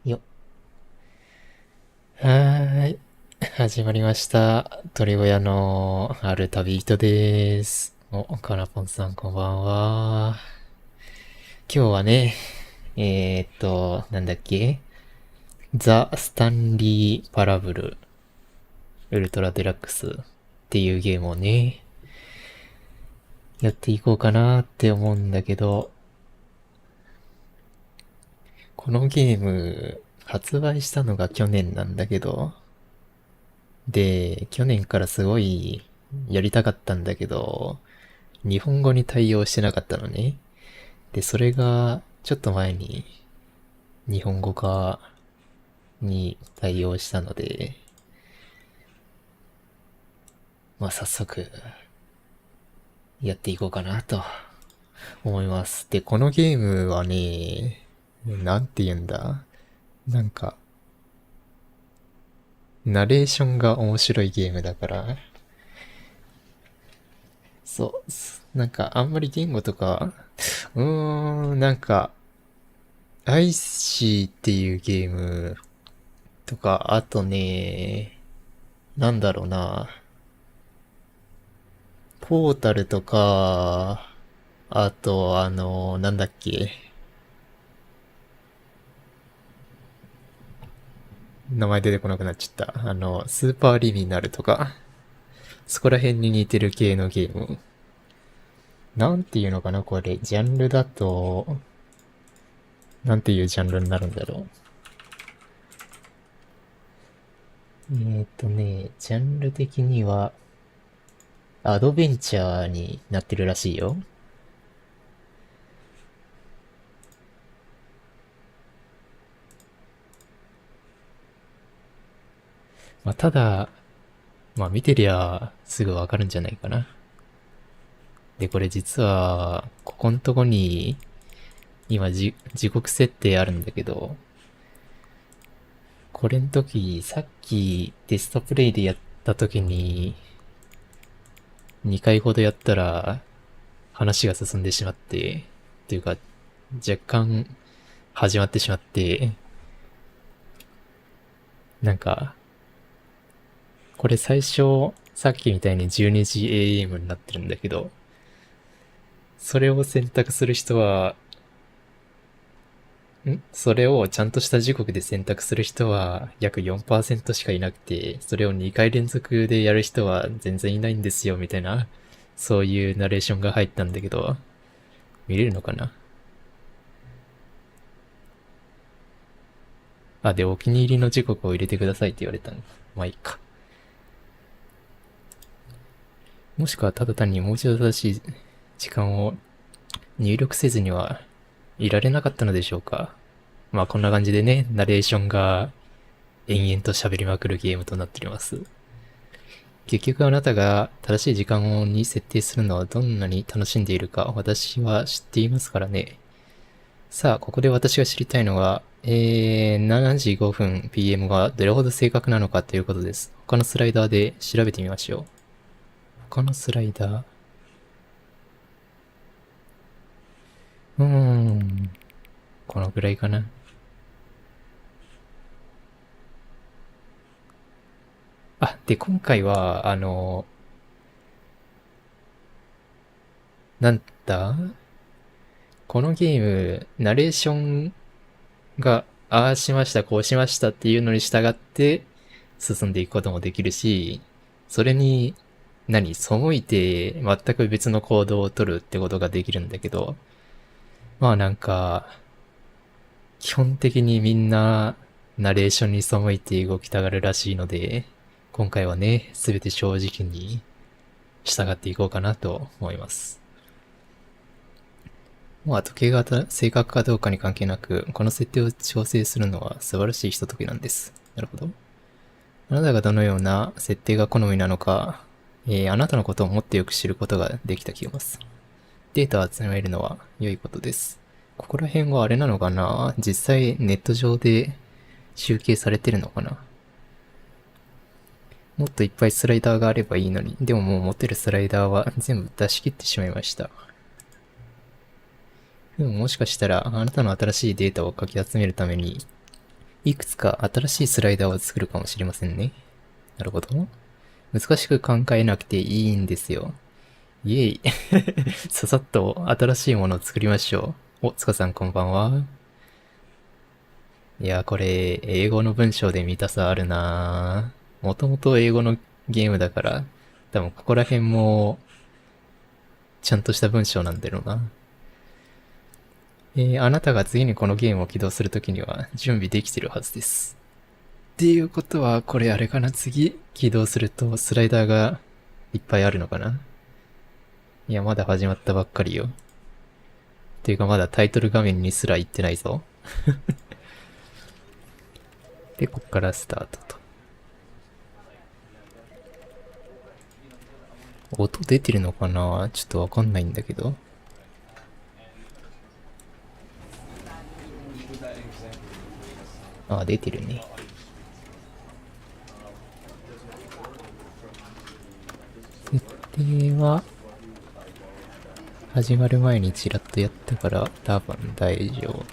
よ。はーい。始まりました。鳥小屋のある旅人です。かなぽんさんこんばんは。今日はね、なんだっけザ・スタンリー・パラブル・ウルトラデラックスっていうゲームをね、やっていこうかなって思うんだけど、このゲーム、発売したのが去年なんだけど、で、去年からすごいやりたかったんだけど、日本語に対応してなかったのね。で、それが、ちょっと前に日本語化に対応したので、まあ早速やっていこうかなと思います。で、このゲームはね、なんて言うんだなんか、ナレーションが面白いゲームだから、そう、なんかあんまり言語とか、なんか、アイシーっていうゲームとか、あとね、なんだろうな、ポータルとか、あと、なんだっけ。名前出てこなくなっちゃった。スーパーリミナルとか、そこら辺に似てる系のゲーム。なんていうのかな、これ。ジャンルだと、なんていうジャンルになるんだろう。ジャンル的には、アドベンチャーになってるらしいよ。まあ、ただ、まあ見てりゃすぐわかるんじゃないかな。で、これ実は、ここんとこに、今時刻設定あるんだけど、これん時、さっきテストプレイでやった時に、2回ほどやったら、話が進んでしまって、というか、若干始まってしまって、なんか、これ最初、さっきみたいに12時 AM になってるんだけど、それを選択する人は、それをちゃんとした時刻で選択する人は約4%しかいなくて、それを2回連続でやる人は全然いないんですよ、みたいな、そういうナレーションが入ったんだけど、見れるのかな。あ、で、お気に入りの時刻を入れてくださいって言われたの。まあいいか。もしくはただ単にもう一度正しい時間を入力せずにはいられなかったのでしょうか。まあこんな感じでね、ナレーションが延々と喋りまくるゲームとなっております。結局あなたが正しい時間に設定するのはどんなに楽しんでいるか私は知っていますからね。さあ、ここで私が知りたいのは、7時5分 PM がどれほど正確なのかということです。他のスライダーで調べてみましょう。他のスライダー。このぐらいかな。あ、で、今回は、なんだこのゲーム、ナレーションが、ああしました、こうしましたっていうのに従って進んでいくこともできるし、それに、背いて全く別の行動を取るってことができるんだけど、まあなんか、基本的にみんな、ナレーションに背いて動きたがるらしいので、今回はね、すべて正直に従っていこうかなと思います。まあ、時計が正確かどうかに関係なく、この設定を調整するのは素晴らしいひとときなんです。なるほど。あなたがどのような設定が好みなのか、あなたのことをもっとよく知ることができた気がします。データを集めるのは良いことです。ここら辺はあれなのかな、実際ネット上で集計されてるのかな。もっといっぱいスライダーがあればいいのに、でももう持ってるスライダーは全部出し切ってしまいました。でももしかしたらあなたの新しいデータをかき集めるために、いくつか新しいスライダーを作るかもしれませんね。なるほど。難しく考えなくていいんですよ。イエイ。ささっと新しいものを作りましょう。お、つかさんこんばんは。いや、これ、英語の文章で見たさあるなぁ。もともと英語のゲームだから、多分ここら辺も、ちゃんとした文章なんだろうな。あなたが次にこのゲームを起動するときには準備できてるはずです。っていうことは、これあれかな、次起動するとスライダーがいっぱいあるのかな。いや、まだ始まったばっかりよ。っていうかまだタイトル画面にすら行ってないぞ。で、こっからスタートと。音出てるのかな、ちょっとわかんないんだけど。あ、出てるね。設定は、始まる前にちらっとやったから多分大丈夫。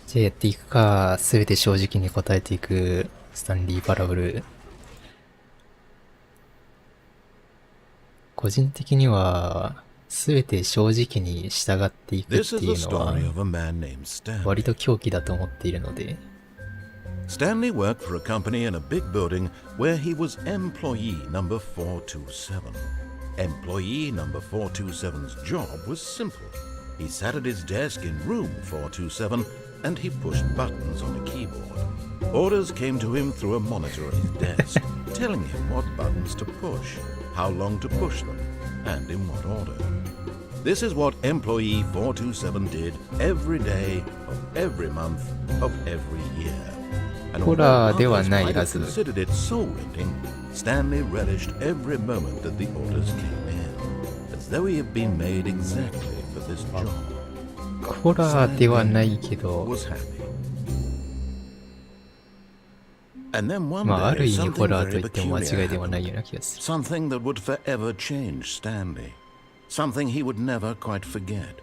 じゃあやっていくか。すべて正直に答えていくスタンリーパラブル。個人的には、すべて正直に従っていくっていうのは、割と狂気だと思っているので。Stanley worked for a company in a big building where he was employee number 427. Employee number 427's job was simple. He sat at his desk in room 427 and he pushed buttons on a keyboard. Orders came to him through a monitor at his desk, telling him what buttons to push, how long to push them, and in what order. This is what employee 427 did every day of every month of every year. And although others might have considered it soul-rending, Stanley relished every moment that the orders came in, as though he had been made exactly for this job. ホラーではないけど、まあある意味ホラーと言っても間違いではないような気がする。Something that would forever change Stanley. Something he would never quite forget.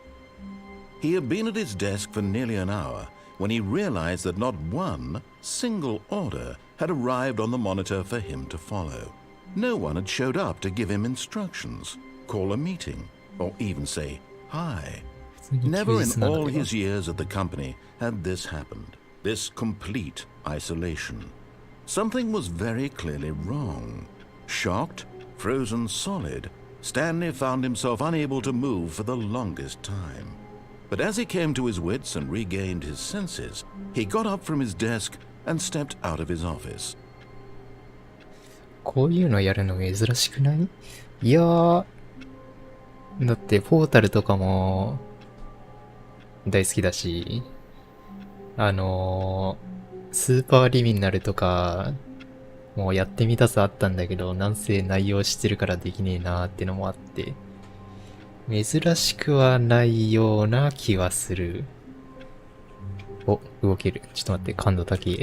He had been at his desk for nearly an hour when he realized that not one single order had arrived on the monitor for him to follow. No one had showed up to give him instructions, call a meeting, or even say hi. Never in all his years at the company had this happened, this complete isolation. Something was very clearly wrong. Shocked, frozen solid, Stanley found himself unable to move for the longest time. But as he came to his wits and regained his senses, he got up from his desk and stepped out of his office. こういうのやるの珍しくない？いやー、だってポータルとかも大好きだし、スーパーリミナルとかもうやってみたさあったんだけど、なんせ内容知ってるからできねえなーってのもあって、珍しくはないような気はする。お、動ける。ちょっと待って、感度高い。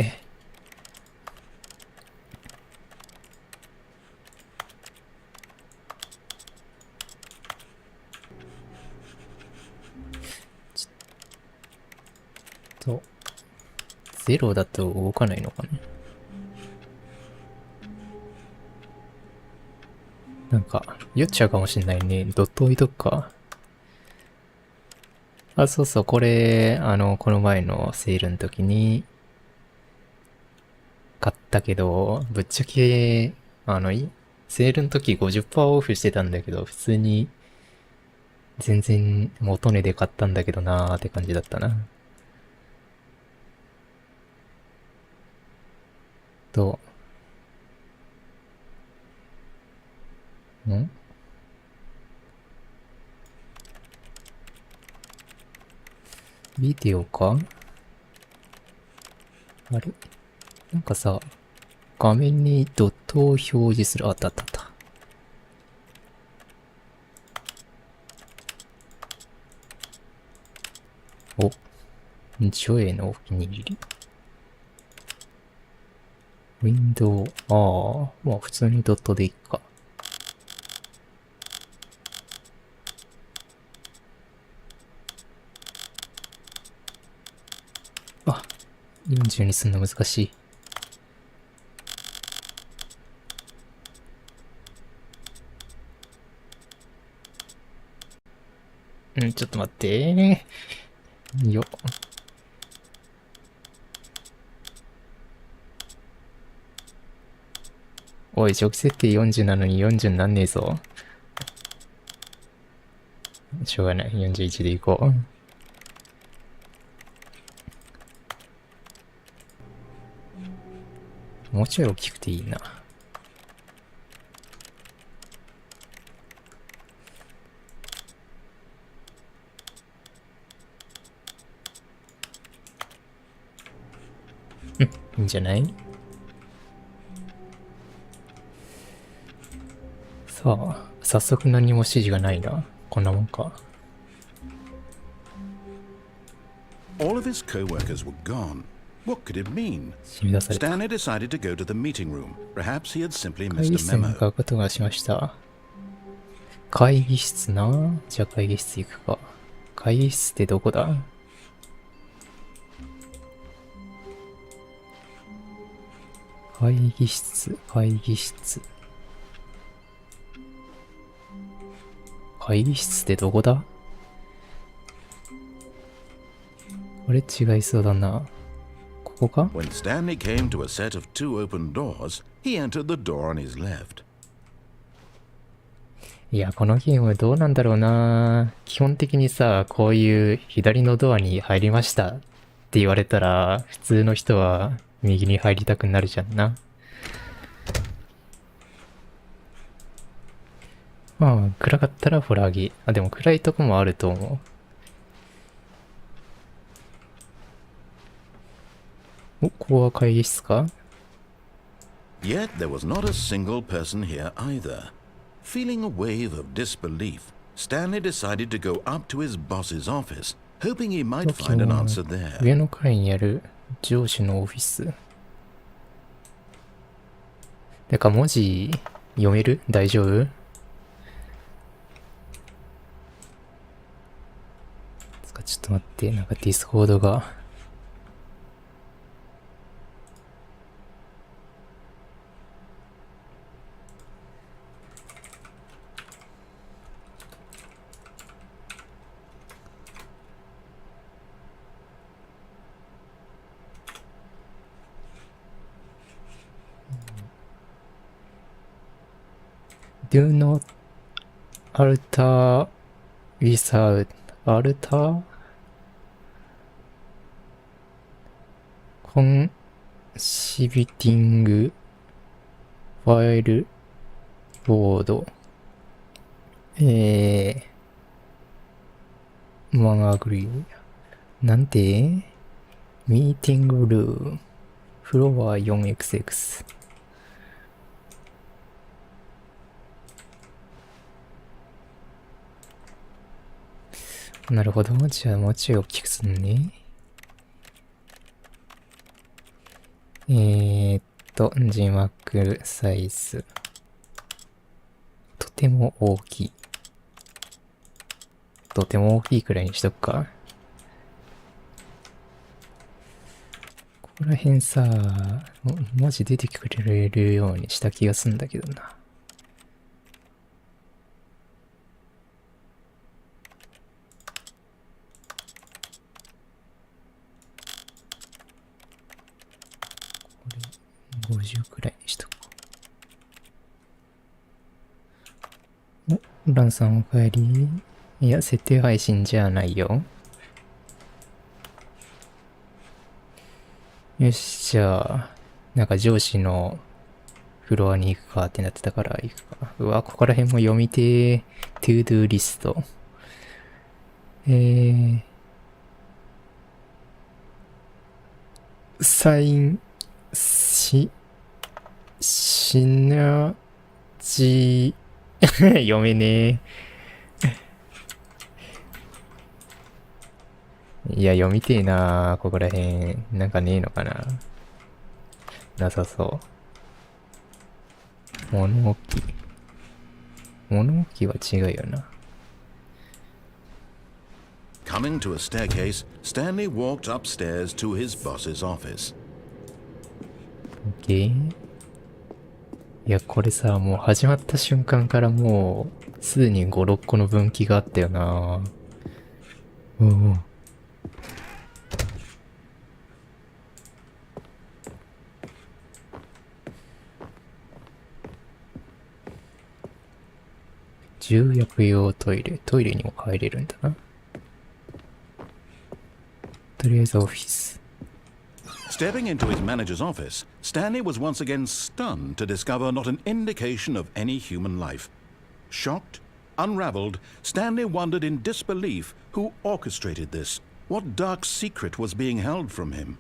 ゼロだと動かないのかな。なんか、酔っちゃうかもしんないね。ドット置いとくか。あ、そうそう、これ、この前のセールの時に、買ったけど、ぶっちゃけ、セールの時50%オフしてたんだけど、普通に、全然元値で買ったんだけどなーって感じだったな。と、ビデオか？あれ？なんかさ、画面にドットを表示する。あったあったあった。お、ジョエのお気に入り。ウィンドウ、まあ普通にドットでいっか。40にすんの難しい。ちょっと待って。よ。おい、初期設定40なのに40になんねえぞ。しょうがない。41でいこう。もうちょい大きくていいな。いいんじゃない？さあ、早速何も指示がないな。こんなもんか。All of his co-workers were gone. What could it mean? 締め出された。 Stanley decided to go to the meeting room. Perhaps he had simply 会 missed 議 a 室に向 memo. かうことがしました。会議室な。じゃあ会議室行くか。会議室ってどこだ？会議室、会議室。会議室ってどこだ？これ違いそうだな。ここか？ When Stanley came to a set of 2 open doors, he entered the door on his left. いや、このゲームどうなんだろうな。基本的にさ、こういう左のドアに入りましたって言われたら、普通の人は右に入りたくなるじゃんな。まあ、暗かったらホラーゲー。でも暗いとこもあると思う。ここは会議室か？ Yet there was not a single person here either. Feeling a wave of disbelief, Stanley decided to go up to his boss's office, hoping he might find an answer there. 上の階にある上司のオフィス。てか文字読める？大丈夫？ちょっと待って、なんかディスコードが。Do not alter without alter contributing file board ワンアグリーなんてミーティングルームフロア 4XX なるほど。じゃあもうちょい大きくすんね。字幕サイズ。とても大きい。とても大きいくらいにしとくか。ここら辺さ、文字出てくれるようにした気がするんだけどな。50くらいにしとこう。ランさんお帰り。いや、設定配信じゃないよ。よし、じゃあ、なんか上司のフロアに行くかってなってたから行くか。うわ、ここら辺も読みてー。トゥードゥーリスト。サイン、シナジ読めねえ。いや、読みてえなここら辺。なんかねえのかな。なさそう。物置。物置は違うよな。Coming to a staircase, Stanley walked upstairs to his boss's office. OK。いや、これさ、もう始まった瞬間からもう、すでに5、6個の分岐があったよな。うんうん。重薬用トイレ。トイレにも入れるんだな。とりあえずオフィス。Stepping into his manager's office, Stanley was once again stunned to discover not an indication of any human life. Shocked, unraveled, Stanley wondered in disbelief who orchestrated this. What dark secret was being held from him?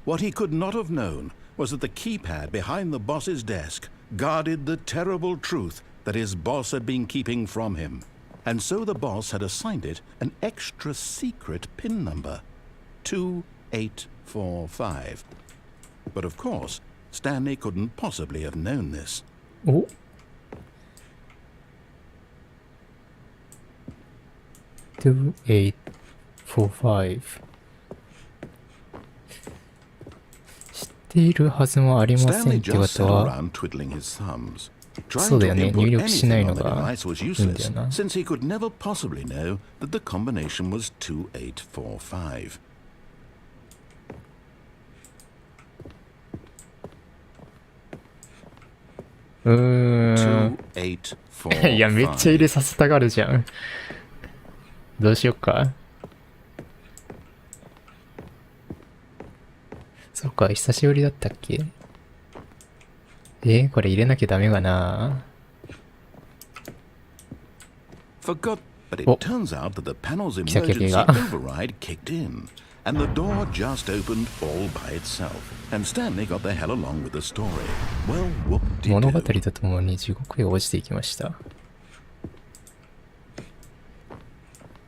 What he could not have known was that the keypad behind the boss's desk guarded the terrible truth that his boss had been keeping from him. And so the boss had assigned it an extra secret PIN number. 2845. But of course, Stanley couldn't possibly have known this. お 2845 知っているはずもありません Stanley ってこ just と sat は around twiddling his thumbs. そ Trying うだ to よね input 入力しない anything の on the が device was いいんだ useless, よな since he could never possibly know that the combination was 2845. 2845. いやめっちゃ入れさせたがるじゃんどうしよっかそっか久しぶりだったっけこれ入れなきゃダメかな Forgot, but it Oh. turns out that the panel's Kisakekiga. emergency override kicked in, and the door just opened all by itself. And Stanley got the hell along with the story. Well, whoop-de-doo. 物語とともに地獄へ落ちていきました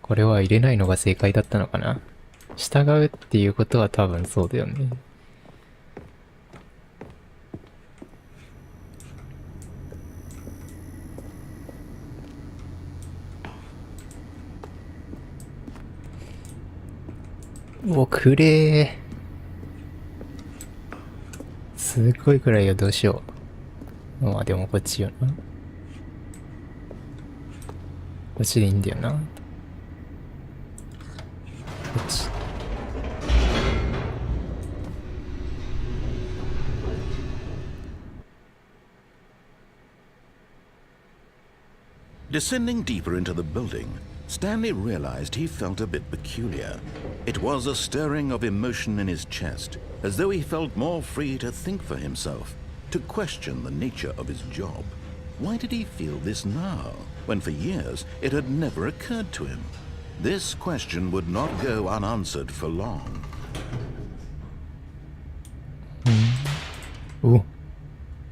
これは入れないのが正解だったのかな従うっていうことは多分そうだよねおくれーすっごいくらいよどうしようまあでもこっちよなこっちでいいんだよなこっちDescending deeper into the building, Stanley realized he felt a bit peculiar. It was a stirring of emotion in his chest, as though he felt more free to think for himself, to question the nature of his job. Why did he feel this now, when for years it had never occurred to him? This question would not go unanswered for long. お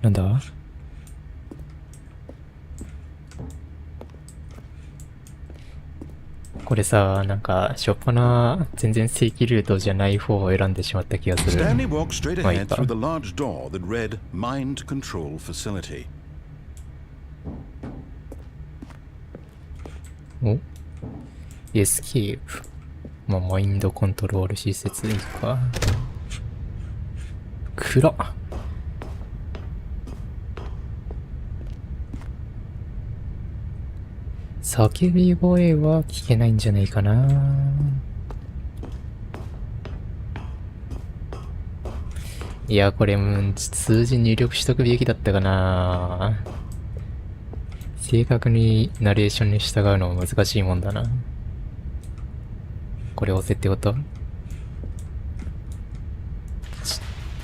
なんだこれさ、なんか、しょっぱな、全然正規ルートじゃない方を選んでしまった気がする。 Stanley walked straight まあいい ahead か through the large door that read Mind Control Facility. おエスケープ。まあ、マインドコントロール施設いいか。暗っ。叫び声は聞けないんじゃないかな。いや、これ、数字入力しとくべきだったかな。正確にナレーションに従うのは難しいもんだな。これ押せってこと？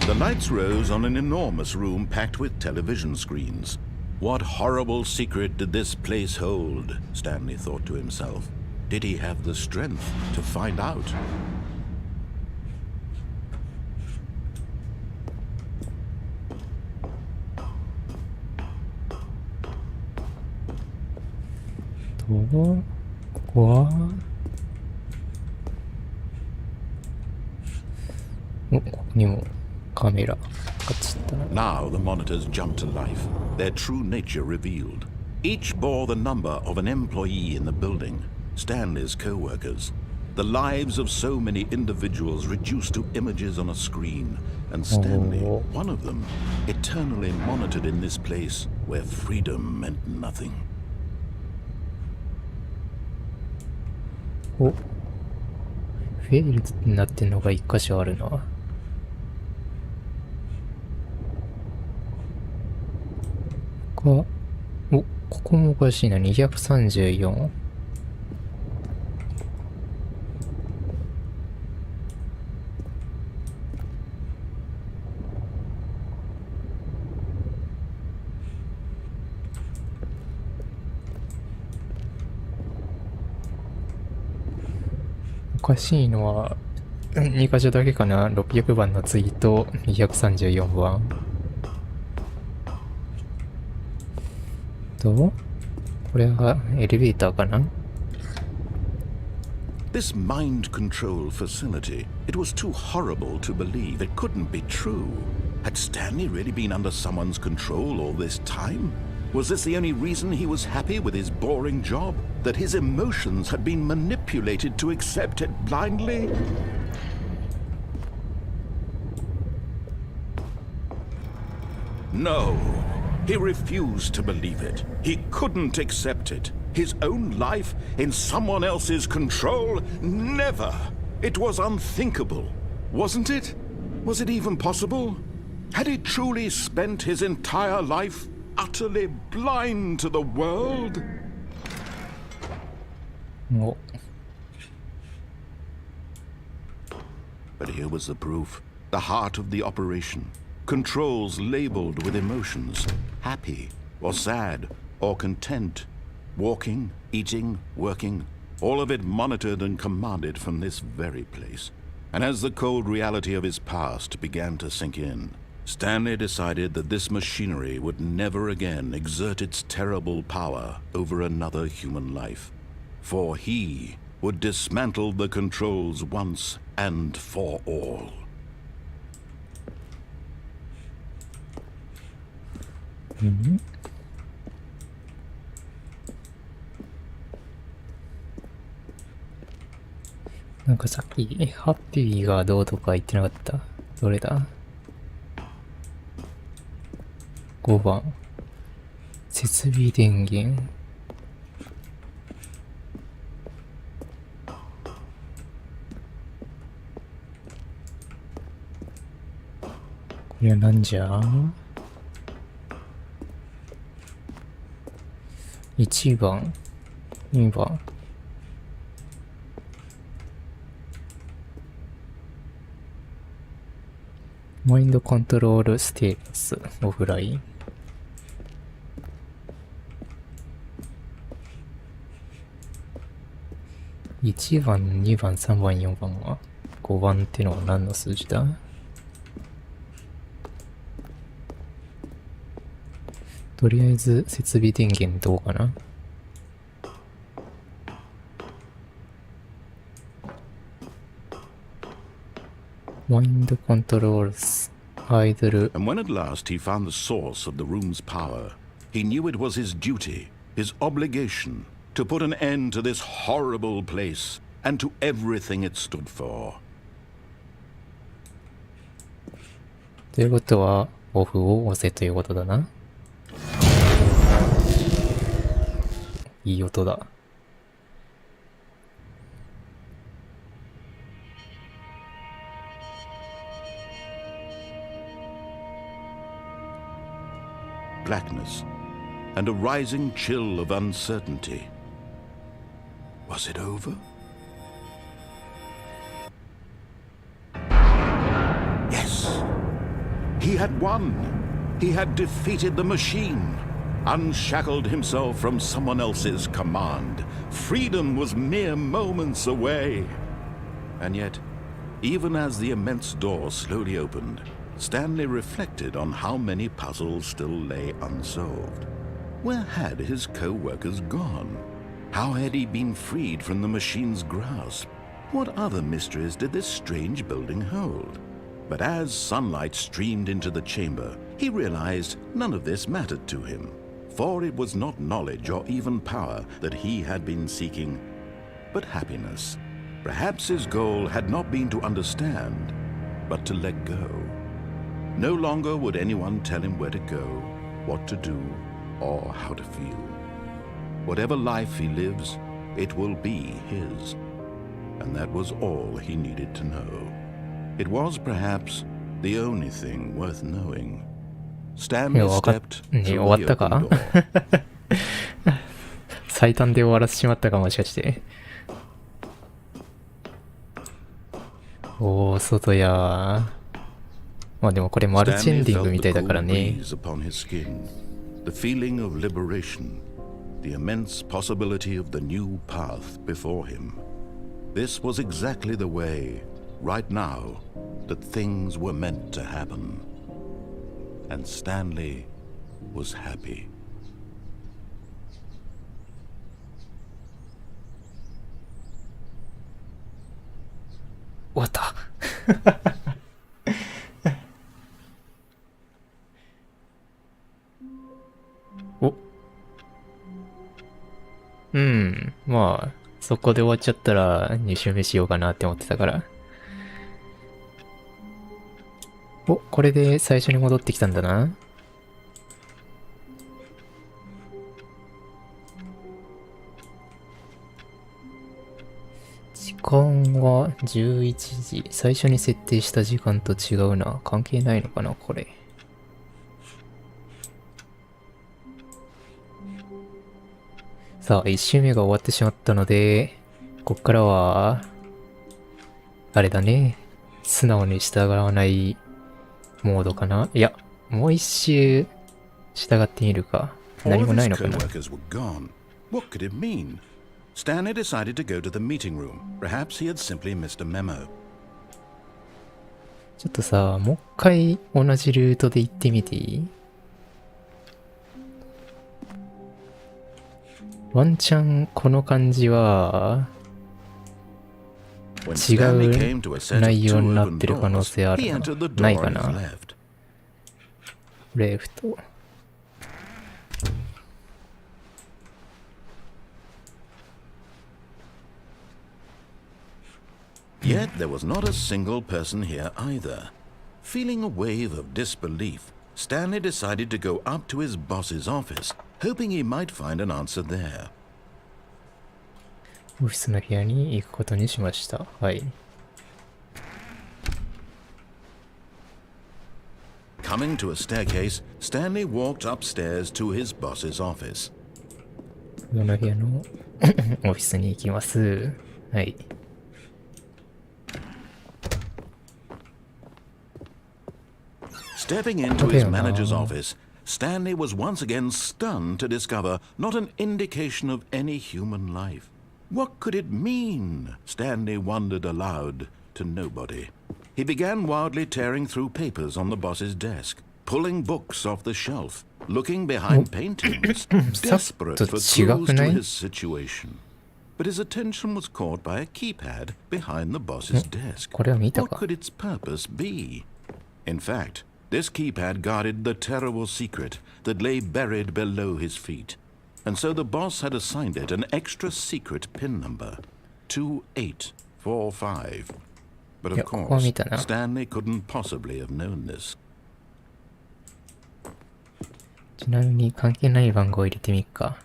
The lights rose on an enormous room packed with television screens. What horrible secret did this place hold? Stanley thought to himself. Did he have the strength to find out? ここはお、ここにもカメラ。っちゃったな。 Now the monitors jumped to life, their true nature revealed. Each bore the number of an employee in the building, Stanley's co-workers. The lives of so many individuals reduced to images on a screen, and Stanley, one of them, eternally monitored in this place where freedom meant nothing. お、フェイルになってんのが一箇所あるな。お、ここもおかしいな。234。おかしいのは2箇所だけかな。600番のツイート、234番。これはエレベーターかな。 This mind control facility, it was too horrible to believe. It couldn't be true. Had Stanley really been under someone's control all this time? Was this the only reason he was happy with his boring job? That his emotions had been manipulated to accept it blindly? No. He refused to believe it. He couldn't accept it. His own life in someone else's control? Never! It was unthinkable. Wasn't it? Was it even possible? Had he truly spent his entire life utterly blind to the world? お、 But here was the proof. The heart of the operation. Controls labeled with emotions. Happy, or sad, or content. Walking, eating, working. All of it monitored and commanded from this very place. And as the cold reality of his past began to sink in, Stanley decided that this machinery would never again exert its terrible power over another human life. For he would dismantle the controls once and for all. なんかさっきハッピーがどうとか言ってなかった？どれだ？ 5番設備電源。これはなんじゃ？1番、2番。マインドコントロールステータスオフライン。1番、2番、3番、4番は5番ってのは何の数字だ？とりあえず設備電源どうかな。マインドコントロールスアイドル。 And when at last he found the source of the room's power, he knew it was his duty, his obligation, to put an end to this horrible place and to everything it stood for. ということはオフを押せということだな。いい音だ。Blackness and a rising chill of uncertainty. Was it over? Yes. He had won. He had defeated the machine, unshackled himself from someone else's command. Freedom was mere moments away. And yet, even as the immense door slowly opened, Stanley reflected on how many puzzles still lay unsolved. Where had his co-workers gone? How had he been freed from the machine's grasp? What other mysteries did this strange building hold? But as sunlight streamed into the chamber, he realized none of this mattered to him, for it was not knowledge or even power that he had been seeking, but happiness. Perhaps his goal had not been to understand, but to let go. No longer would anyone tell him where to go, what to do, or how to feel. Whatever life he lives, it will be his. And that was all he needed to know. It was perhaps the only thing worth knowing. Stanley stepped through the open door. 最短で終わらせてしまったかもしかして。おー、外や。まあでもこれマルチエンディングみたいだからね。The feeling of liberation, the immense possibility of the new path before him. This was exactly the way, right now, that things were meant to happen. And Stanley was happy. 終わった。お。まあ、そこで終わっちゃったら2周目しようかなって思ってたから。お、これで最初に戻ってきたんだな。時間は11時。最初に設定した時間と違うな。関係ないのかな、これ。さあ、1周目が終わってしまったので、こっからは、あれだね。素直に従わないモードかな。いや、もう一周従ってみるか。何もないのかな。Stanley decided to go to the meeting room. Perhaps he had simply missed a memo. ちょっとさ、もう一回同じルートで行ってみていい？ワンチャンこの感じは違う内容になってる可能性あるな。ないかな？レフト。Yet there was not a single person here either. Feeling a wave of disbelief, Stanley decided to go up to his boss's office, hoping he might find an answer there. オフィスの部屋に行くことにしました。はい。Coming to a staircase, Stanley walked upstairs to his boss's office. この部屋のオフィスに行きます。はい。Stepping into his manager's office, Stanley was once again stunned to discover not an indication of any human life. What could it mean? Stanley wondered aloud to nobody. He began wildly tearing through papers on the boss's desk, pulling books off the shelf, looking behind paintings, desperate for clues to his situation. But his attention was caught by a keypad behind the boss's desk. What could its purpose be? In fact, this keypad guarded the terrible secret that lay buried below his feet. And so the boss had assigned it an extra secret PIN number, 2845. But of course, Stanley couldn't possibly have known this. ちなみに関係ない番号入れてみっか。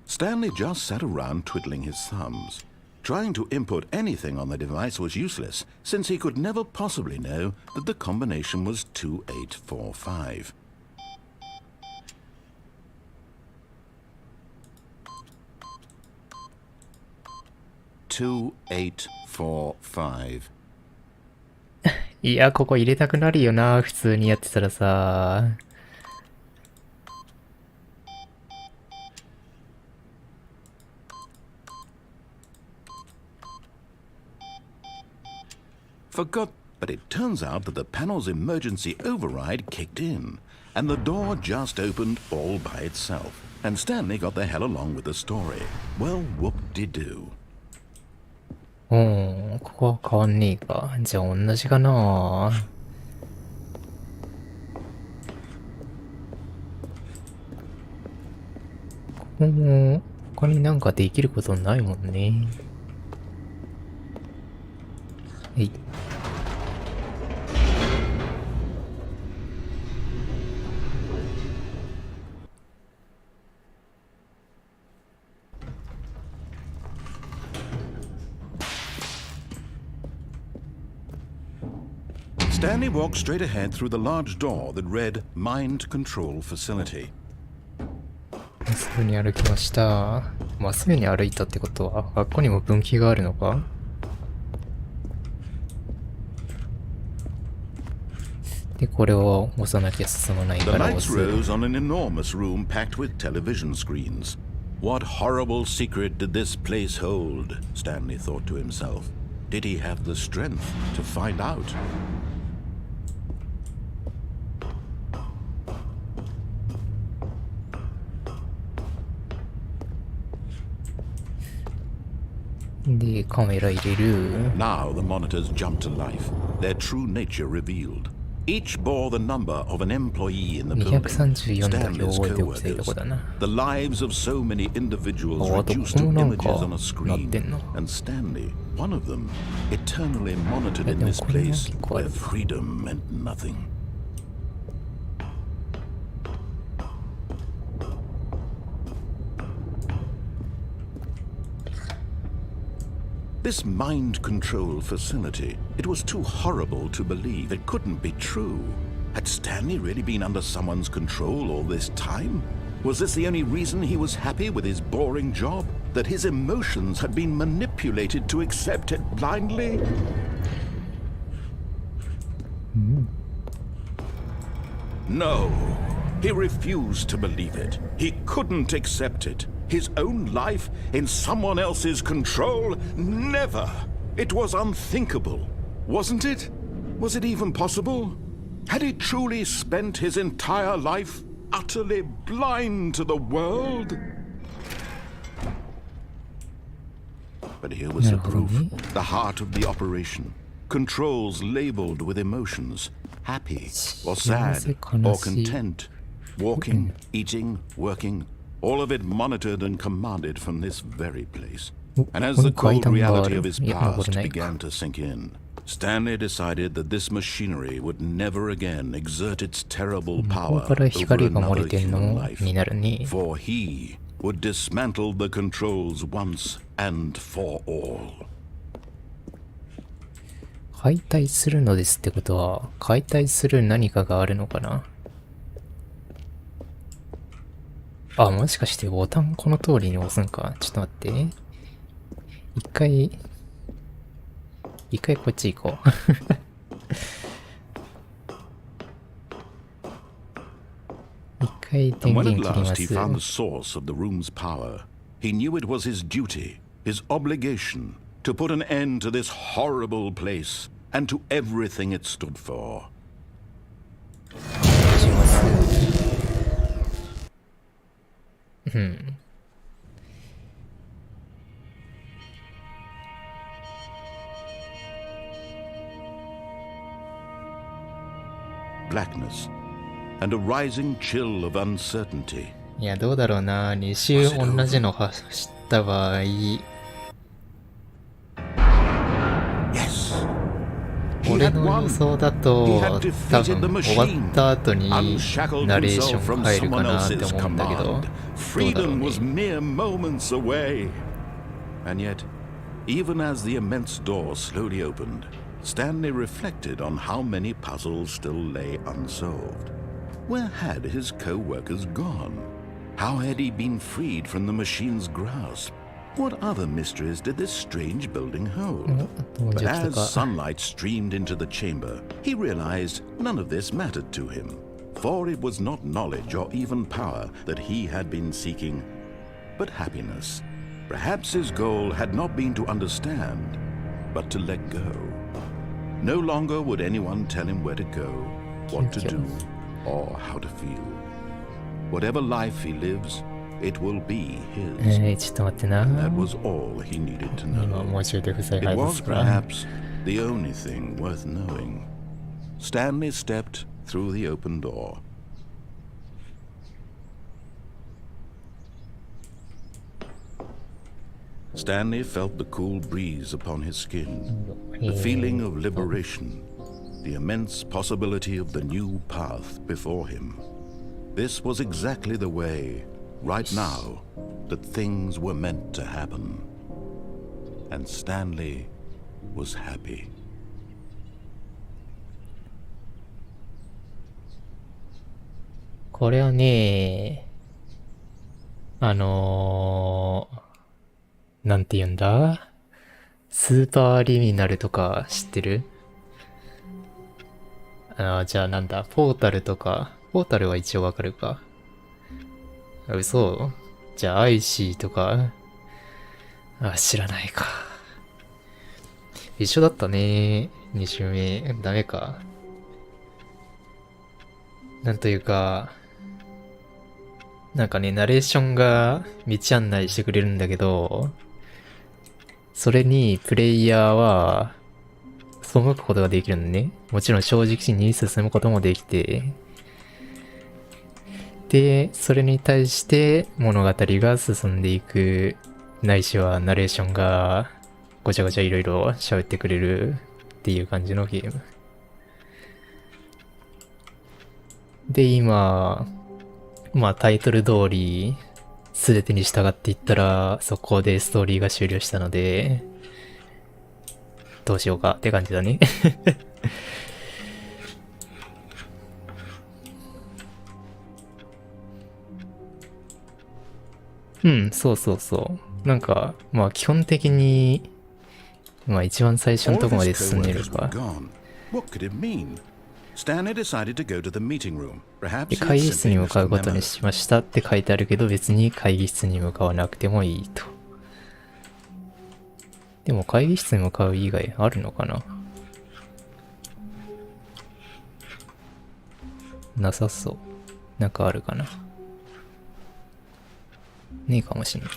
Stanley just sat around twiddling his thumbs. Trying to input anything on the device was useless, since he could never possibly know that the combination was 2845. $2845. いや、ここ入れたくなるよな、普通にやってたらさ。Forgot, but it turns out that the panel's emergency override kicked in, and the door just opened all by itself, and Stanley got the hell along with the story. Well, whoop-de-doo. おー、ここは変わんねえか。じゃあ同じかな。ここも、他になんかできることないもんね。はい。Stanley walked straight ahead through the large door that read Mind Control Facility. まっすぐに歩きました。まっすぐに歩いたってことは、あっこにも分岐があるのか？で、これを押さなきゃ進まない The から押 lights す。 rose on an enormous room packed with television screens. What horrible secret did this place hold? Stanley thought to himself. Did he have the strength to find out? で、カメラ入れる。 Now the monitors jumped to life, their true nature revealed. Each bore the number of an employee in the building, 234だけ Stanley's 覚えておきたいとこ co-workers. だな。 The lives of so many individuals あと reduced ここ to もなん images か on a なっ screen, てんの。 and Stanley, one of them, eternally monitored in でも this これも place 結構あ where る。 freedom meant nothing. This mind control facility, it was too horrible to believe. It couldn't be true. Had Stanley really been under someone's control all this time? Was this the only reason he was happy with his boring job? That his emotions had been manipulated to accept it blindly? No, he refused to believe it. He couldn't accept it. His own life in someone else's control? Never! It was unthinkable, wasn't it? Was it even possible? Had he truly spent his entire life utterly blind to the world? But here was the proof, the heart of the operation. Controls labeled with emotions, happy or sad or content, walking, eating, working, all of it monitored and commanded from this very place. And as the cold reality of his past began to sink in, Stanley decided that this machinery would never again exert its terrible power over another human life, for he would dismantle the controls once and for all. 解体するのですってことは、解体する何かがあるのかな？あ、もしかしてボタンこの通りに押すんか？ちょっと待って。一回こっち行こう。一回電 And when 源 at 切りま last he す。 found the source of the room's power, he knew it was his duty, his obligation, to put an end to this horrible place and to everything it stood for. します。うん。Blackness and a rising chill of uncertainty. いや、どうだろうな。2周同じの走った場合、 Yes! 俺の予想だと多分終わった後にナレーション入るかなって思うんだけど、どうだろう Freedom ね。 was mere moments away. And yet, even as the immense door slowly opened, Stanley reflected on how many puzzles still lay unsolved. Where had his co-workers gone? How had he been freed from the machine's grasp? What other mysteries did this strange building hold? But as sunlight streamed into the chamber, he realized none of this mattered to him, for it was not knowledge or even power that he had been seeking, but happiness. Perhaps his goal had not been to understand, but to let go. No longer would anyone tell him where to go, what to do, or how to feel. Whatever life he lives, it will be his. ちょっと待ってな。 And that was all he needed to 今 know. もうちょいで不在 It 配 was ですから。 perhaps the only thing worth knowing. Stanley stepped through the open door. Stanley felt the cool breeze upon his skin, the feeling of liberation, the immense possibility of the new path before him. This was exactly the way, right now, that things were meant to happen. And Stanley was happy. これはね、なんて言うんだ？スーパーリミナルとか知ってる？じゃあなんだ、ポータルとか、ポータルは一応わかるか。嘘？じゃあアイシーとか、知らないか。一緒だったね。2周目。ダメか。なんというか、なんかね、ナレーションが道案内してくれるんだけど、それにプレイヤーは背くことができるのね。もちろん正直に進むこともできて、で、それに対して物語が進んでいく、ないしはナレーションがごちゃごちゃいろいろ喋ってくれるっていう感じのゲーム。で、今、タイトル通り、すべてに従っていったら、そこでストーリーが終了したので、どうしようかって感じだね。うん、そうそうそう。なんか、基本的に、一番最初の All と of こま his で進んでる co-workers were か。gone. What could it mean? Stanley decided to go to the meeting room. で、 Perhaps he 会 had 議室に simply 向か missed う a ことに memo. しましたって書いてあるけど、別に会議室に向かわなくてもいいと。でも会議室に向かう以外あるのかな？なさそう。なんかあるかな？ねえかもしんない。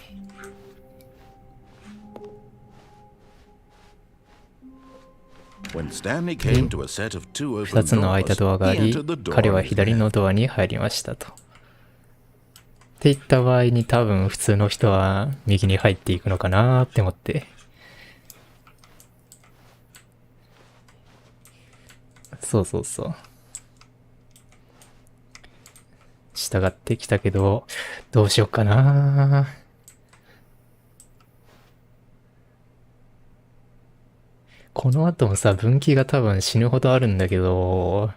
When Stanley came to a set of two 二 open つの開いた doors, ドアがあ he り、 entered the door 彼は on his 左の left. ドアに入りましたと。って言った場合に多分普通の人は右に入っていくのかなーって思って。そうそうそう。従ってきたけど、どうしよっかなー。この後もさ、分岐が多分死ぬほどあるんだけど、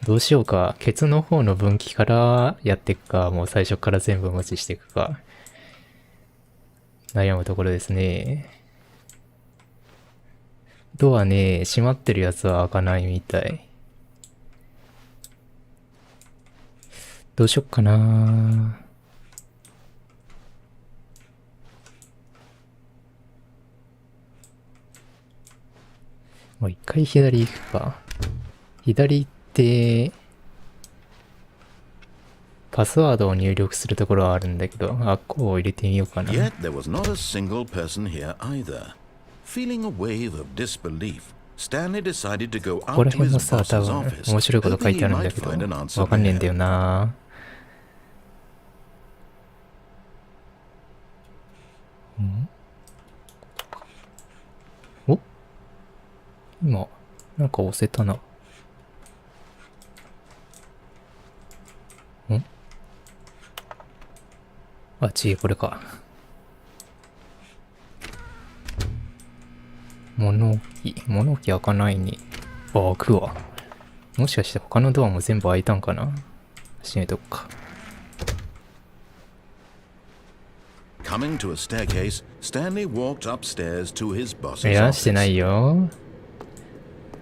どうしようか。ケツの方の分岐からやっていくか、もう最初から全部無視していくか。悩むところですね。ドアね、閉まってるやつは開かないみたい。どうしよっかな。もう一回左行くか。左行って、パスワードを入力するところはあるんだけど、こう入れてみようかな。 Yet there was not a single person here either. Feeling a wave of disbelief, Stanley decided to go ここ up ら to 辺 his もさ、多 boss's 分 office, 面白いこと書 hoping いて he あるんだ might けど、 find an answer わかんねえんだ there. よな。お？今、なんか押せたな。違う、これか。物置開かないに。開くわ。もしかして他のドアも全部開いたんかな？閉めとくか。Coming to a staircase, Stanley walked upstairs to his い boss's や、してな office. いよ。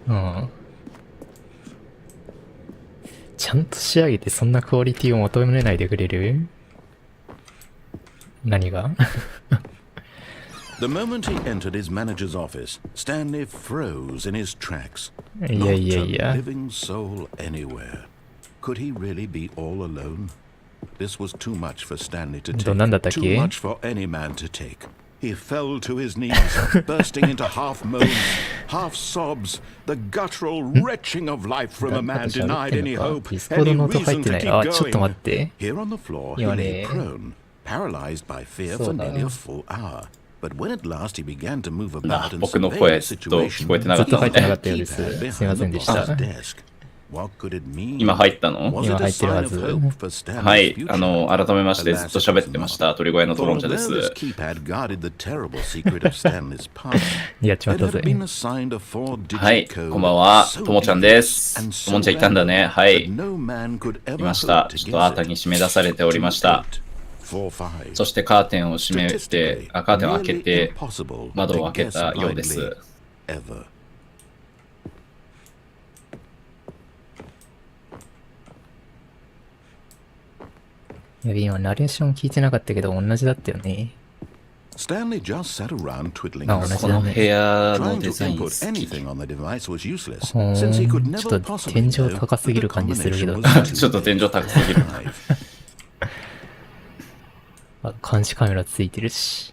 うん。ちゃんと仕上げてそんなクオリティを求めないでくれる？何が？ The moment he entered his manager's office, Stanley froze in his tracks. いや。 Not a living soul anywhere. Could he really be all alone? This was too much for Stanley to なんだっ take. たっ Too け much for any man to take. He fell to his knees, bursting into half moans, half sobs, the guttural retching of life from a man denied any hope, ディスコード any の音入っ reason て to ない。 keep あ、ちょっと待 going. って。 Here on the floor, he 今 lay ね、 prone, paralyzed by fear そ for うだ。 nearly a full hour. But when at last he began to move あ about、and 僕の survey 声 the ずっと聞こえ situation, てなずっとかったの入ってなかっね。たようです。 keypad すいま behind せ the んでした。 boss's desk. What could it mean? 今入ったの？ Was 今 it 入 a ってる sign は of ず。 hope for は Stanley's い、future? 改めましてずっと喋ってました。鳥越のト For ロンジャで although this す。 keypad guarded the terrible secret of Stanley's past, やっちまっ it たぜ had。been assigned a 4-digit はい、 code こんばんは。 so ともちゃんで deep す。 and と so もちゃんいたんだね。 random は that い。 no man could い ever まし hope た。 to ちょっと guess 新た it. に締め出されておりました。 4-5. そしてカーテンを閉めて、Statistically, カーテンを開け nearly て、 impossible 窓を to 開け guess たようで blindly す。 ever. いや、今、ナレーション聞いてなかったけど、同じだったよね。 Stanley just sat around twiddling あ、 his 同じこのだね。部屋の Trying デ to ザイン好 input き。 anything on the device was useless ほーん since he could ち never ょっと possibly 天井 know 高すぎ that る the 感じするけ combination ど。 was ちょっと天井高すぎる。 5. あ、監視カメラついてるし。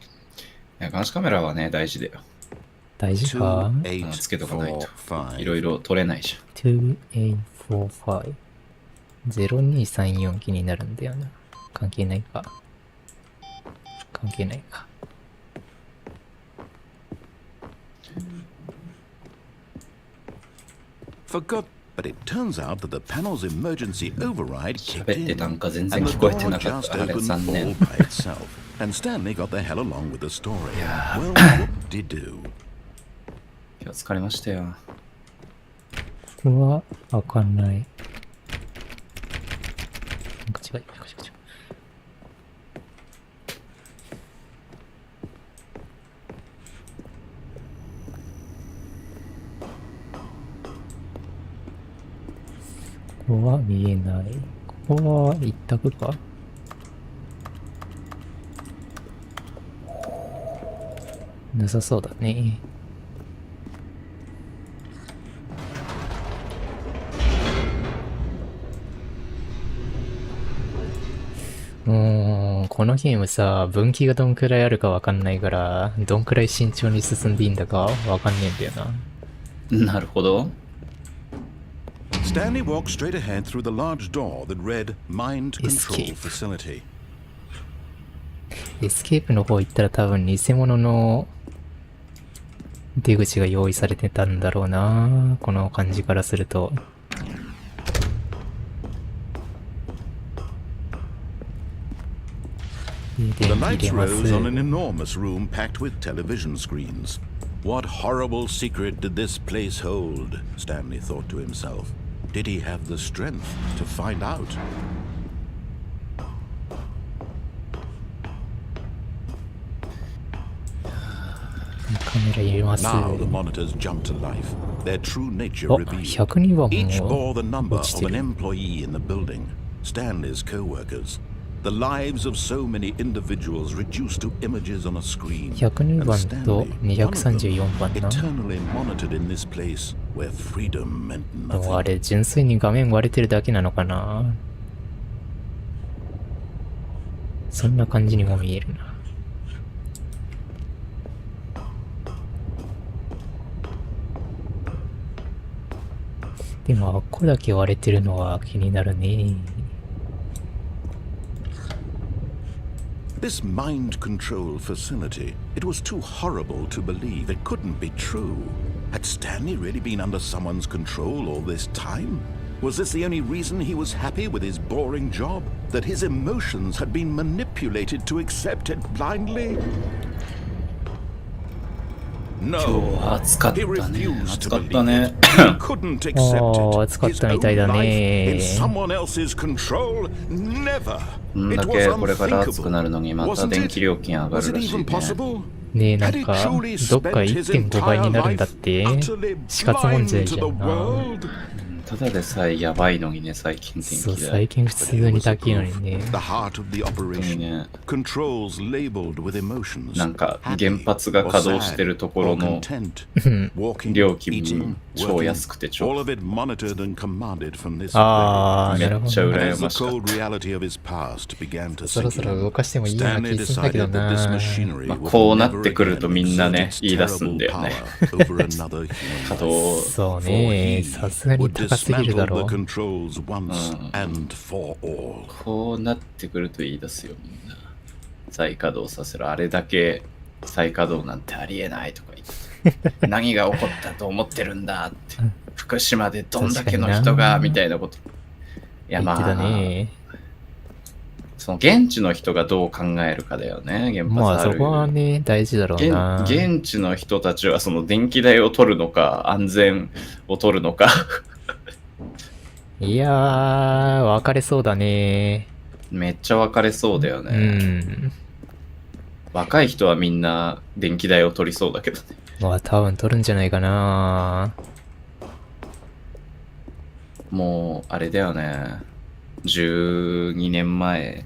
いや、監視カメラはね、大事だよ。大事か 2, つけとかないと。 8, 4, いろいろ撮れないじ ?2845。0234気になるんだよな。関係ないか。関係ないか。Forgot, but it turns out that the panel's emergency override ゃん。 kicked 喋って in, なんか全然 and the 聞こえて door なかっ just た。あれ opened 残 all 念。 by itself, and Stanley got the hell along with the story. Well, whoop-de-doo. 今日疲れましたよ。ここは開かない。なんか違う。ここは見えない。ここは一択か？なさそうだね。このゲームさ、分岐がどんくらいあるかわかんないから、どんくらい慎重に進んでいいんだかわかんねえんだよな。なるほど。Stanley walked straight ahead through the large door that read Mind Control Escape. Facility. エスケープの方行ったら多分偽物の出口が用意されてたんだろうな。この感じからすると。で、 The 入 lights れます。 rose on an enormous room packed with television screens. What horrible secret did this place hold? Stanley thought to himself. Did he have the strength to find out? カメラ入れます。 Now the monitors jumped to life, their true nature あ、 revealed. 102番 Each も bore the number 落ち of て an る。 employee in the building, Stanley's co-workers. The lives of so many individuals reduced to images on a screen. 102 And 番 Stanley, と one of them, 234番な。 eternally monitored in this place where freedom meant でもあ nothing. れ、純粋に画面割れてるだけなのかな。そんな感じにも見えるな。でも、あっこだけ割れてるのは気になるね。This mind control facility, it was too horrible to believe. It couldn't be true. Had Stanley really been under someone's control all this time? Was this the only reason he was happy with his boring job? That his emotions had been manipulated to accept it blindly? 今 No. 日暑かった He ね。 refused 暑 to かった believe ね。 it. He couldn't accept ああ、 it. 暑かっ His たみたい own だ life in ね。 someone else's control? Never. こん It だ was けこれから暑くな unthinkable. るのにまた Wasn't 電 it? 気料金上が Was る it らしい even ね。 possible? ねえ、なん Had he か、 truly どっか spent his 1.5倍に entire なるんだっ life て utterly 死活問 blind 題 to じ the ゃんな。 world? ただでさえやばいのにね、最近そう、電気代。最近普通に高いのにね。 The heart of the 本当に operation. ね、Controls labeled with emotions. なんか原発が稼働してるところの料金超安くて超 All of it monitored and commanded from this ああ、 very なるほど、めっちゃ And 羨 as ま the しかった cold reality of his past began to そろ sink そろ in, 動かしてもいいような Stanley 気するんだけど decided that な。 this machinery まあ would こうなっ never てくる again とみんな exert ね its 言い出すん terrible だよね power over another human 稼 life. 働そう For ね、 he さすがに would 高すぎるだ dismantle ろ the う。 controls once and for all. こうなってくると言い出すよみんな再稼働させるあれだけ再稼働なんてありえないとか言って何が起こったと思ってるんだって福島でどんだけの人がみたいなこといや言ってたまあね。その現地の人がどう考えるかだよね原発まああるそこはね、大事だろうな。現地の人たちはその電気代を取るのか安全を取るのかいやー、分かれそうだね。めっちゃ分かれそうだようね、ん。若い人はみんな電気代を取りそうだけどねまあ多分取るんじゃないかな。もうあれだよね12年前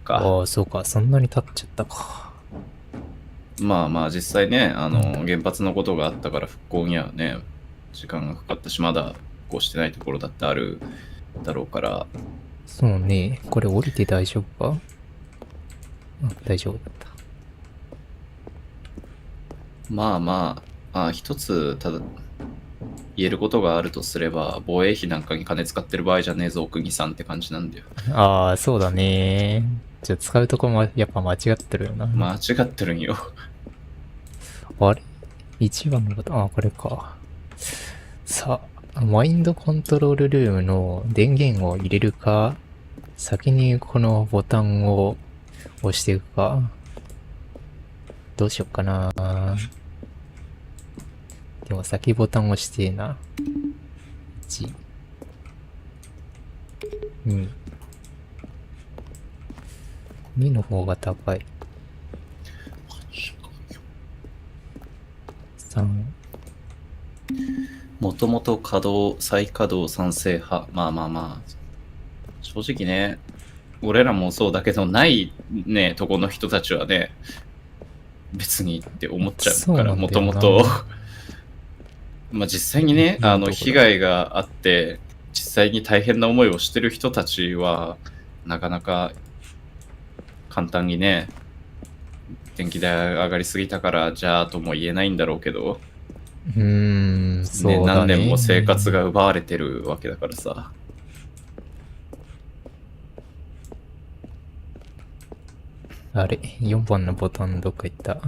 かああ、そうか、そんなに経っちゃったか。まあまあ実際ね原発のことがあったから復興にはね時間がかかったしまだ復興してないところだってあるだろうからそうね、これ降りて大丈夫か？あ、大丈夫だった。まあまあ一つただ言えることがあるとすれば防衛費なんかに金使ってる場合じゃねえぞお国さんって感じなんだよああ、そうだね。じゃあ使うとこもやっぱ間違ってるよな。間違ってるんよあれ ?1 番のボタン、あ、これか。さあ、マインドコントロールルームの電源を入れるか、先にこのボタンを押していくか。どうしよっかな。でも先ボタン押してえな。1、2。2の方が高い。3。もともと再稼働賛成派まあまあまあ正直ね俺らもそうだけどないねとこの人たちはね別にって思っちゃうからもともとまあ実際にね被害があって実際に大変な思いをしてる人たちはなかなか簡単にね電気代上がりすぎたからじゃあとも言えないんだろうけどそうだね。何年も生活が奪われてるわけだからさあれ ?4 番のボタンどっか行った。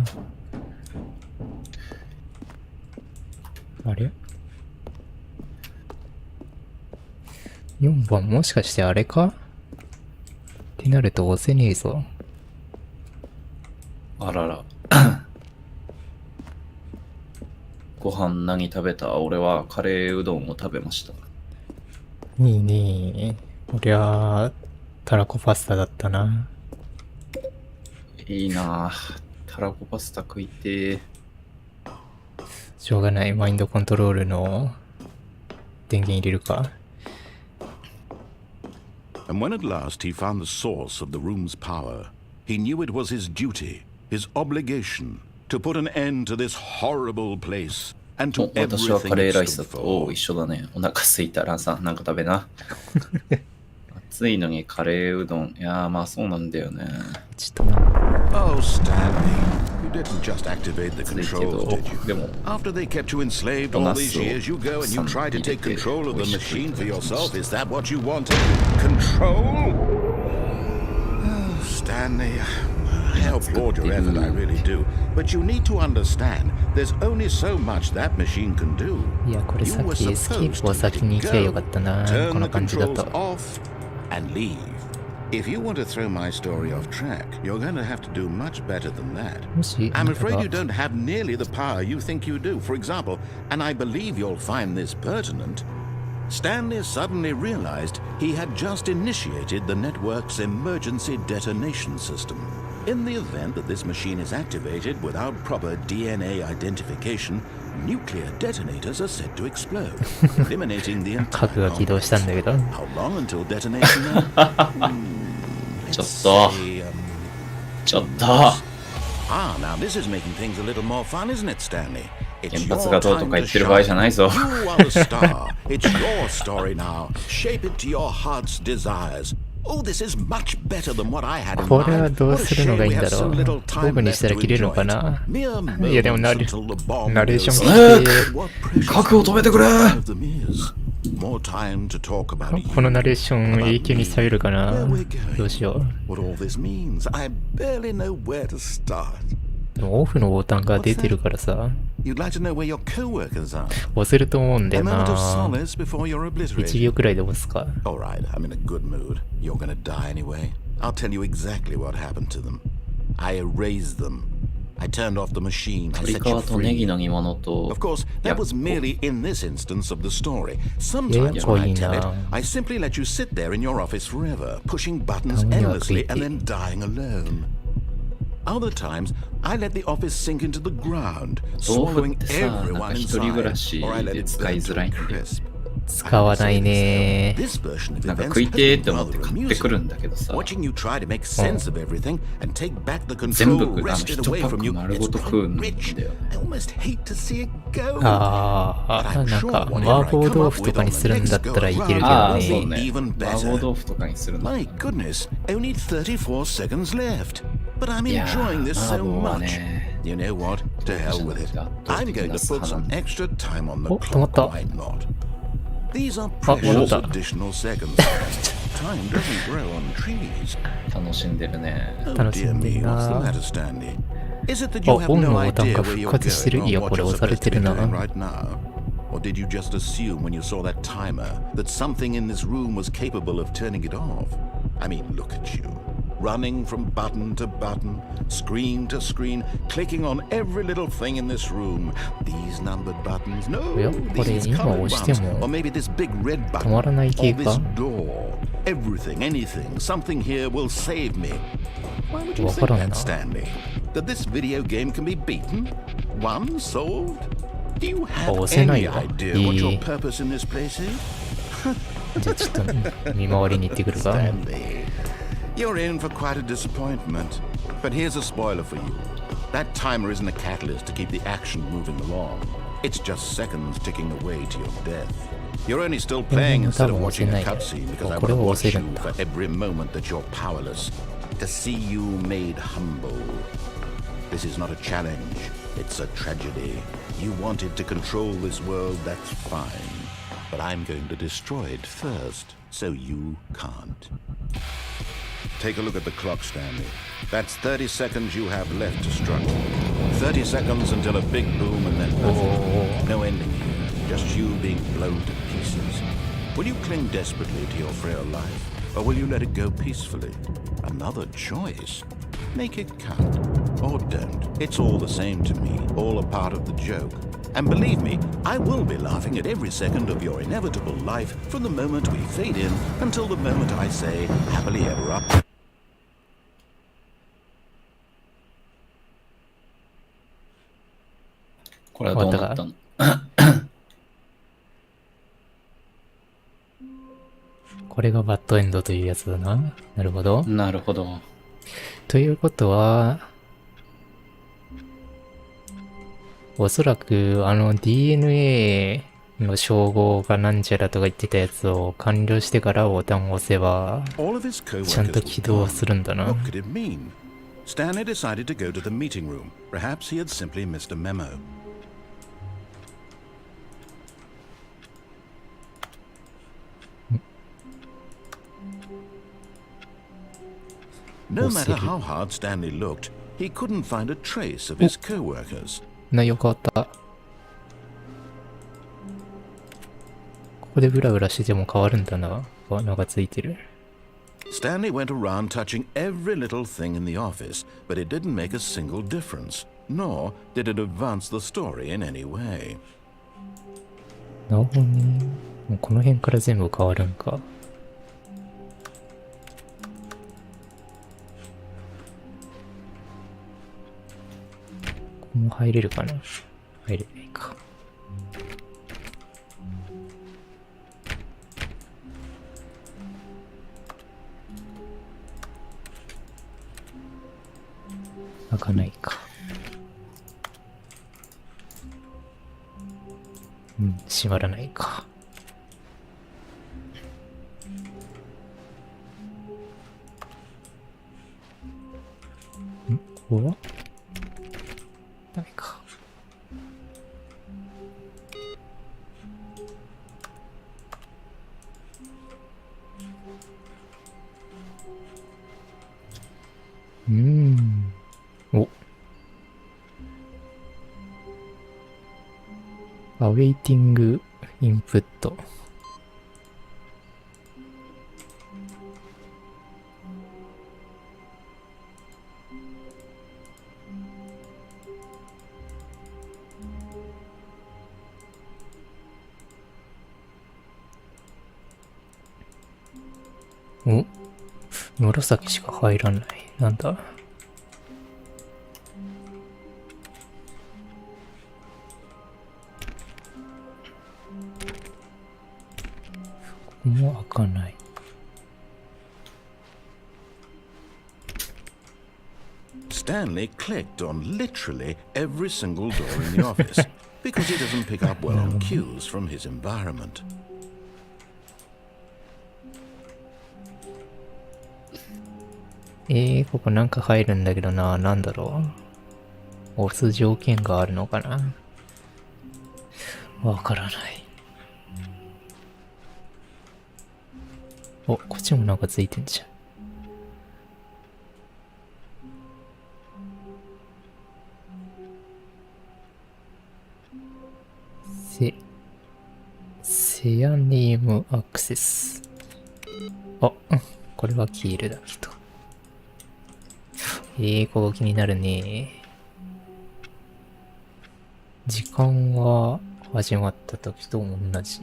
あれ ?4 番もしかしてあれかってなると押せねえぞ。あららご飯何食べた？俺はカレーうどんを食べました。いいね。俺はたらこパスタだったな。いいなぁ。たらこパスタ食いてー。しょうがない。マインドコントロールの電源入れるか。And when at last he found the source of the room's power, he knew it was his duty, his obligation, to put an end to this horrible place and to 私はカ everything レ it ーライス stood だと。お for. う、一緒だね。お腹すいたらさ、なんか食べな。暑いのにカレーうどん。いやー、まあそうなんだよね。ちょっとな。Oh, Stanley, you didn't just activate the 暑いけ controls, ど did you? でも After they kept you enslaved all these years, you go and you try to take control of the machine for yourself. Is that what you wanted? Control? Oh, Stanley, I applaud your effort, I really do. But you need to understand, there's only so much that machine can do. いや、これ You さっ were きエスケー supposed プを to 先 let に it 行きゃよ go, かったな。こ turn の the 感じだ controls と。 off, and leave. If you want to throw my story off track, you're going to have to do much better than that. もし、 I'm なんか afraid you don't have nearly the power you think you do. For example, and I believe you'll find this pertinent, Stanley suddenly realized he had just initiated the network's emergency detonation system. In the event that this machine is activated without proper DNA identification, nuclear detonators are set to explode, eliminating the 家 entire 具が起動したんだけど。 How long until detonation? Just Let's saw. say, ちょっと Ah, now this is making things a little more fun, isn't it, Stanley? It's 原 your 発がどうと time か to 言ってる場合じゃ shine. ないぞ。 You are the star. It's your story now. Shape it to your heart's desires. Oh, this is much better than what I had in これは mind. どう What a するの shame がいい we んだ have ろ so う。 little ど time こに left したら to 切れるの enjoy か it. な。 Mere いやでも moments until the bomb ナレーション goes 聞いて off. What precious 核を止めてくれ one of them is. More time to talk about you. このナレーション永久にされるかな。 Where we're going. どうしよ What all this means. I barely know where to start. う。でもオフのボタンが出てるからさ、 You'd like to know where your co-workers are. 押せると思うんだ A よ moment of な。 solace before you're 1 obliterated. 秒くらいで押すか。 All right, I'm in a good mood. You're gonna die anyway. I'll tell you exactly what happened to them. I erased them. I turned off the machine. I 鶏 set you 皮とネギ free. の煮物と Of course, や that was merely in this instance of the story. Sometimes Yeah, when I boy, tell it, no. I simply let you sit there in your office forever, pushing buttons Tell me you're endlessly and creepy. then dying alone. Other times, I let the office sink into the ground, 豆腐っ swallowing てさ、なんか everyone 一人暮ら inside, し or I let で it 使い burn づ to ら a いんだよ。 crisp. 使わないね。 This version of なんか events 食い has てー been って思って rather 買ってくる amusing. んだけどさ、 Watching you try to make sense of everything and take back the 全部 control 一 wrested パ away ッ from ク you, 丸 it's ごと食う quite んだ rich. よね。 I almost hate to see it go. ああ、 But な I'm ん sure か whatever 麻婆 I come 豆 up 腐と with か on に the するんだ next った go らいけるけ around どああ、will そう ね。 ね。 even 麻婆 better. 豆腐とかにするんだ。 My goodness, only 34 seconds left. But I'm いや enjoying ー、 this 麻 so 婆は much. ね、 You know what? To hell with it. I'm going to put some extra time on the Oh, clock. tomato. Why not? These are Oh, precious tomato. additional seconds. Time doesn't grow on trees. 楽しんでるね。 Oh 楽し dear んで me, る what's the な。 matter, Stanley? Is it that you あ、 have オンの no ボタン idea が where 復 you're 活してる。 going いや、 or こ what れ you're 押され supposed て to be る doing な。 right now? Or did you just assume when you saw that timer that something in this room was capable of turning it off? I mean, look at you. Running from button to button, screen to screen, clicking on every little thing in this room. These numbered buttons, no, いや、これ these 今 colored 押して ones, も or maybe this big red 止ま button, らない or 系 this か。 door. Everything, anything, something here will save me. Why would you わ think からん that, な。 Stanley? That this video game can be beaten? Won? Solved? Do you あ、 have 押せない any わ。 idea what い your い。 purpose in this place is? じゃあちょっと見回りに行ってくるか。 Stanley, you're in for quite a disappointment. But here's a spoiler for you. That timer isn't a catalyst to keep the action moving along. It's just seconds ticking away to your death. You're only still playing instead of watching a cutscene because I want to watch you for every moment that you're powerless. To see you made humble. This is not a challenge. It's a tragedy. You wanted to control this world, that's fine. But I'm going to destroy it first, so you can't. Take a look at the clock, Stanley. That's 30 seconds you have left to struggle. 30 seconds until a big boom and then nothing. No ending here, just you being blown to pieces. Will you cling desperately to your frail life, or will you let it go peacefully? Another choice. Make it count, or don't. It's all the same to me, all a part of the joke. And believe me, I will be laughing at every second of your inevitable life from the moment we fade in until the moment I say, happily ever up. これはどうなったの？これがバッドエンドというやつだな。なるほど。なるほど。ということは、おそらくDNA の照合がなんちゃらとか言ってたやつを完了してからボタンを押せば、 All of his ちゃん co-workers と were 起動 gone. するんだな。 What could it mean? Stanley decided to go to the meeting room. Perhaps he had simply missed a memo. No matter how hard Stanley looked, he couldn't find a trace of his co-workers. 内容変わった。ここでブラブラしてても変わるんだな。罠がついてる。Stanley went around touching every little thing in the office, but it didn't make a single difference, nor did it advance the story in any way. なるほどね。もうこの辺から全部変わるんか。もう入れるかな？入れないか。開かないか。うん、閉まらないか。ここはダメか。お。アウェイティングインプット。お、紫しか入らない。なんだ。ここも開かない。Stanley clicked on literally every single door in the office because he doesn't pick up well on cues from his environment. ここなんか入るんだけどな。なんだろう。押す条件があるのかな？わからない。お、こっちもなんかついてんじゃん。セアネームアクセス。あ、これはキールだけど。ここ気になるね。時間は始まった時と同じ。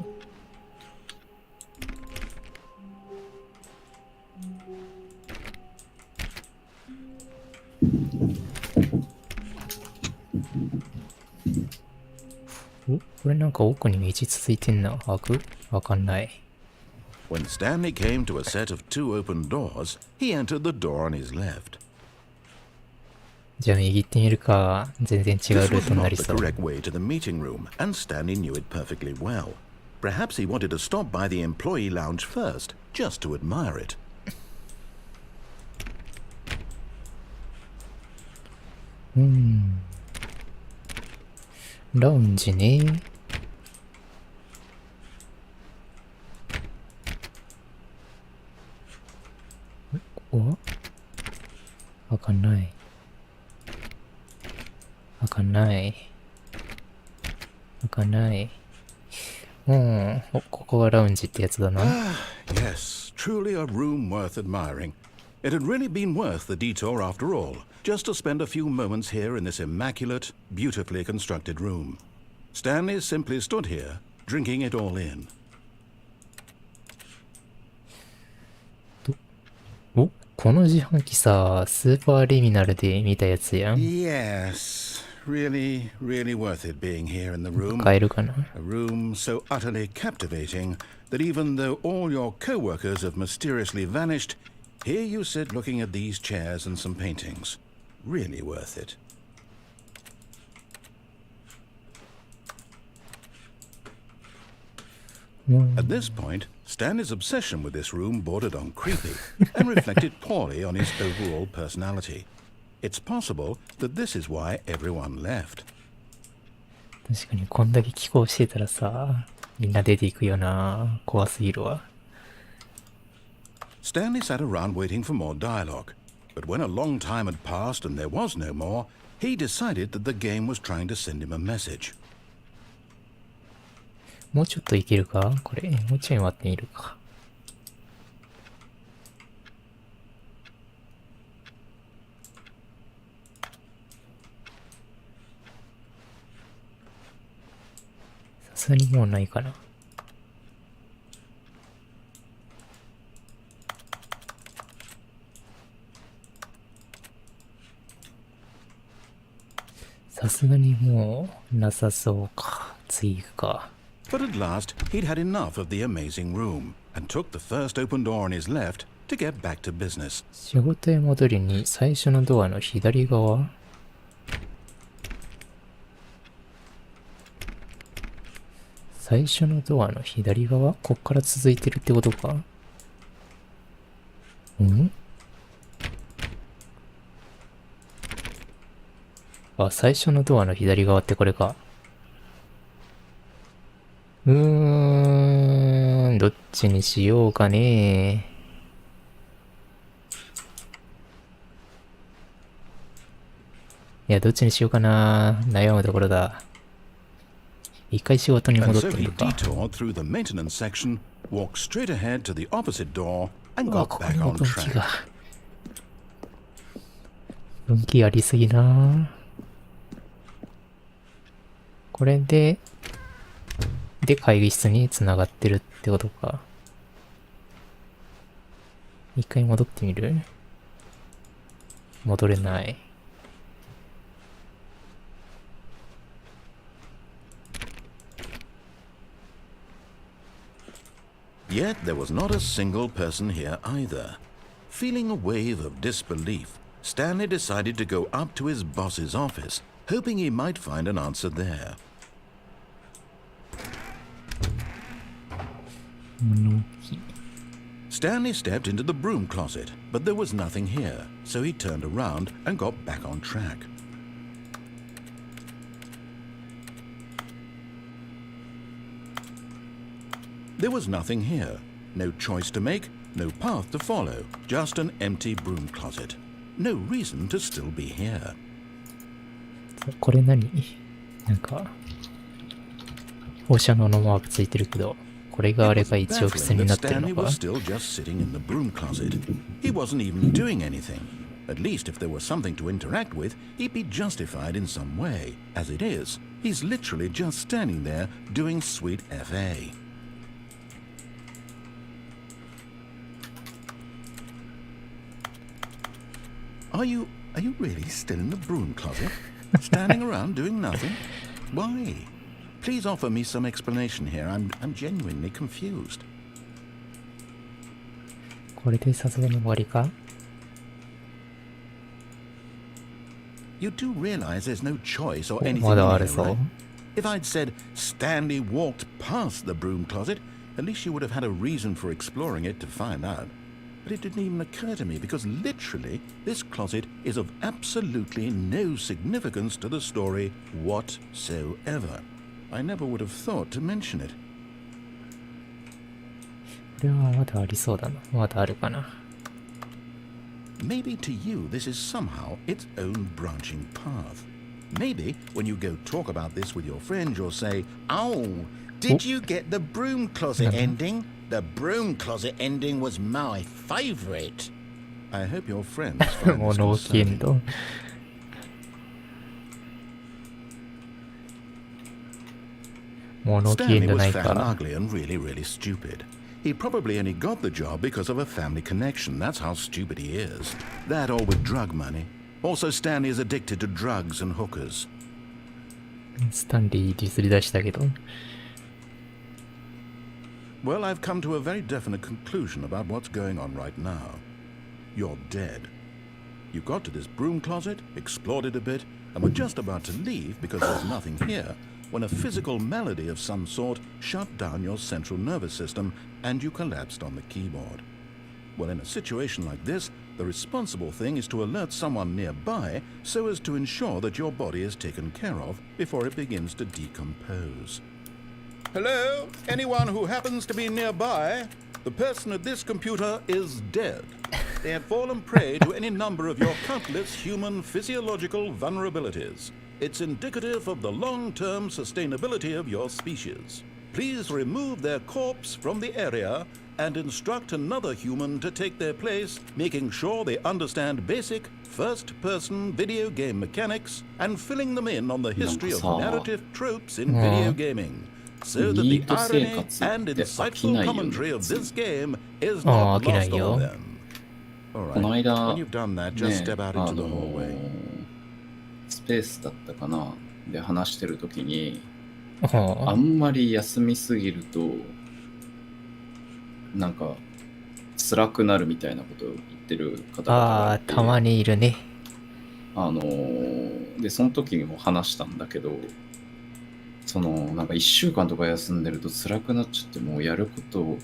お、これなんか奥に道続いてんな。開く？わかんない。When Stanley came to a set of 2 open doors, he entered the door on his left. じゃあ右行ってみるか。全然違う This ルー was トにな not り the そう。correct way to the meeting room, and Stanley knew it perfectly well. Perhaps he wanted to stop by the employee lounge first, just to admire it. ラウンジね。ここは開かない。開かない。開かない。お、ここがラウンジってやつだな。Yes, truly a room worth admiring. It had really been worth the detour after all, just to spend a few moments here in this immaculate, beautifully constructed room. Stanley simply stood here, drinking it all in. お、この自販機さ、スーパーリミナルで見たやつやん。Yes, really, really worth it being here in the room. 買えるかな？ A room so utterly captivating that even though all your co-workers have mysteriously vanished, here you sit looking at these chairs and some paintings. Really worth it. At this point, Stanley's obsession with this room bordered on creepy and reflected poorly on his overall personality. It's possible that this is why everyone left. 確かにこんだけ寄稿してたらさ、みんな出ていくよな。怖すぎるわ。Stanley sat around waiting for more dialogue, but when a long time had passed and there was no more, he decided that the game was trying to send him a message. もうちょっといけるか？これ、もうちょい待ってみるか。さすがにもうないかな。ささすがにもうなさそうか。次行くか。But at last, he'd had enough of the amazing room and took the first open door on his left to get back to business. 仕事へ戻りに最初のドアの左側。最初のドアの左側？こっから続いてるってことか？ん？あ、最初のドアの左側ってこれか。どっちにしようかね。いや、どっちにしようかな。悩むところだ。一回仕事に And 戻っ so てみ he るか。 detoured through the maintenance section, walked straight ahead to the opposite door, and うわ、 got ここ back にも on 分岐 track. が。分岐ありすぎな。これで、会議室に繋がってるってことか。一回戻ってみる？戻れない。Yet there was not a single person here either. Feeling a wave of disbelief, Stanley decided to go up to his boss's office, hoping he might find an answer there. 物置。 Stanley stepped into the broom closet, but there was nothing here, so he turned around and got back on track. There was nothing here. No choice to make, no path to follow, just an empty broom closet. No reason to still be here. これ何？なんか、放射能のマークついてるけど、これがあれ It ば was 一応普通 baffling に that なってる Stanley の was か？ still just sitting in the broom closet. He wasn't even doing anything. At least if there was something to interact with, he'd be justified in some way. As it is, he's literally just standing there doing sweet FA. Are you really still in the broom closet? Standing around doing nothing? Why? Please offer me some explanation here. I'm genuinely confused. これでさすがに終わりか？ You do realize there's no choice or お anything ま in だあ here, るぞ。 right? If I'd said Stanley walked past the broom closet, at least you would have had a reason for exploring it to find out. But it didn't even occur to me because literally this closet is of absolutely no significance to the story whatsoever. I never would have thought to mention it. これはまだありそうだな。まだあるかな。 Maybe to you this is somehow its own branching path. Maybe when you go talk about this with your friend, you'll say, "Oh, did you get the broom closet ending? The broom closet ending was my favorite." I hope your friends find 物 this 置エン concerning. ド。物置エン Stanley ド was ない fat and か。 ugly and really, really stupid. He probably only got the job because of a family connection. That's how stupid he is. That or with drug money. Also, Stanley is addicted to drugs and hookers. スタンリーディスり出したけど。 Well, I've come to a very definite conclusion about what's going on right now. You're dead. You got to this broom closet, explored it a bit, and were just about to leave because there's nothing here, when a physical malady of some sort shut down your central nervous system and you collapsed on the keyboard. Well, in a situation like this, the responsible thing is to alert someone nearby so as to ensure that your body is taken care of before it begins to decompose. Hello? Anyone who happens to be nearby? The person at this computer is dead. They have fallen prey to any number of your countless human physiological vulnerabilities. It's indicative of the long-term sustainability of your species. Please remove their corpse from the area and instruct another human to take their place, making sure they understand basic first-person video game mechanics and filling them in on the history of narrative tropes in video gaming, so that the irony and insightful commentary of this game is not lost on them. All この right, 間、 when you've done that, just step out into the hallway. スペースだったかなで話してる時に、あはんまり休みすぎるとなんか辛くなるみたいなことを言ってる方々がいて、たまにいるね。でその時にも話したんだけど、なんか1週間とか休んでると辛くなっちゃって、もうやること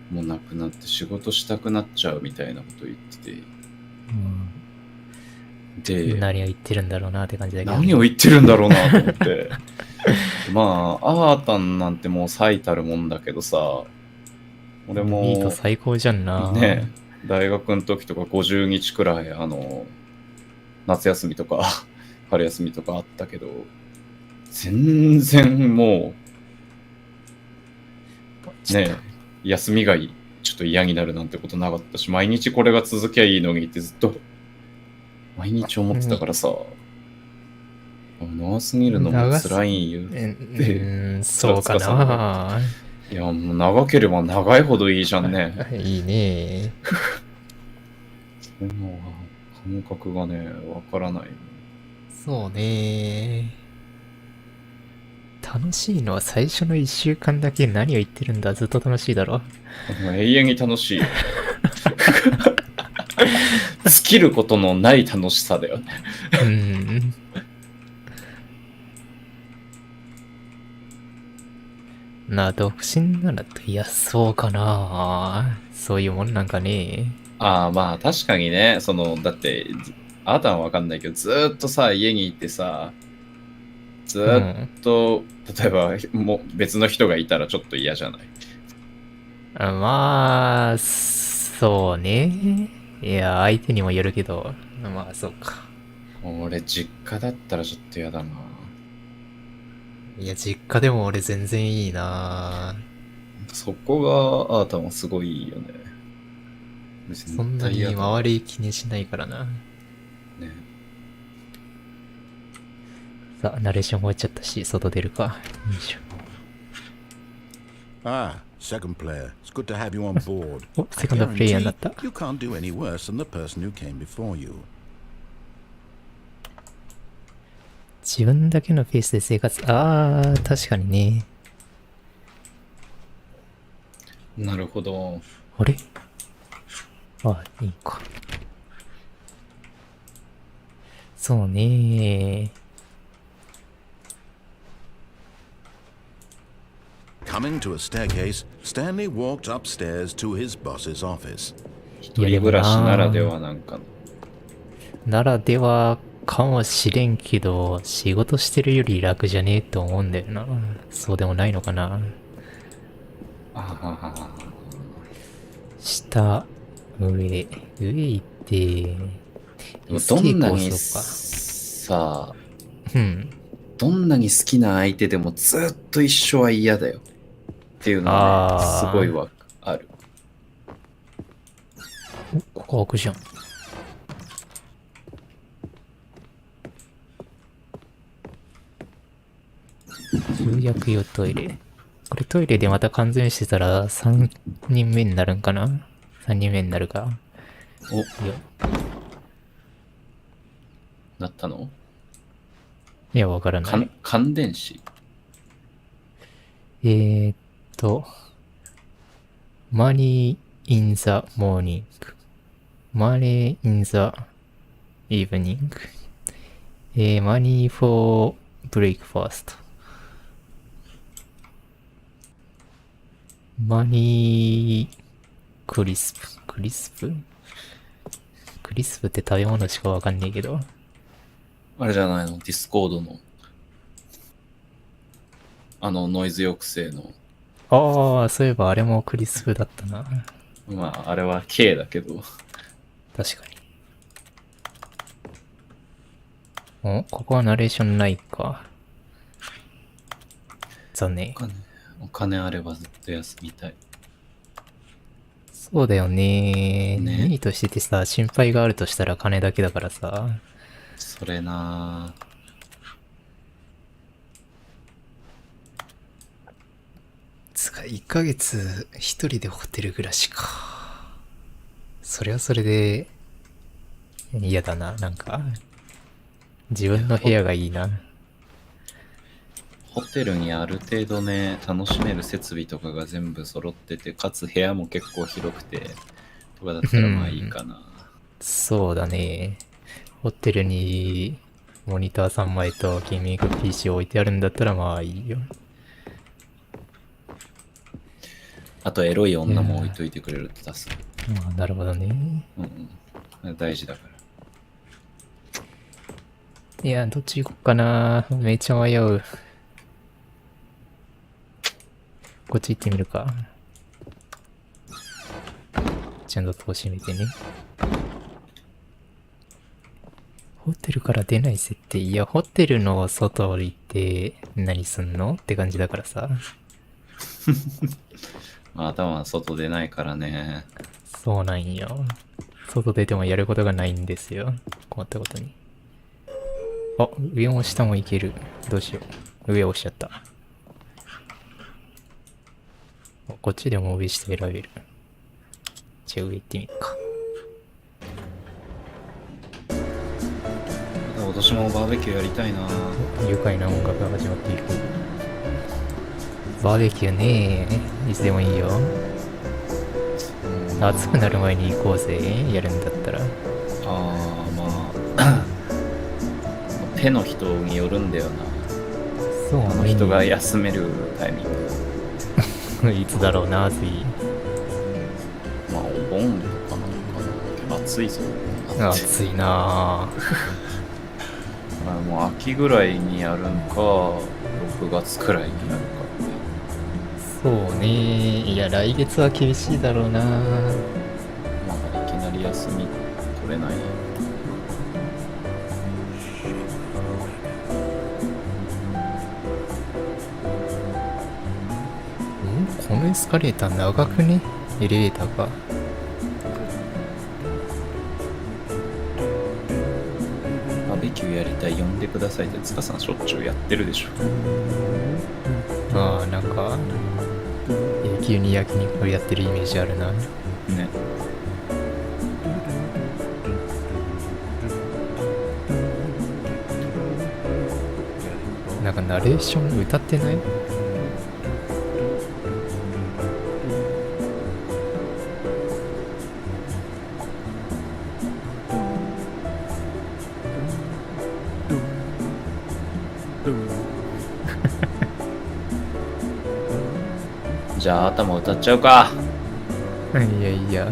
もなくなって仕事したくなっちゃうみたいなことを言ってて、で何を言ってるんだろうなって感じだけど。何を言ってるんだろうなと思ってまあアータンなんてもう最たるもんだけどさ、俺もミート最高じゃんな。ね、大学の時とか50日くらい夏休みとか春休みとかあったけど、全然もうね、休みがちょっと嫌になるなんてことなかったし、毎日これが続きゃいいのにってずっと毎日思ってたからさ、長すぎるのも辛いんよってそうかな。いや、もう長ければ長いほどいいじゃんね。いいね。その感覚がね、わからない。そうね。楽しいのは最初の1週間だけ。何を言ってるんだ、ずっと楽しいだろ。永遠に楽しいよ。尽きることのない楽しさだよね。独身ならと、いや、そうかな。そういうもんなんかね。ああ、まあ確かにね、だって、あなたはわかんないけど、ずーっとさ、家にいてさ、ずーっと、例えば、もう別の人がいたらちょっと嫌じゃない？まあ、そうね。いや、相手にもよるけど、まあ、そうか。俺、実家だったらちょっと嫌だな。いや、実家でも俺全然いいな。そこが、あなたもすごいいいよね。そんなに周り気にしないからな。ね。さあ、ナレーション終わっちゃったし、外出るか。よいしょ。Second player. It's good to have you on board. お、セカンドプレイヤーになった。You can't do any worse than the person who came before you. 自分だけのペースで生活。確かにね。なるほど。あれ？いいか。そうね。Coming to a staircase, Stanley walked upstairs to his boss's office. 一人暮らしならではなんか。ならではかもしれんけど、仕事してるより楽じゃねえと思うんだよな。そうでもないのかな。下、上行って、どんなにさ、どんなに好きな相手でもずっと一緒は嫌だよっていうのはね、すごいある。ここ開くじゃん。釉薬用トイレ。これトイレでまた完全してたら3人目になるんかな？ 3 人目になるか。お、なったの？いや、わからない。感電死。money in the morning, money in the evening, money for breakfast, money crisp って食べ物しかわかんねえけど。あれじゃないの？ディスコードのノイズ抑制の。そういえばあれもクリスプだったな。まあ、あれは K だけど。確かに。ここはナレーションないか。残念。お金あればずっと休みたい。そうだよね。ニートしててさ、心配があるとしたら金だけだからさ。それなぁ。1ヶ月一人でホテル暮らしか。それはそれで嫌だな、なんか。自分の部屋がいいな。ホテルにある程度ね、楽しめる設備とかが全部揃ってて、かつ部屋も結構広くて、とかだったらまあいいかな。そうだね。ホテルにモニター3枚とゲーミング PC 置いてあるんだったらまあいいよ。あとエロい女も置いといてくれると助かる。まあ、なるほどね。うんうん。大事だから。いや、どっち行こっかな。めっちゃ迷う。こっち行ってみるか。ちゃんと戸閉めてね。ホテルから出ない設定。いや、ホテルの外降りて何すんのって感じだからさ。まあ頭は外出ないからね。そうなんよ。外出てもやることがないんですよ。困ったことに。あ、上も下もいける。どうしよう。上押しちゃった。こっちでも上下選べる。じゃあ上行ってみるか。私もバーベキューやりたいな。愉快な音楽が始まっている。バーベキューねいつでもいいよ。暑くなる前に行こうぜ。やるんだったら。まあ手の人によるんだよな。そうあの人が休めるタイミング。いつだろうな、次。まあお盆とかなのかな。暑いぞ。暑いなもう秋ぐらいにやるんか、6月くらいにやるかって。そうね。いや、来月は厳しいだろうな。まあいきなり休み取れない。このエスカレーター長くね？エレベーターが。バーベキューやりたい、呼んでくださいって塚さんしょっちゅうやってるでしょ。ああ、なんか、永久に焼肉をやってるイメージあるな。ね。なんかナレーション歌ってない？じゃあ頭歌っちゃうか。いやいや。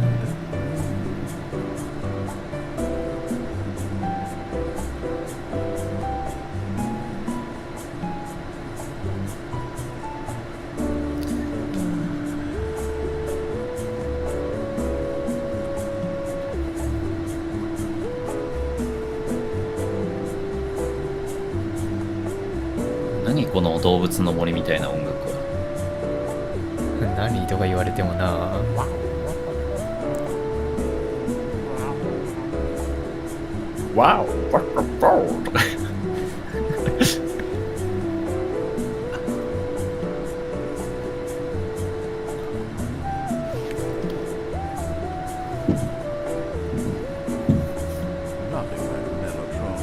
何この動物の森みたいな音楽は。何とか言われてもな。わおバカバオとか。Nothing went melodrama.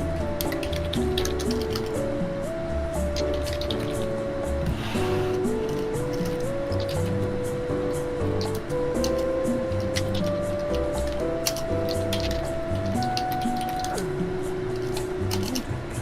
い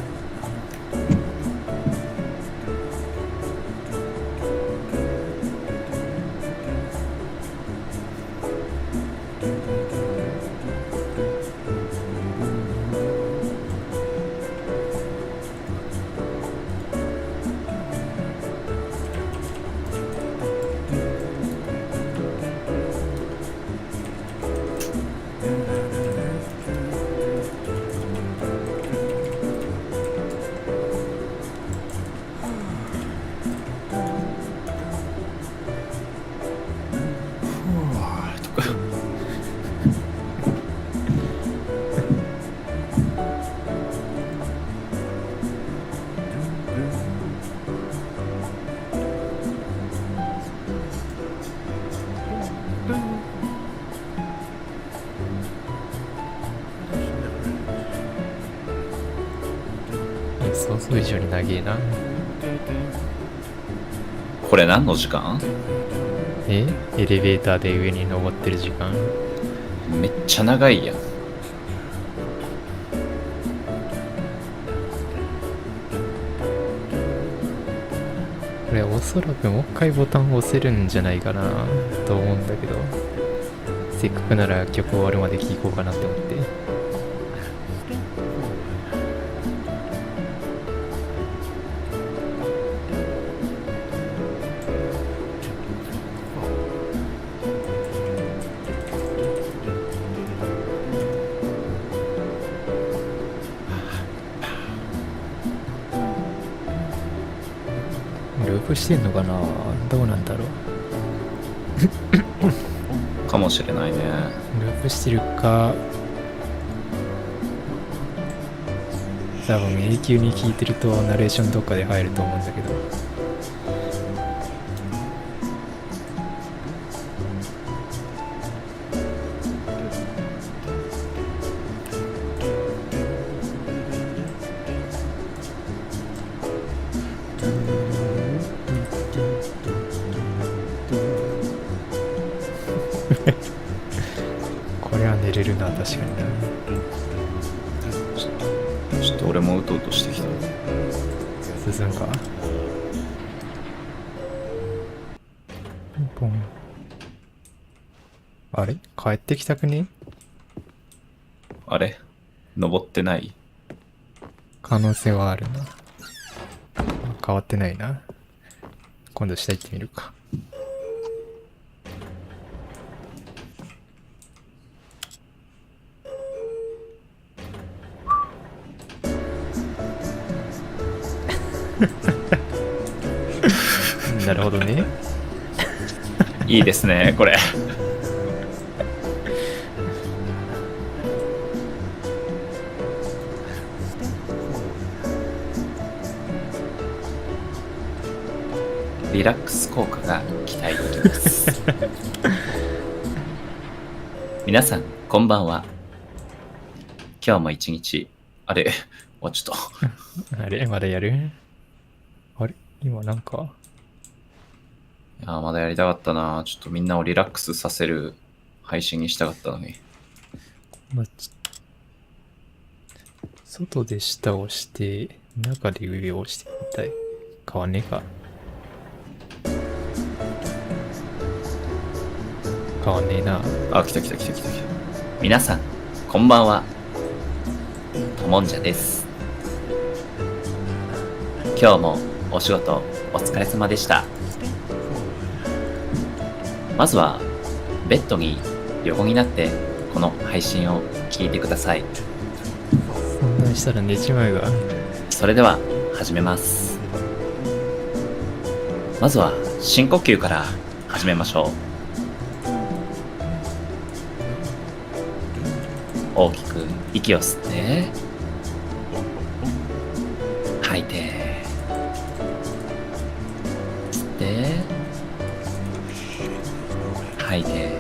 想像以上に長えな。これ何の時間？エレベーターで上に登ってる時間。めっちゃ長いやん。これおそらくもう一回ボタンを押せるんじゃないかなと思うんだけど、せっかくなら曲終わるまで聴こうかなって思って。ループしてんのかな、どうなんだろう。かもしれないね。ループしてるか、多分永久に聞いてるとナレーションどっかで入ると思うんだけど。これは寝れるな、確かにな。ちょっと俺もうとうとしてきた。進むか。ポンポン。あれ帰ってきたくね？あれ登ってない？可能性はあるな。変わってないな。今度下行ってみるか。なるほどね。いいですね、これ。リラックス効果が期待できます。皆さん、こんばんは。今日も一日、あれ、終わっちゃった。あれまだやる？あれ今なんか。いやー、まだやりたかったな。ちょっとみんなをリラックスさせる配信にしたかったのに。外で下をして、中で上を押してみたい。変わんねえか。変わんねえな。あ、来た。皆さん、こんばんは。ともんじゃです。今日もお仕事お疲れ様でした。まずはベッドに横になってこの配信を聞いてください。そんなにしたら寝ちまうが。それでは始めます。まずは深呼吸から始めましょう。大きく息を吸って吐いて、吸って吐いて。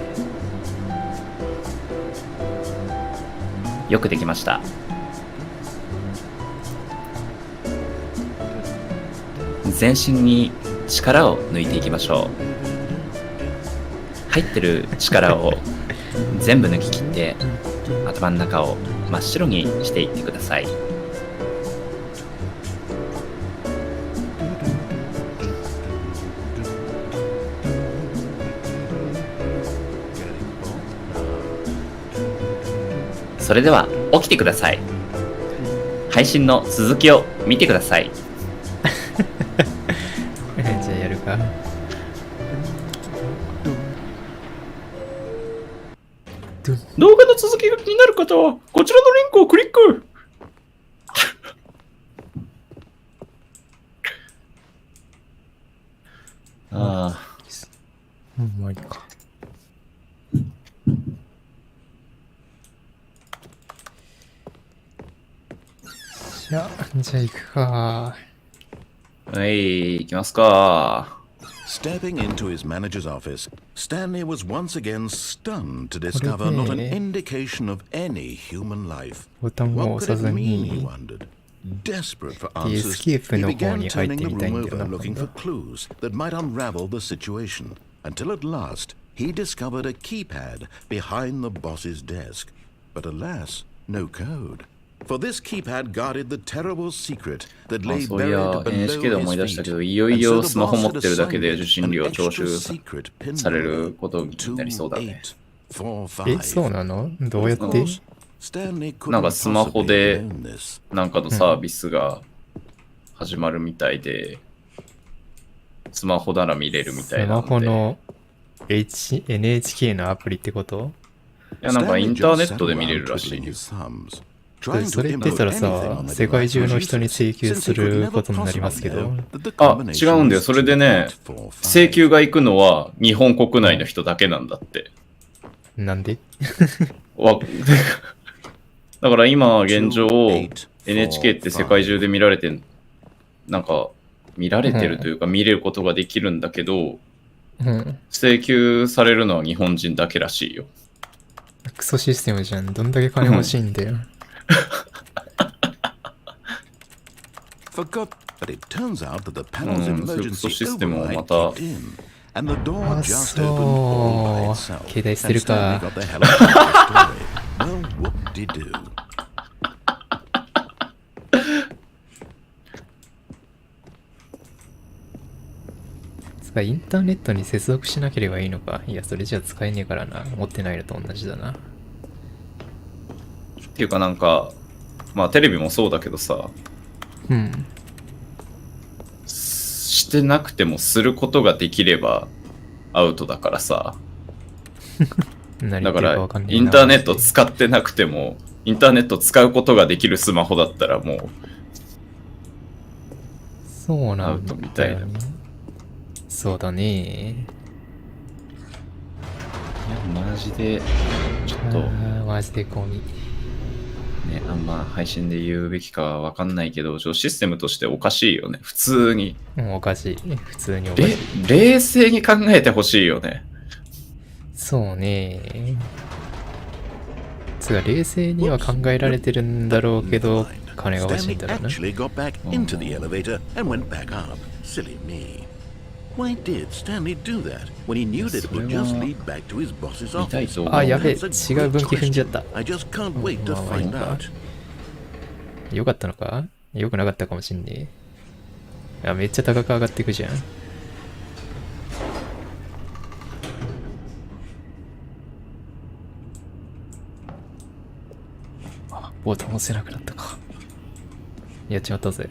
よくできました。全身に力を抜いていきましょう。入ってる力を全部抜き切って頭の中を真っ白にしていってください。それでは起きてください。配信の続きを見てください。じゃあやるか。動画の続きが気になる方はこちらのリンクをクリック。ああ、もういいか。じゃあ行くか。はい、行きますか。Stepping into his manager's office, Stanley was once again stunned to discover not an indication of any human life. ボタンを What 押 could さ it ず mean, he に wondered. Desperate for で、エ answers, スケープ he の方 began に入って turning the みたい room んだよ over な、 looking 今 for 度。 clues that might unravel the situation, until at last he discovered a keypad behind the boss's desk. But alas, no code. For this keypad guarded the terrible secret that まあ lay そうい buried や below NHK で his 思い出したけ feet. ど、いよい And よ so ス the マホ boss 持 had ってるだけで assigned 受信 an 料徴 extra 収 secret pin され number. ることになりそうだね。 28845. そうなの？どう But や of って？ course, Stanley なんか couldn't スマホ possibly have で known this. なんかのサービスが始まるみたいで、スマホなら見れるみたスマいなので。ホの NHK のアプリってこと？いや、なんかイ Stanley ンターネ just ッ sat トで見れ around るらしい twiddling よ。 his thumbs, そ trying れ to って言ったら input さ、 anything on the 世界 device 中 was の人に useless, 請求 since す he could る never ことになりますけ possibly ど、 know that the あ、違 combination うんだよ。 was それでね、請求が行くのは日本国内の人だけなんだって。なんで？わだから今現状 NHK って世界中で見られて、なんか見られてるというか見れることができるんだけど、うん。請求されるのは日本人だけらしいよ。クソシステムじゃん。どんだけ金欲しいんだよ。Forgot, but it turns out that the panel's emergency そういうシステムを override また kicked in, and the door あ、 just opened all by そう。 itself. 携帯捨て And る Stanley か。 got the hell out of the story. Well, what did he do? インターネットに接続しなければいいのか。いや、それじゃ使えねえからな。持ってないのと同じだな。っていうかなんか、まあテレビもそうだけどさ、うん。してなくてもすることができればアウトだからさ。何言ってるだからかわかんないな。インターネット使ってなくても、インターネット使うことができるスマホだったらもうそうなアウんだよね。トみたいな。いそうだね。や、マジで、ちょっと、あーマジでゴミ。ね、あんま配信で言うべきかはわかんないけど、システムとしておかしいよね。普通に。うん、おかしい。普通におかしい。冷静に考えてほしいよね。そうね。つうか、冷静には考えられてるんだろうけど、金が欲しいん Stanley だろうな。 actually got back into the elevator and went back up. Silly me. Why did Stanley do that when he knew that it would just lead back to his boss's 見たい office? と思う。あ、やべえ。 That's a 違う great 分岐踏んじゃった。 question. I just can't wait to まあまあいい find か out. よかったのか？よくなかったかもしんねえ。あ、めっちゃ高く上がっていくじゃん。あ、ボタン押せなくなったか。やっちまったぜ。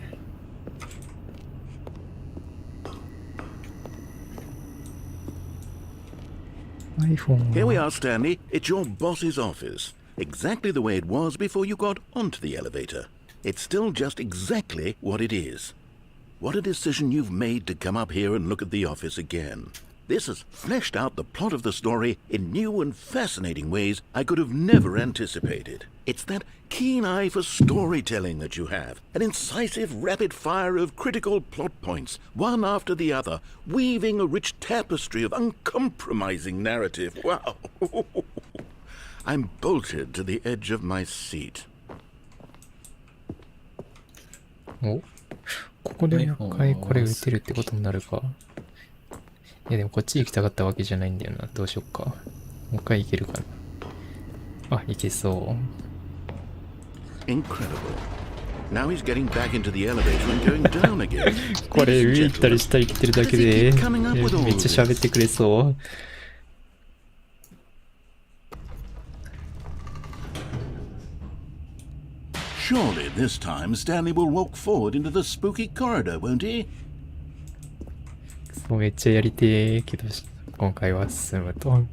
iPhone Here we are, Stanley. It's your boss's office. Exactly the way it was before you got onto the elevator. It's still just exactly what it is. What a decision you've made to come up here and look at the office again. This has fleshed out the plot of the story in new and fascinating ways I could have never anticipated. It's that keen eye for storytelling that you have, an incisive rapid fire of critical plot points, one after the other, weaving a rich tapestry of uncompromising narrative. Wow! I'm bolted to the edge of my seat. お、ここでもう一回これ打てるってことになるか。いやでもこっち行きたかったわけじゃないんだよな。どうしよっか。もう一回行けるかな。あ、行けそう。Incredible. Now he's getting back into the elevator and going down again. これ上行ったり下行ってるだけでめっちゃ喋ってくれそう。Surely this time Stanley will walk forward into the spooky corridor, won't he? そうめっちゃやりてえけど、今回は進むと。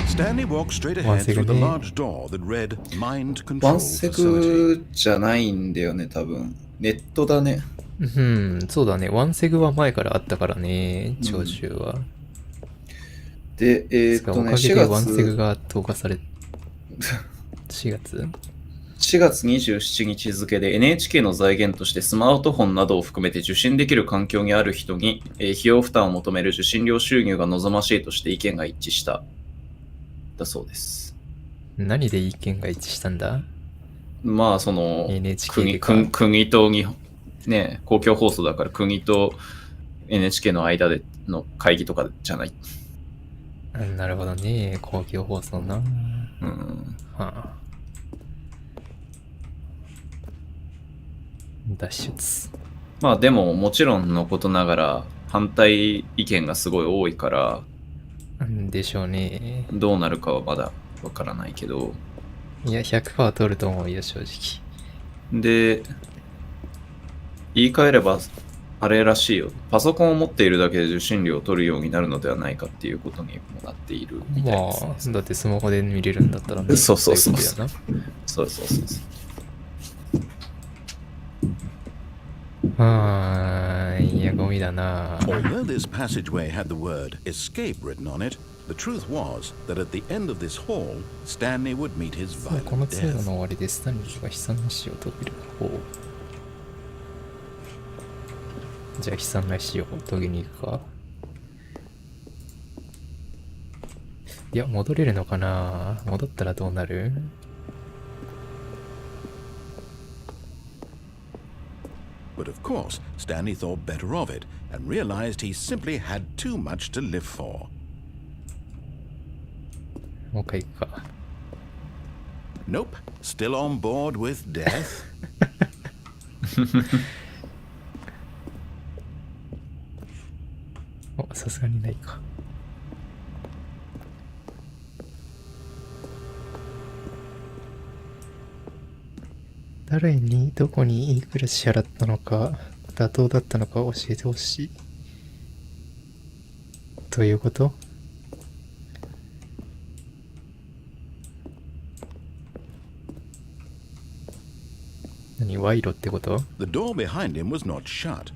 Stanley walked straight ahead through the large door that read Mind ワ Control ンセ Facility. グじゃないんだよね、多分。ネットだね。うん、そうだね。ワンセグは前からあったからね、聴衆は。で、おかげ4でワンセグ月、が投下され、4月4月27日付で NHK の財源としてスマートフォンなどを含めて受信できる環境にある人に、費用負担を求める受信料収入が望ましいとして意見が一致した。だそうです。何で意見が一致したんだ？まあその NHK 国と日本ね、公共放送だから国と NHK の間での会議とかじゃない。なるほどね。公共放送な。うん。はあ。脱出。まあでももちろんのことながら反対意見がすごい多いからでしょうね。どうなるかはまだわからないけど。いや、100% 取ると思うよ、正直。で、言い換えればあれらしいよ。パソコンを持っているだけで受信料を取るようになるのではないかっていうことにもなっているみたいですね。まあ、だってスマホで見れるんだったらね。そうそうそういことやな。そうそうそうそう。いや、ゴミだな。Although this passageway had the word escape written on it, the truth was that at the end of this hall, Stanley would meet his この violent 通路 death. の終わりでスタンリーが悲惨な死を遂げる方。じゃあ悲惨な死を遂げに行くか。いや、戻れるのかな。戻ったらどうなる？ But of course, Stanley thought better of it and realized he simply had too much to live for. もう一回行くか。Nope, still on board with death. お、さすがにないか。誰にどこにいくら支払ったのか妥当だったのか教えてほしい。ということ？何、賄賂ってこと？ The door behind him was not shut.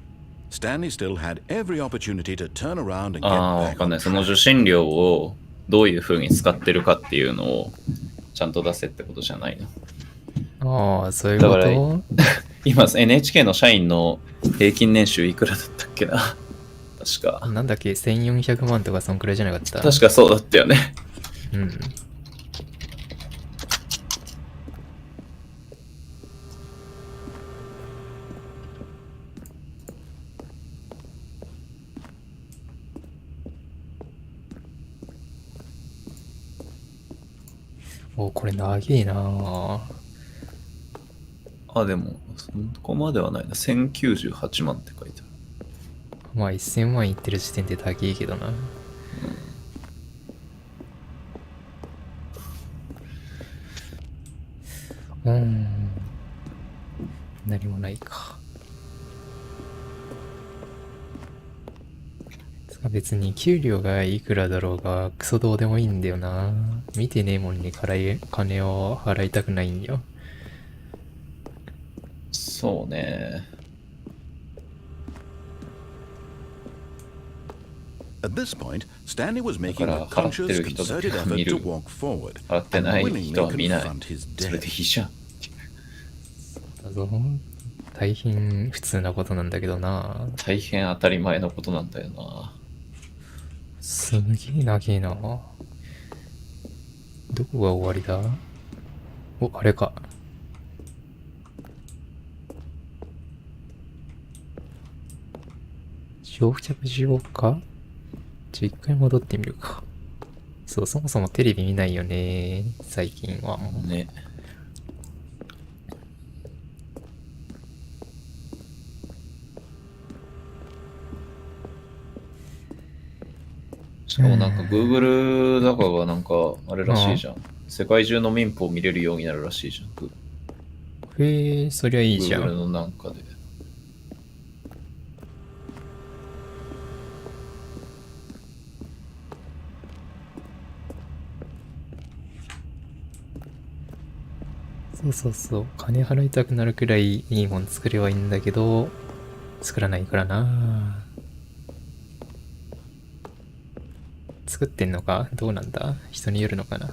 Stanley still had every opportunity to turn around and あ get あ、わ back かん on ない。その track. 受信料をどういう風に使ってるかっていうのをちゃんと出せってことじゃないの。ああ、そういうこだからと？今 NHK の社員の平均年収いくらだったっけな。確か。なんだっけ、1400万とかそんくらいじゃなかった？確かそうだったよね。うん。お、これ長えな。あ、でも、そこまではないな。1098万って書いてある。まあ1000万いってる時点で高いけどな。何もないか。別に給料がいくらだろうがクソどうでもいいんだよな。見てねえもんに金を払いたくないんよ。そうね。At this point, Stanley was だか making ら a 払って conscious, る人だけ concerted が見 effort る。 to walk forward 払って and ない willingly 人は見ない。 confront his それで death. いいじゃん。だぞ。大変普通なことなんだけどな。大変当たり前のことなんだよな。すげえ長えな。どこが終わりだ？お、あれか。焼却しようか？一回戻ってみるか。そう、そもそもテレビ見ないよね。最近はもう。ね。しかもなんか Google だかがなんかあれらしいじゃん。世界中の民放を見れるようになるらしいじゃん。へえ、そりゃいいじゃ Google ん。のなんかで。そうそうそう。金払いたくなるくらいいいもん作ればいいんだけど、作らないからな。作ってんのかどうなんだ？人によるのかな。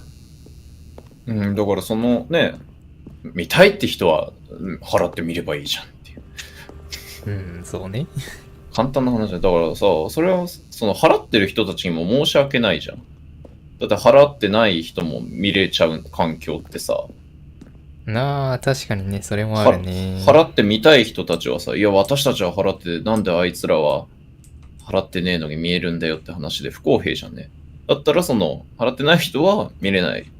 うん、だからそのね、見たいって人は払ってみればいいじゃんっていう。うん、そうね。簡単な話だ。だからさ、それはその払ってる人たちにも申し訳ないじゃん。だって払ってない人も見れちゃう環境ってさ、なあ、確かにね、それもあるね。払ってみたい人たちはさ、いや、私たちは払って、なんであいつらは払ってねえのに見えるんだよって話で不公平じゃんね。だったら払ってない人は見れない。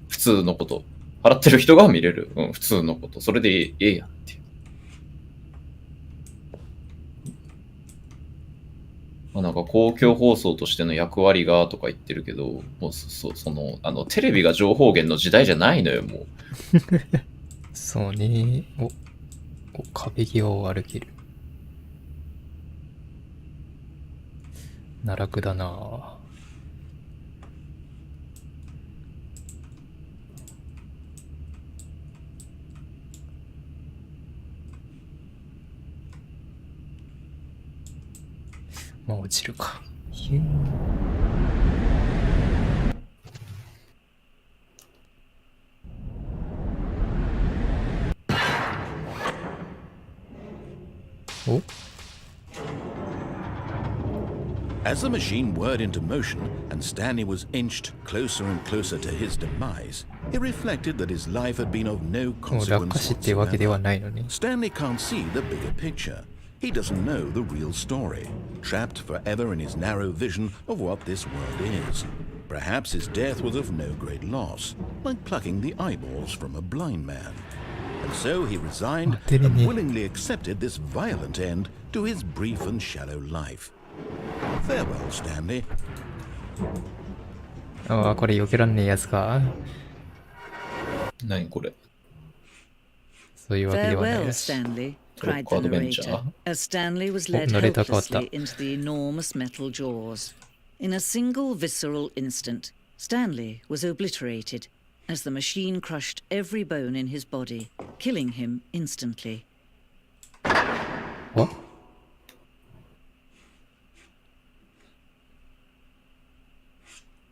普通のこと。払ってる人が見れる。うん、普通のこと。それでええやんっていう。まあ、なんか公共放送としての役割がとか言ってるけど、もうテレビが情報源の時代じゃないのよ、もう。そうね。壁際を歩ける。奈落だな。まあ落ちるか。ヒューお As the machine whirred into motion and Stanley was inched closer and closer to his demise, he reflected that his life had been of no もう落下 consequence 死ってわけでは whatsoever. ないのね。Stanley can't see the bigger picture. He doesn't know the real story, trapped forever in his narrow vision of what this world is. Perhaps his death was of no great loss, like plucking the eyeballs from a blind man. And so he resigned and willingly accepted this violent end to his brief and shallow life. Farewell, Stanley. ああ、これ避けらんねえやつか。何これ。そういうわけではない Farewell, らしい。 Stanley, トロッ cried コ the アドベンチャ narrator, ー。 as Stanley was led ナレーター変わった helplessly into the enormous metal jaws. In a single visceral instant, Stanley was obliterated as the machine crushed every bone in his body, killing him instantly. わ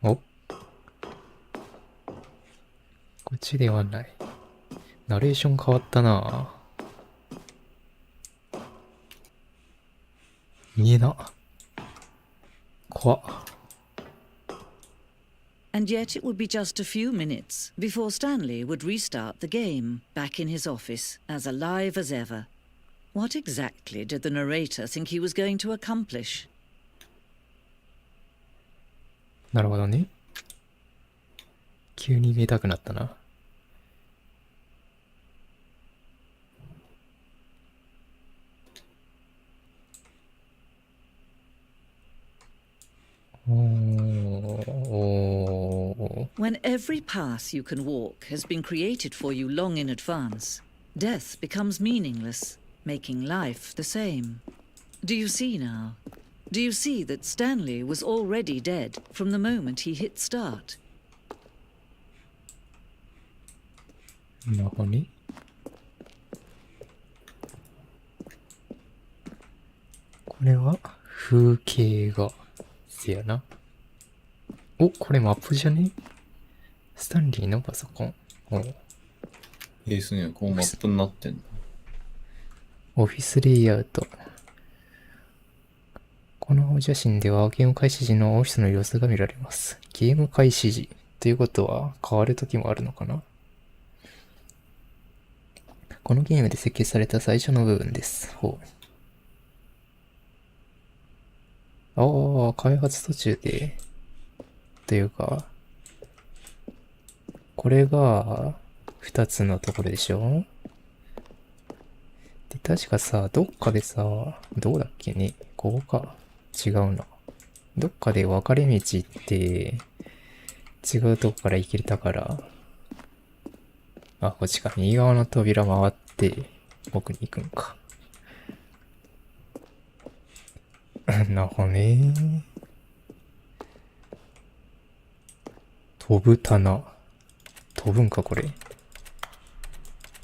おこっちではない。ナレーション変わったな。見えな。怖っ。And yet it would be just a few minutes before Stanley would restart the game, back in his office, as alive as ever. What exactly did the narrator think he was going to accomplish? なるほどね。急に見えたくなったな。When every path you can walk has been created for you long in advance, death becomes meaningless, making life the same. Do you see now? Do you see that Stanley was already dead from the moment he hit start? なるほどね。これは風景画せやな。お、これマップじゃね？スタンリーのパソコン。すげえ、こうマップになってんの。オフィスレイアウト。この写真ではゲーム開始時のオフィスの様子が見られます。ゲーム開始時ということは変わる時もあるのかな？このゲームで設計された最初の部分です。ほう。ああ、開発途中で、というか、これが2つのところでしょ？で、確かさ、どっかでさ、どうだっけね？ここか。違うな。どっかで分かれ道行って、違うとこから行けたから、あ、こっちか。右側の扉回って、奥に行くんか。なるほどね。飛ぶ棚。飛ぶんか、これ。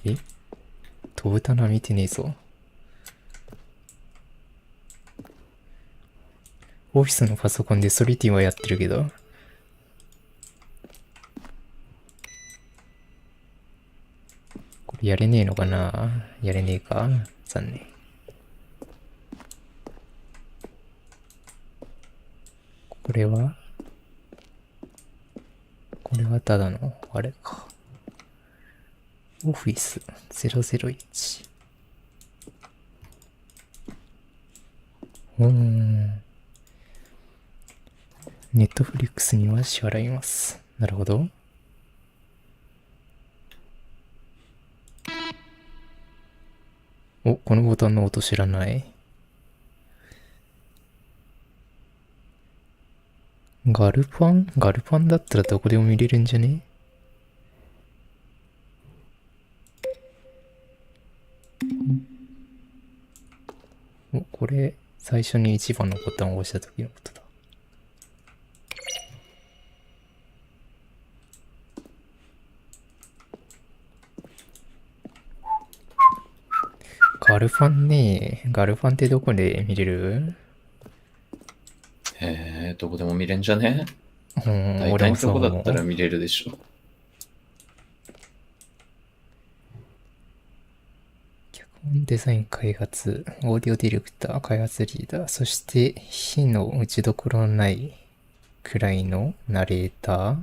え？飛ぶ棚見てねえぞ。オフィスのパソコンでソリティはやってるけど。これやれねえのかな？やれねえか？残念。これはただの、あれか。オフィス001。ネットフリックスには支払います。なるほど。お、このボタンの音知らない。ガルパンだったらどこでも見れるんじゃね？お、これ、最初に1番のボタンを押した時のことだ。ガルファンね。ガルファンってどこで見れる？どこでも見れんじゃね？大俺体のとこもそう思う。だったら見れるでしょ。脚本デザイン開発、オーディオディレクター、開発リーダー、そして火の打ちどころのないくらいのナレーター。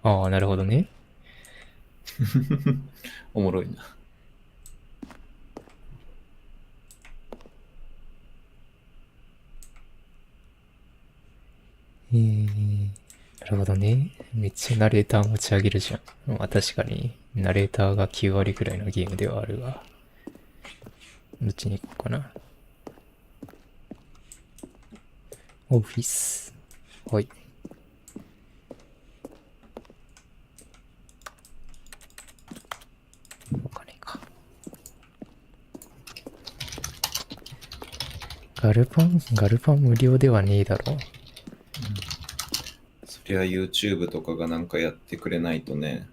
ああ、なるほどね。おもろいな。なるほどね。めっちゃナレーター持ち上げるじゃん。まあ確かに、ナレーターが9割くらいのゲームではあるが。どっちに行こうかな。オフィス。はい。お金か。ガルパン無料ではねえだろ。そりゃ YouTube とかがなんかやってくれないとね。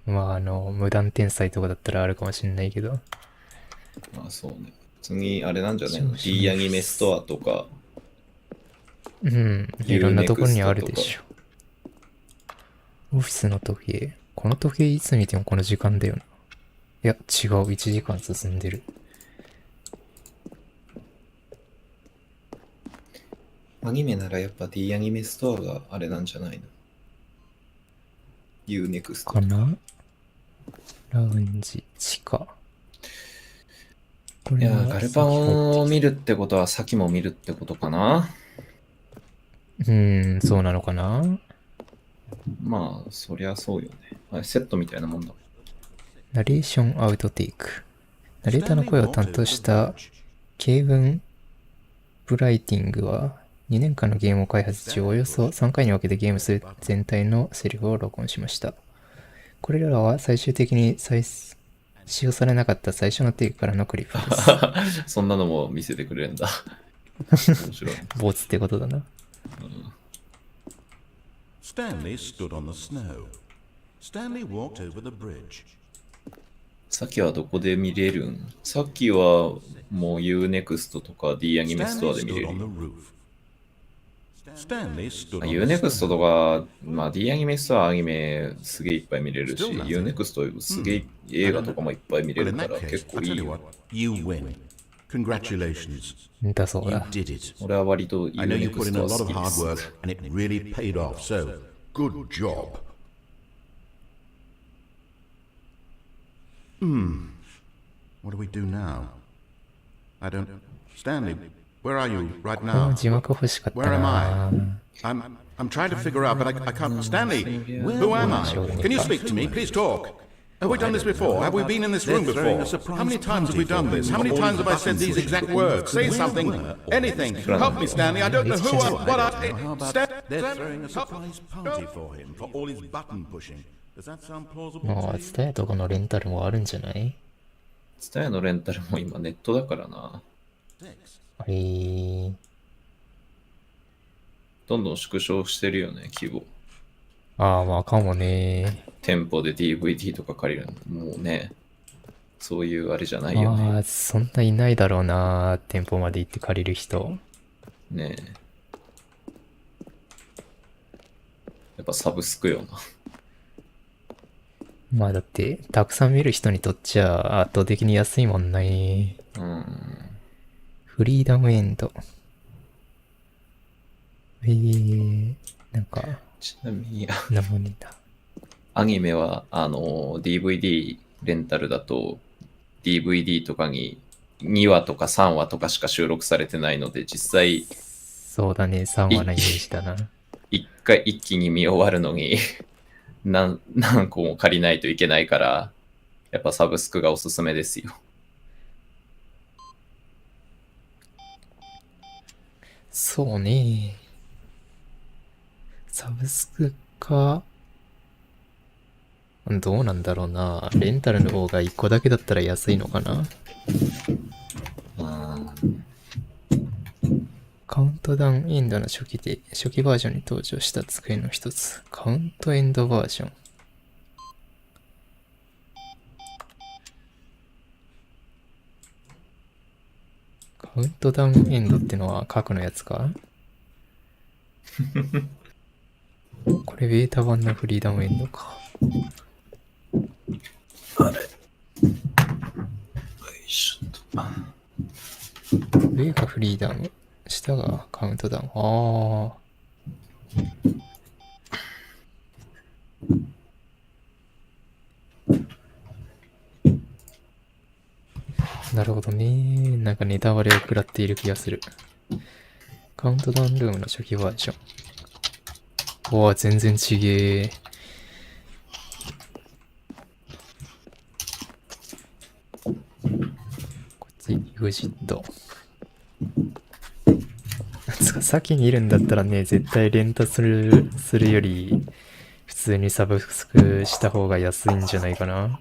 まあ無断転載とかだったらあるかもしれないけど。まあそうね。次あれなんじゃないの？ D アニメストアとか。いろんなところにあるでしょ。オフィスの時計。この時計いつ見てもこの時間だよな。いや、違う。1時間進んでる。アニメならやっぱ D アニメストアがあれなんじゃないの？ Unext かな？ラウンジ、地下。いや、ガルパンを見るってことは先も見るってことかな？そうなのかな？まあ、そりゃそうよね。あれセットみたいなもんだ。ナレーションアウトテイク。ナレーターの声を担当したケイブン・ブライティングは2年間のゲームを開発中、およそ3回に分けてゲーム全体のセリフを録音しました。これらは最終的に使用されなかった最初のテイクからのクリップです。そんなのも見せてくれるんだ。面白い。ボツってことだな。Stanley stood on the snow. Stanley walked over the bridge. さっきはどこで見れるん？さっきはもう Unext とか D アニメストアで見れる。Unext とか、まあ D アニメストアアニメすげえいっぱい見れるし、Unext すげえ映画とかもいっぱい見れるから結構いいよ。You win. Congratulations. だそう You だ。did it. 俺は割と I know you put in a Unext は lot 好 of きで hard す。 work and it really paid off. So, good job. What do we do now? I don't. Stanley, where are you right この now? 字幕欲しかった Where am な。 I? I'm trying to figure out, but I can't. Stanley, who am I? Can you speak to me? Please talk. Have we done this before? Have we been in this room before? How many times have we done this? How many times have I said these exact words? Say something, anything. Help me, Stanley. I don't know who I. What I. They're throwing a surprise party for him for all his button pushing. Does that sound plausible もう、 to ツタヤとかのレンタルもあるんじゃない？ TSUTAYA のレンタルも今ネットだからな。どんどん縮小してるよね、規模。ああ、まあかもね。店舗で DVD とか借りるの。もうね、そういうあれじゃないよね。ああ、そんないないだろうな。店舗まで行って借りる人。ねえ。やっぱサブスクよな。まあだって、たくさん見る人にとっちゃ圧倒的に安いもんね。フリーダムエンド。なんか、ちなみに、なんもねえな。アニメは、DVD レンタルだと、DVD とかに2話とか3話とかしか収録されてないので、実際、そうだね、3話一なイメー気、ジだな。一気に見終わるのに何個も借りないといけないから、やっぱサブスクがおすすめですよ。そうね。サブスクか。どうなんだろうな。レンタルの方が1個だけだったら安いのかな。カウントダウンエンドの初期バージョンに登場した机の一つ。カウントエンドバージョン。カウントダウンエンドってのは核のやつか。これベータ版のフリーダムエンドか。上がフリーダム、下がカウントダウン。ああ。なるほどね。なんかネタバレを食らっている気がする。カウントダウンルームの初期バージョン。おー、全然ちげえ。こっち、EXIT。先にいるんだったらね、絶対レンタするより、普通にサブスクした方が安いんじゃないかな。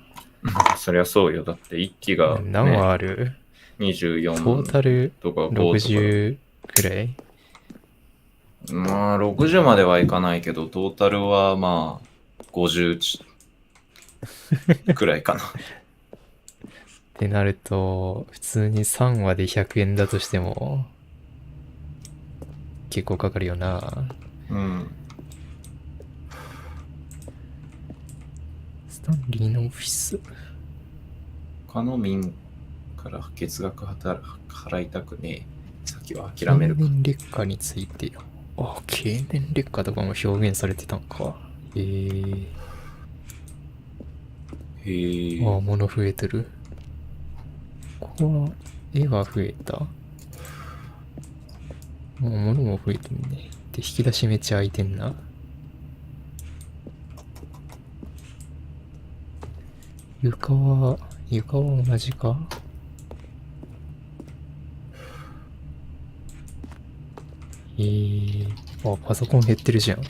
そりゃそうよ。だって1機が何話ね、ある？トータ24ルとか5とか。60くらい？まあ、60まではいかないけど、トータルはまあ、50くらいかな。ってなると、普通に3話で100円だとしても、結構かかるよな。うん。スタンリーのオフィス。他の民から月額払いたくねえ。先は諦経めるか。年劣化について。あ、経年劣化とかも表現されてたんか。へえ。あ、物増えてる。ここは、絵が増えた。もう物も増えてんね。で、引き出しめっちゃ開いてんな。床は同じか？あ、パソコン減ってるじゃん。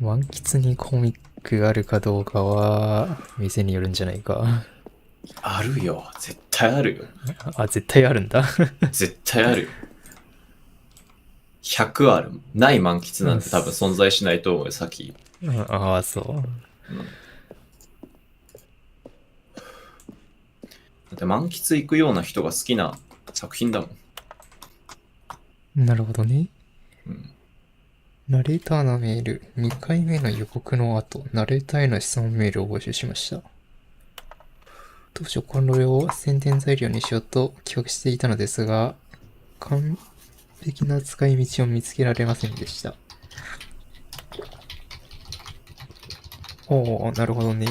満喫にコミックがあるかどうかは、店によるんじゃないか。あるよ。絶対あるよ。あ、絶対あるんだ。絶対あるよ。100ある。ない満喫なんて多分存在しないと思うよ、さっき。ああ、そう。だって満喫行くような人が好きな作品だもん。なるほどね。うんナレーターのメール。2回目の予告の後、ナレーターへの質問メールを募集しました。当初これを宣伝材料にしようと企画していたのですが、完璧な使い道を見つけられませんでした。おー、なるほどね。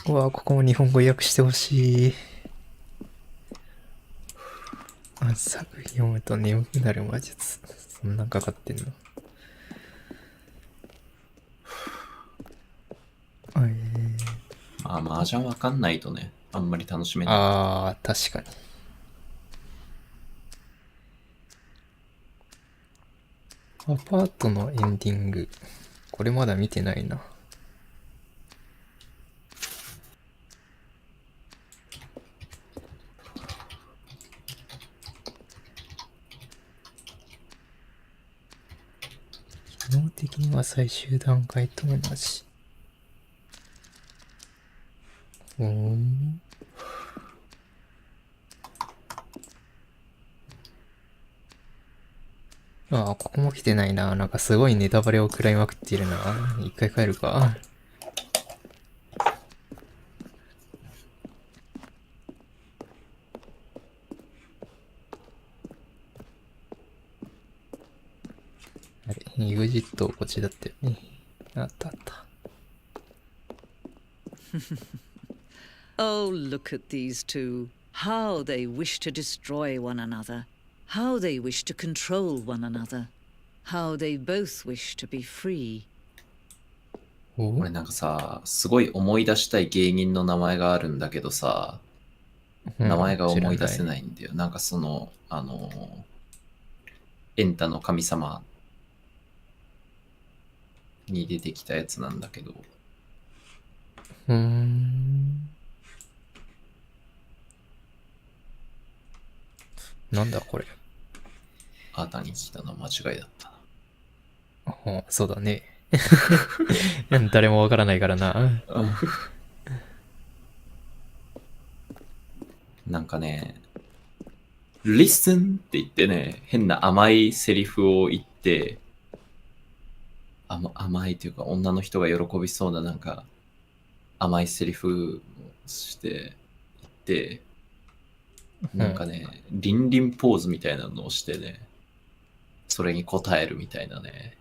うわ、ここも日本語訳してほしい。作品読むと眠くなる魔術。そんなんかかってんの。まあ、麻雀わかんないとね、あんまり楽しめない。確かに。アパートのエンディング。これまだ見てないな。基本的には最終段階と同じ。ああ、ここも来てないな。なんかすごいネタバレを食らいまくっているな。一回帰るか。あれ、EXIT こっちだったよね。あったあった。Oh, look at these two. How they wish to destroy one another. How they wish to control one another. How they both wish to be free. お俺なんかさ、すごい思い出したい芸人の名前があるんだけどさ、名前が思い出せないんだよ。なんかその、エンタの神様に出てきたやつなんだけど。なんだこれ。あーたに聞いたの間違いだったな。あ、そうだね。誰もわからないからな。なんかね、Listen って言ってね、変な甘いセリフを言って、甘いというか女の人が喜びそうななんか甘いセリフをして言って、なんかね、リンリンポーズみたいなのをしてね、それに応えるみたいなね、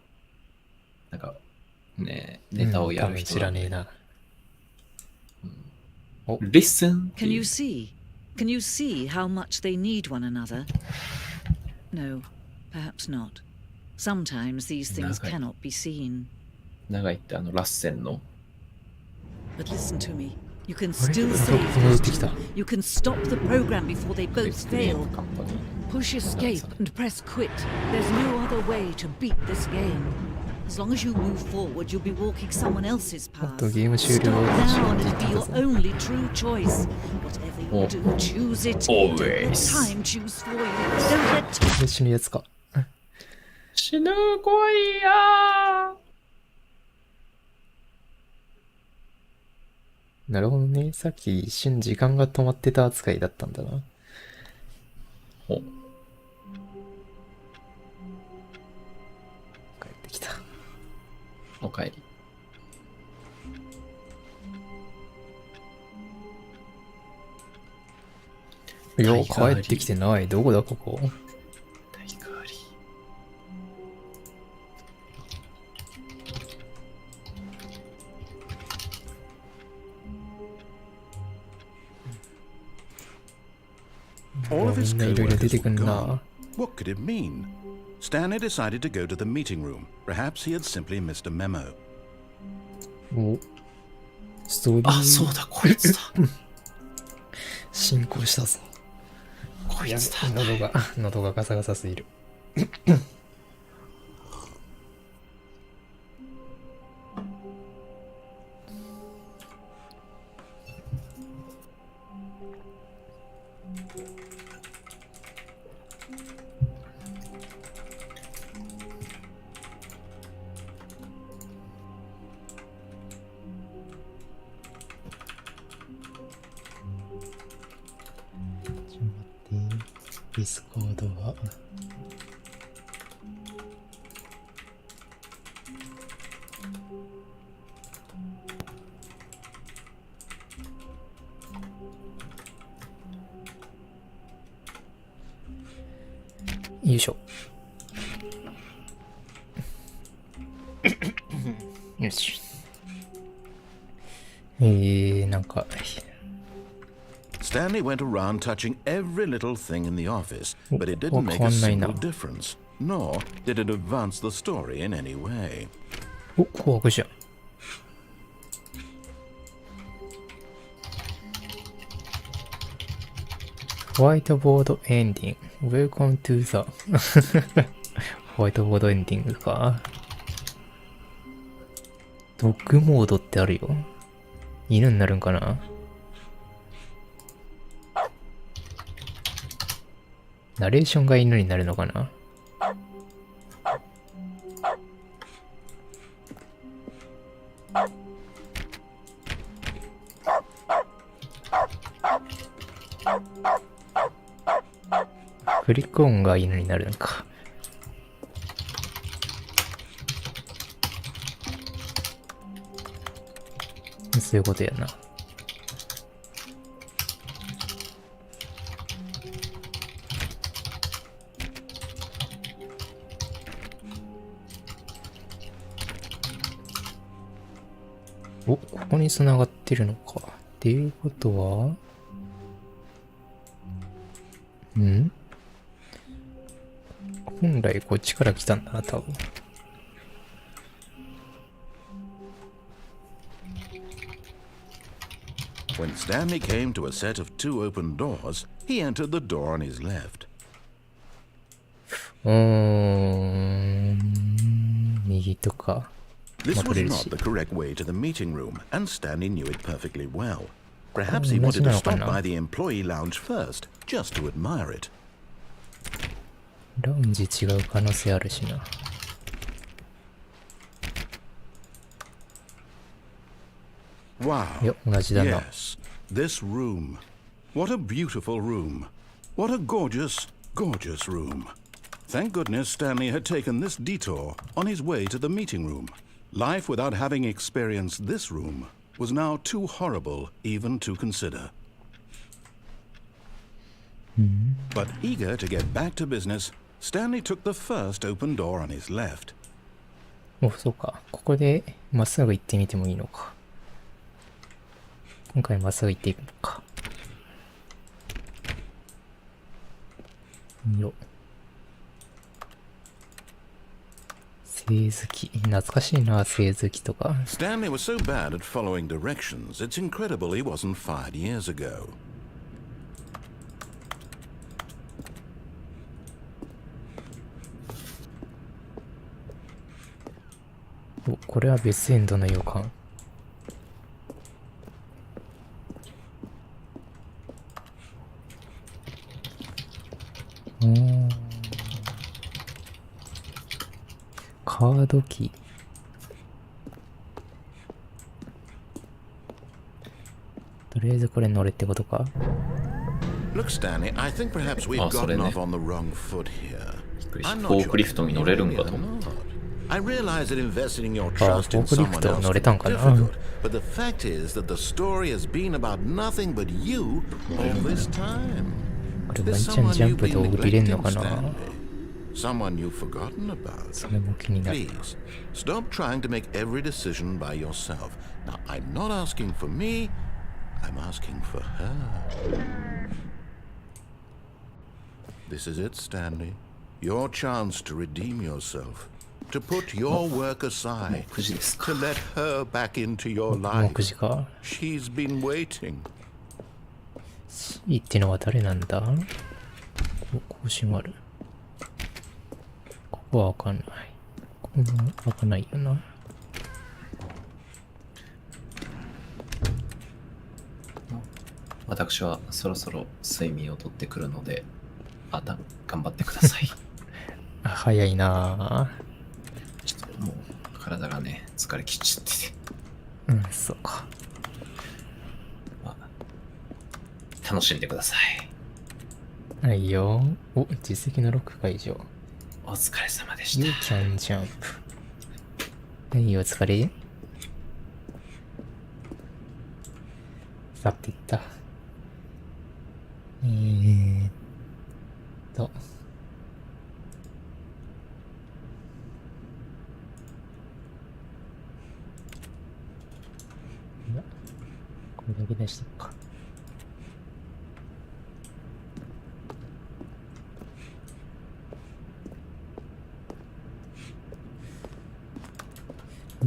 なんかね、ネタをやる人知らねえな。Listen! Can you see? Can you see how much they need one another? No, perhaps not. Sometimes these things cannot be seen. 長いってラッセンの But listen to me. You can still save those two. You can stop the program before they both fail. Push escape and press quit. There's no other way to beat this game. As long as you move forward, you'll be walking someone else's path. Stop now and it'll be your only true choice. Whatever you do, choose it. Don't let time choose for you. Don't let time... 死ぬやつか。死ぬ怖いやなるほどね。さっき一瞬時間が止まってた扱いだったんだな。ほ帰ってきた。おかえり。いや、帰ってきてない。どこだ、ここ。大変わり。All of his みんないろいろ出 co-workers てく were ん gone. な。 What could it mean? Stanley decided to go to the meeting room. Perhaps he had simply missed a memo. お、ストーリーあ、そうだ、こいつだ。進行したぞ。こいつだ。喉がガサガサすぎる。ディスコードはよいしょ。よし。なんか Stanley went around touching every little thing in the office, but it didn't make a single difference, nor did it advance the story in any way. お、紅白じゃん。ホワイトボードエンディング。Welcome to the ホワイトボードエンディングか。ドッグモードってあるよ。犬になるんかな。ナレーションが犬になるのかな。クリック音が犬になるのか。そういうことやな。お、ここに繋がってるのか。っていうことは、本来こっちから来たんだな、多分。When Stanley came to a set of 2 open doors, he entered the door on his left. 右とか。This まあ、 was 取れる not し。 the correct way to the meeting room, and Stanley knew it perfectly well. Perhaps he wanted to stop by the employee lounge first, just to admire it. ラウンジ違う可能性あるしな。Wow. いや、同じだな。Yes, this room. What a beautiful room. What a gorgeous, gorgeous room. Thank goodness Stanley had taken this detour on his way to the meeting room. Life without having experienced this room was now too horrible even to consider. But eager to get back to business, Stanley took the first open door on his left. お、そうか。ここでまっすぐ行ってみてもいいのか。今回まっすぐ行っていくのか。よ。星月。懐かしいな、星月とか。Stanley was so bad at following directions, it's incredible he wasn't fired years ago. お、これは別エンドの予感。カードキー。とりあえずこれ乗れってことか。 Look, Stanley, I think perhaps we've gotten off on the wrong foot here. フォークリフトに乗れるんかと思った。I realize that investing in your trust in someone else is difficult, but the fact is that the story has been about nothing but you all this time. これワン There's チャン someone ジャン you've プ been と降りれんの neglecting, かな。 Stanley. Someone you've forgotten about. それも気になる。 Please, stop trying to make every decision by yourself. Now, I'm not asking for me, I'm asking for her. This is it, Stanley. Your chance to redeem yourself. To put your work aside. 9時ですか。 To let her back into your もう life. 9時か。 She's been waiting. C ってのは誰なんだ。お、更新ある。ここはわかんない。ここもわかんないよな。私はそろそろ睡眠をとってくるので、頑張ってください。あ、早いなぁ。ちょっともう体がね、疲れきっちゃってて。うん、そうか。まあ、楽しんでください。はいよ。お、実績のロック解除。お疲れ様でし You た。 can jump。はい、お疲れ。去っていった。と。いや、これだけ出しとくか。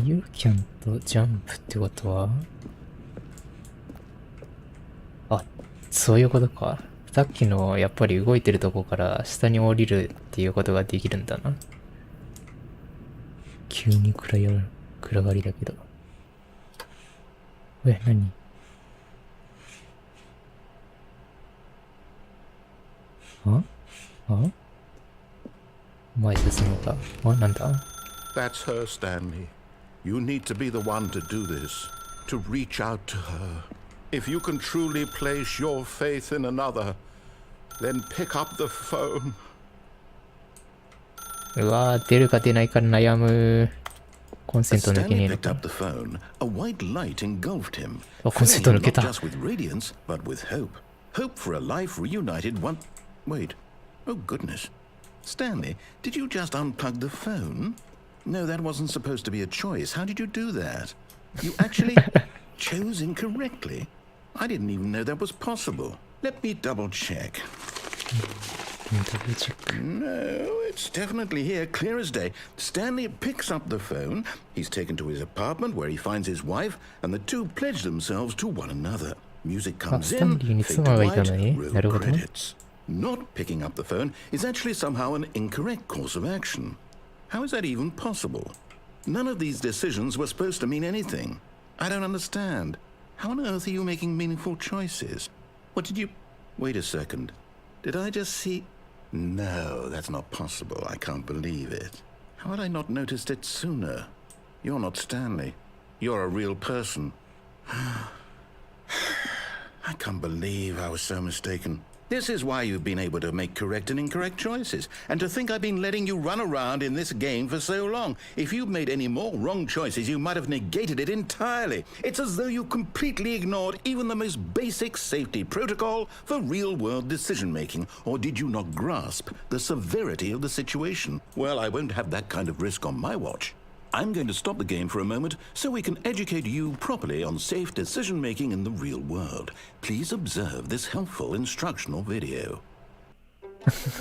You can とジャンプってことは、あ、そういうことか。さっきのやっぱり動いてるとこから下に降りるっていうことができるんだな。急に暗がりだけど。何？前進むか。なんだ？ That's her, Stanley. You need to be the one to do this, to reach out to her. If you can truly place your faith in another, then pick up the phone. うわー、出るか出ないか悩む。コンセ As ント抜けね Stanley えの picked か up the phone, a white light engulfed him, あ、コンセント filling 抜 him け not た。 just with radiance, but with hope. Hope for a life reunited one... Wait. Oh, goodness. Stanley, did you just unplug the phone? No, that wasn't supposed to be a choice. How did you do that? You actually chose incorrectly. I didn't even know that was possible. Let me double check. ダブルチェック。 No, it's definitely here, clear as day. Stanley picks up the phone. He's taken to his apartment where he finds his wife, and the two pledge themselves to one another. Music comes in, Stanleyに fade to 妻がいた white, のね。 roll なるほどね。 credits. Not picking up the phone is actually somehow an incorrect course of action. How is that even possible? None of these decisions were supposed to mean anything. I don't understand. How on earth are you making meaningful choices? What did you... Wait a second. Did I just see... No, that's not possible. I can't believe it. How had I not noticed it sooner? You're not Stanley. You're a real person. I can't believe I was so mistaken. This is why you've been able to make correct and incorrect choices. And to think I've been letting you run around in this game for so long. If you'd made any more wrong choices, you might have negated it entirely. It's as though you completely ignored even the most basic safety protocol for real-world decision-making. Or did you not grasp the severity of the situation? Well, I won't have that kind of risk on my watch. I'm going to stop the game for a moment so we can educate you properly on safe decision-making in the real world. Please observe this helpful instructional video.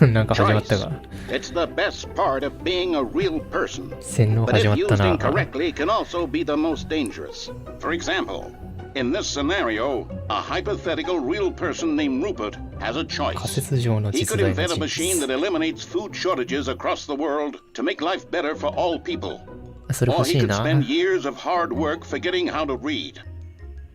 なんか始まったが。 It's the best part of being a real person. 洗脳 But 始ま if った used な。 incorrectly, can also be the most dangerous. For example, in this scenario, a hypothetical real person named Rupert has a 仮 choice. 説上の He 実 could 在の invent a 人 machine 物 that eliminates food shortages across the world to make life better for all people. それ Or 欲 he しい could な。 spend years of hard work forgetting how to read.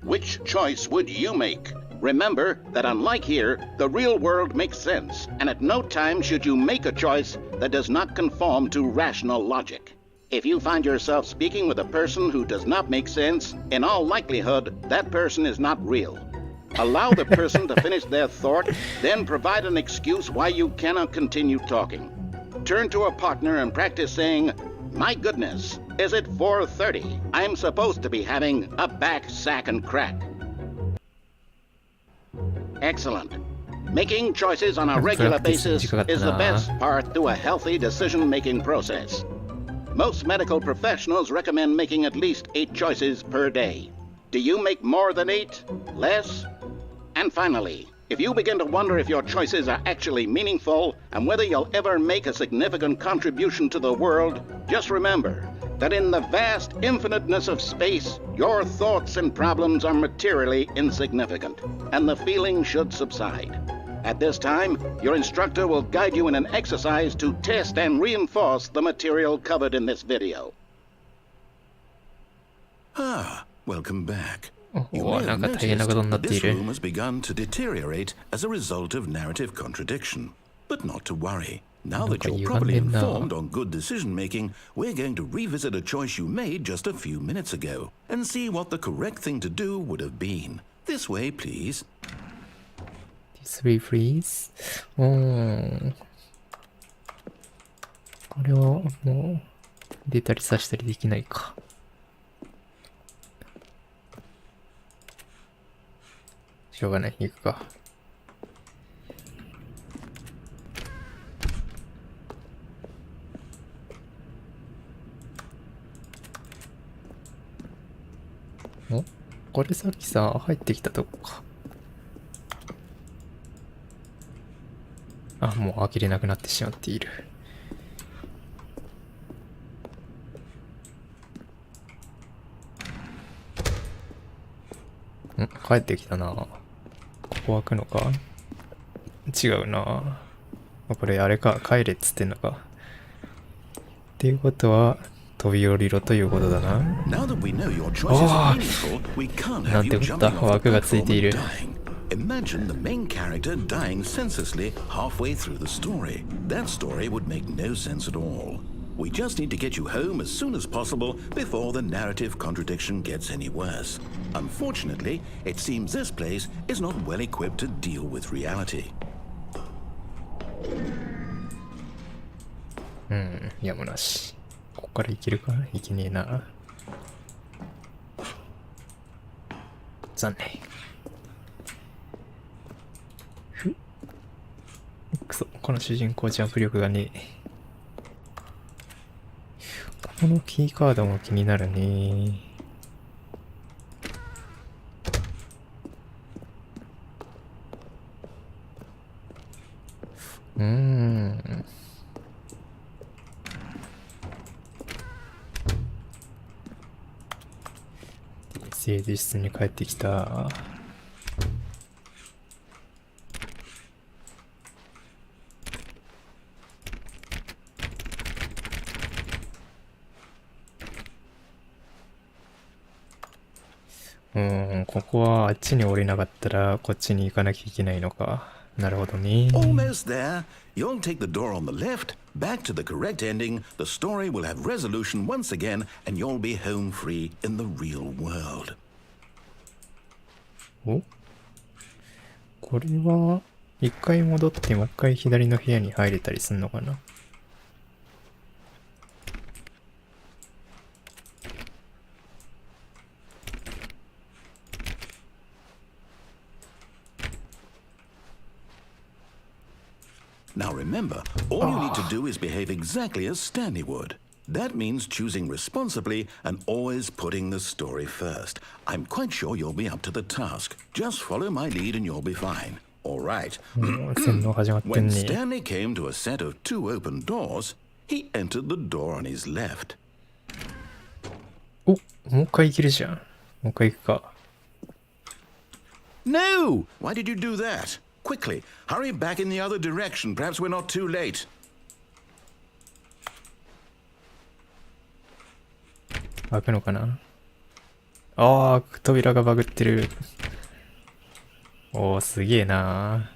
Which choice would you make? Remember that unlike here, the real world makes sense, and at no time should you make a choice that does not conform to rational logic. If you find yourself speaking with a person who does not make sense, in all likelihood, that person is not real. Allow the person to finish their thought, then provide an excuse why you cannot continue talking. Turn to a partner and practice saying, "My goodness, is it 4:30? I'm supposed to be having a back, sack, and crack." Excellent. Making choices on a regular basis is the best part to a healthy decision-making process. Most medical professionals recommend making at least 8 choices per day. Do you make more than 8? Less? And finally, if you begin to wonder if your choices are actually meaningful and whether you'll ever make a significant contribution to the world, just remember that in the vast infiniteness of space, your thoughts and problems are materially insignificant, and the feeling should subside. At this time, your instructor will guide you in an exercise to test and reinforce the material covered in this video. Ah, welcome back. You おお、 may な have んか大変なことにな noticed ってい this る。 room has begun to deteriorate as a result of narrative contradiction. But not to worry. Now that you're properly informed on good decision-making, we're going to revisit a choice you made just a few minutes ago and see what the correct thing to do would have been. This way, please. This way, please. これはもう出たり刺したりできないか。しょうがない、行くか。お、これさっきさ、入ってきたとこか。あ、もう開けれなくなってしまっている。帰ってきたな。ここ開くのか？違うな。これあれか、帰れっつってんのか。っていうことは、飛び降りろということだな。Now that we know your choices are meaningful, we can't な have んて you こった。 jumping off 枠 the がついてい platform る。 and dying. Imagine the main character dying senselessly halfway through the story. That story would make no sense at all. We just need to get you home as soon as possible before the narrative contradiction gets any worse. Unfortunately, it seems this place is not well equipped to deal with reality. やむなし。ここから行けるかいけねえな。残念。くそ、この主人公ジャンプ力がねえ。このキーカードも気になるね。政治室に帰ってきた。ここはあっちに降りなかったらこっちに行かなきゃいけないのか。なるほどね。Almost there. You'll take the door on the left, back to the correct ending. The story will have resolution once again, and you'll be home free in the real world. お？これは一回戻ってもう一回左の部屋に入れたりすんのかな。Now remember, all you need to do is behave exactly as Stanley would. That means choosing responsibly and always putting the story first. I'm quite sure you'll be up to the task. Just follow my lead and you'll be fine. All right. 洗脳始まってん When ね。 Stanley came to a set of 2 open doors, he entered the door on his left. お、もう一回行けるじゃん。もう一回行くか。No! Why did you do that? Quickly, hurry back in the other direction. Perhaps we're not too late. 開くのかな。ああ、扉がバグってる。おー、すげえな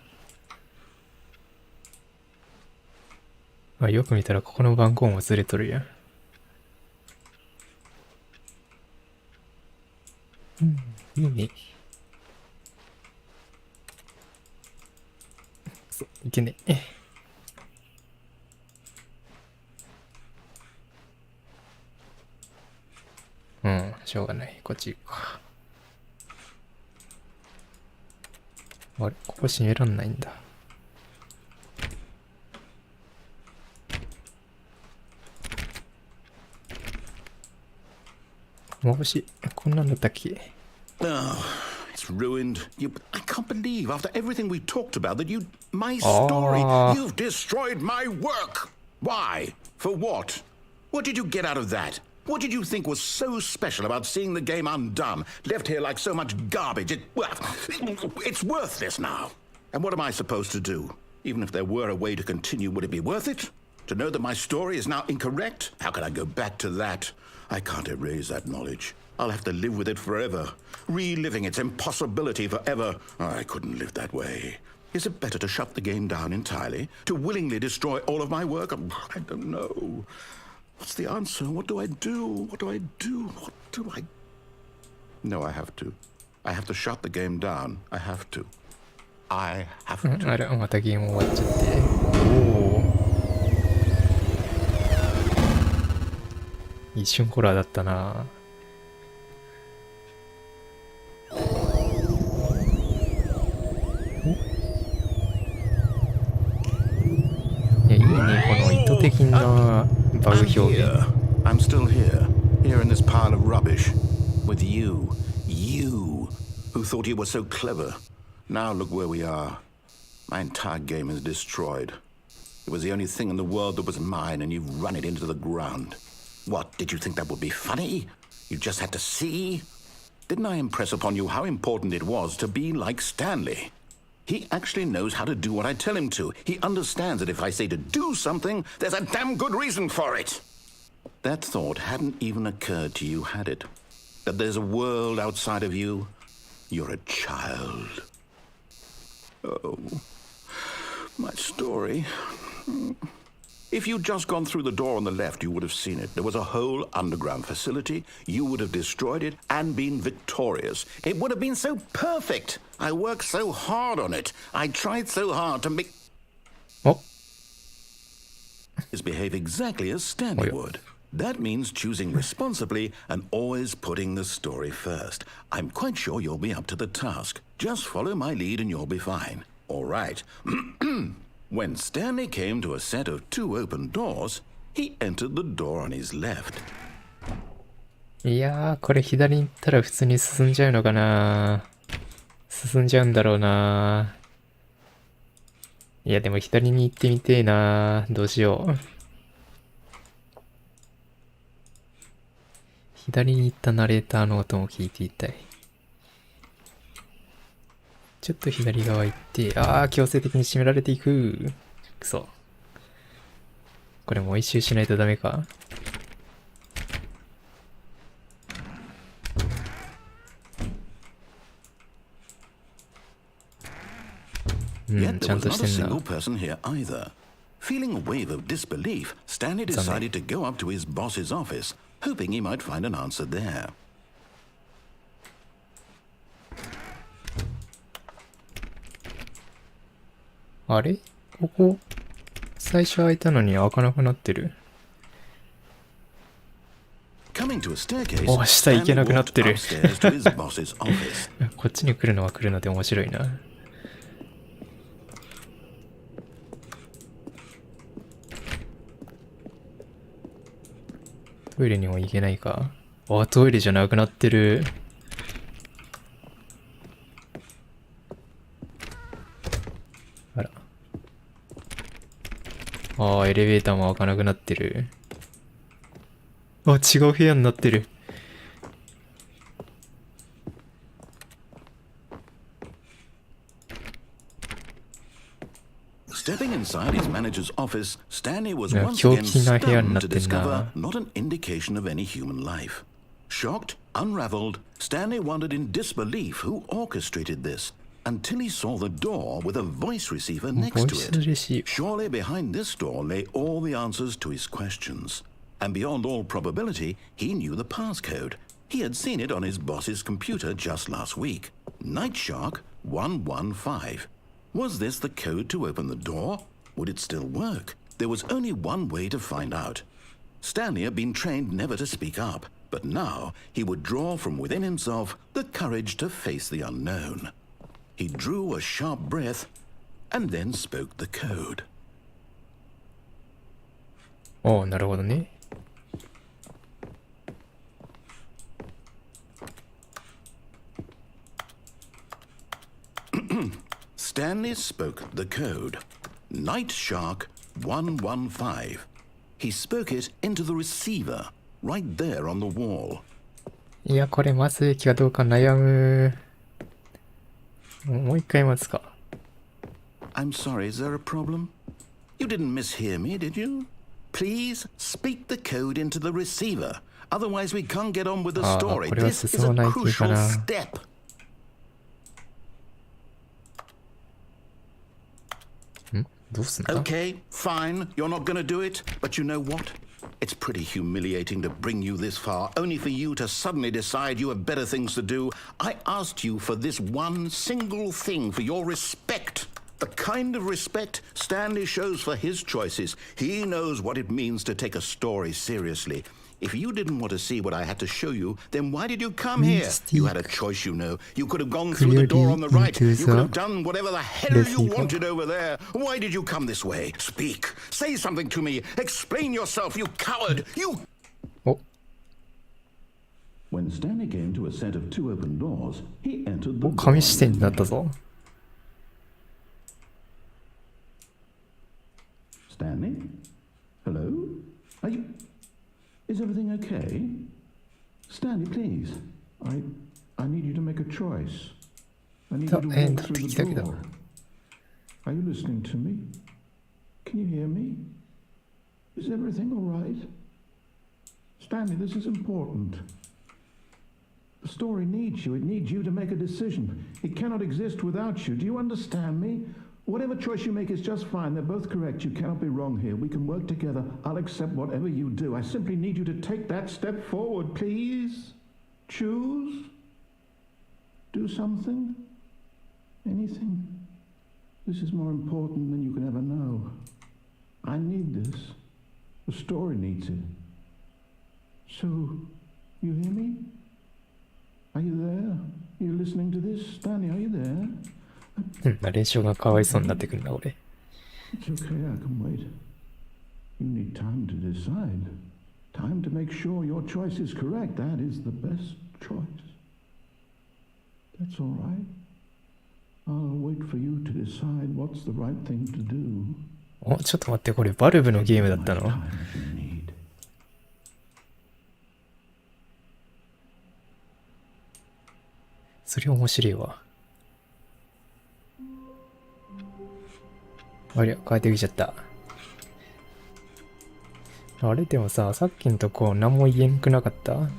ー。あ、よく見たらここの番号もずれとるやん。いいね。いけねえ。しょうがない。こっち行くか。あれ、ここ閉めらんないんだ。眩しい。こんなんだったっけ？ Oh, it's ruined. I can't believe after everything we talked about that my story, you've destroyed my work. Why? For what? What did you get out of that? What did you think was so special about seeing the game undone, left here like so much garbage? It's worthless now. And what am I supposed to do? Even if there were a way to continue, would it be worth it? To know that my story is now incorrect? How can I go back to that? I can't erase that knowledge. I'll have to live with it forever, reliving its impossibility forever. I couldn't live that way. Is it better to shut the game down entirely? To willingly destroy all of my work? I don't know. What's the answer? What do I do? What do I do? What do I... No, I have to. I have to shut the game down. I have to. I have to. あれ、またゲーム終わっちゃって。おー。一瞬ホラーだったな。いや、いいね、この意図的なバグ表現。I'm still here. Here in this pile of rubbish. With you. You. Who thought you were so clever. Now look where we are. My entire game is destroyed. It was the only thing in the world that was mine, and you've run it into the ground. What, did you think that would be funny? You just had to see? Didn't I impress upon you how important it was to be like Stanley? He actually knows how to do what I tell him to. He understands that if I say to do something, there's a damn good reason for it. That thought hadn't even occurred to you, had it? That there's a world outside of you? You're a child. Oh, my story. If you'd just gone through the door on the left, you would have seen it. There was a whole underground facility. You would have destroyed it and been victorious. It would have been so perfect. I worked so hard on it. I tried so hard to make... Oh. Behave exactly as Stanley would. That means choosing responsibly and always putting the story first. I'm quite sure you'll be up to the task. Just follow my lead and you'll be fine. All right. When Stanley came to a set of 2 open doors, he entered the door on his left. いやー、これ左に行ったら普通に進んじゃうのかな。進んじゃうんだろうな。いや、でも左に行ってみてえな。どうしよう。左に行ったナレーターの音も聞いていたい。ちょっと左側行って、強制的に締められていく。くそ。これもう一周しないとダメか。Yet there was not a single person here either. Feeling a wave of disbelief, Stanley decided to go up to his boss's office, hoping he might find an answer there. あれ？ここ、最初開いたのに開かなくなってる。Coming to a staircase, 下行けなくなってる。 upstairs to his boss's office. こっちに来るのは来るので面白いな。トイレにも行けないか。トイレじゃなくなってる。あら。エレベーターも開かなくなってる。違う部屋になってる。Stepping inside his manager's office, Stanley was once again stunned to discover not an indication of any human life. Shocked, unraveled, Stanley wondered in disbelief who orchestrated this, until he saw the door with a voice receiver next to it. Surely behind this door lay all the answers to his questions. And beyond all probability, he knew the passcode. He had seen it on his boss's computer just last week. Night Shark 115. Was this the code to open the door? Would it still work? There was only one way to find out. Stanley had been trained never to speak up, but now he would draw from within himself the courage to face the unknown. He drew a sharp breath and then spoke the code. なるほどね。Stanley spoke the code. Night Shark 115. He spoke it into the receiver, right there on the wall. いや、これ待つべきかどうか悩む。もう一回待つか。I'm sorry, is there a problem? You didn't mishear me, did you? Please speak the code into the receiver. Otherwise we can't get on with the story. This is a crucial step. どうすんだ? Okay, fine. You're not gonna do it. But you know what? It's pretty humiliating to bring you this far, only for you to suddenly decide you have better things to do. I asked you for this one single thing, for your respect. The kind of respect Stanley shows for his choices. He knows what it means to take a story seriously. If you didn't want to see what I had to show you, then why did you come here? You had a choice, you know. You could have gone through the door on the right. You could have done whatever the hell you wanted over there. Why did you come this way? Speak. Say something to me. Explain yourself, you coward. You... When Stanley came to a set of 2 open doors, he entered the... 紙視点になったぞ。Stanley? Hello? Are you... Is everything okay? Stanley, please. I need you to make a choice. I need you to walk through the door. Are you listening to me? Can you hear me? Is everything all right? Stanley, this is important. The story needs you. It needs you to make a decision. It cannot exist without you. Do you understand me? Whatever choice you make is just fine. They're both correct. You cannot be wrong here. We can work together. I'll accept whatever you do. I simply need you to take that step forward, please. Choose. Do something. Anything. This is more important than you can ever know. I need this. The story needs it. So, you hear me? Are you there? You listening to this? Stanley, are you there? ナレーションがかわいそうになってくるな、俺。It's okay, I can wait. You need time to decide. Time to make sure your choice is correct. That is the best choice. That's all right. I'll wait for you to decide what's the right thing to do. お、ちょっと待って、これバルブのゲームだったの？ Time as you need. それ面白いわ。ありゃ、帰ってきちゃった。あれでもさ、さっきのとこ何も言えんくなかった？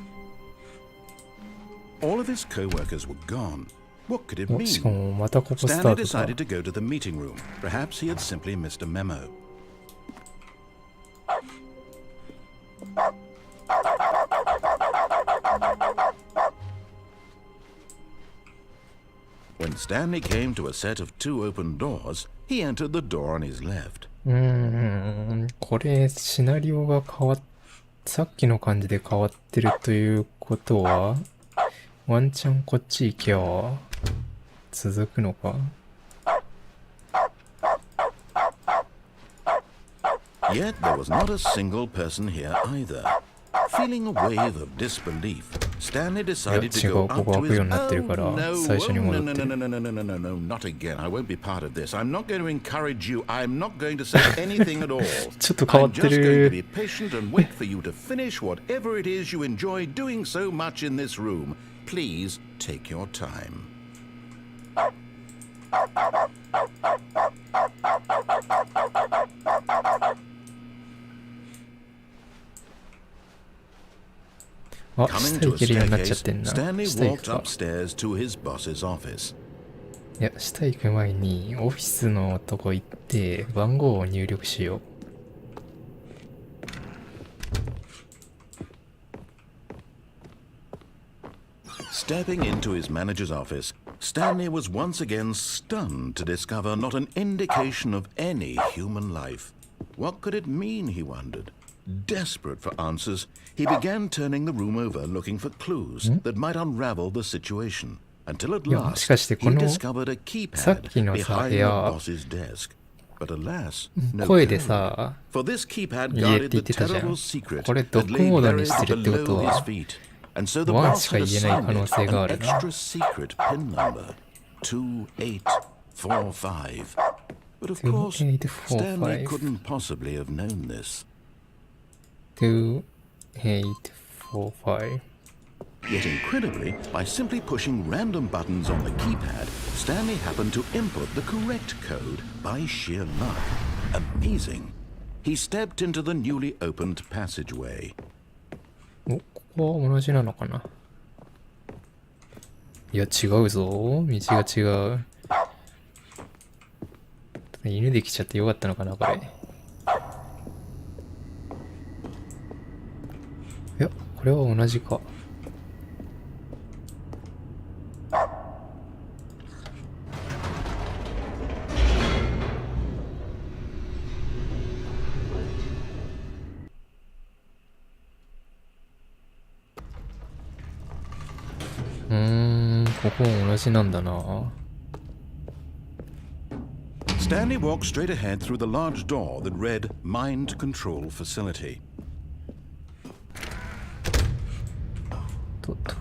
All of his co-workers were gone. What could it お、しか mean? もまたここスタ Stanley ートか。 decided to go to the meeting room. Perhaps he had simply missed a memo. When Stanley came to a set of 2 open doors, he entered the door on his left. これ、シナリオがさっきの感じで変わってるということは、ワンチャンこっち行きゃ続くのか？ Yet there was not a single person here either. Feeling a wave of disbelief, Stanley decided to go up to his... Oh, no, no, not again. I won't be part of this. I'm not going to encourage you. I'm not going to say anything at all. I'm just going to be patient and wait for you to finish whatever it is you enjoy doing so much in this room. Please take your time. あ、下行けるようになっちゃってんな。 Stanley 下行 walked くか。 upstairs to his boss's office. いや、下行く前にオフィスのとこ行って番号を入力しよう。Stepping into his manager's office, Stanley was once again stunned to discover not an indication of any human life. What could it mean, he wondered? Desperate for answers, he began turning the room over looking for clues that might unravel the situation. Until at last, he discovered a keypad behind the boss's desk. But alas, no code. For this keypad guarded the terrible secret that lay buried below his feet. And so the boss had assigned it an extra secret pin number, 2845. But of course, Stanley couldn't possibly have known this. 2845. Yet incredibly, by simply pushing random buttons on the keypad, Stanley happened to input the correct code by sheer luck. Amazing. He stepped into the newly opened passageway. お、ここは同じなのかな？いや、違うぞ。道が違う。犬で来ちゃってよかったのかな、これ。いや、これは同じか。ここも同じなんだな。Stanley walked straight ahead through the large door that read Mind Control Facility. とっと。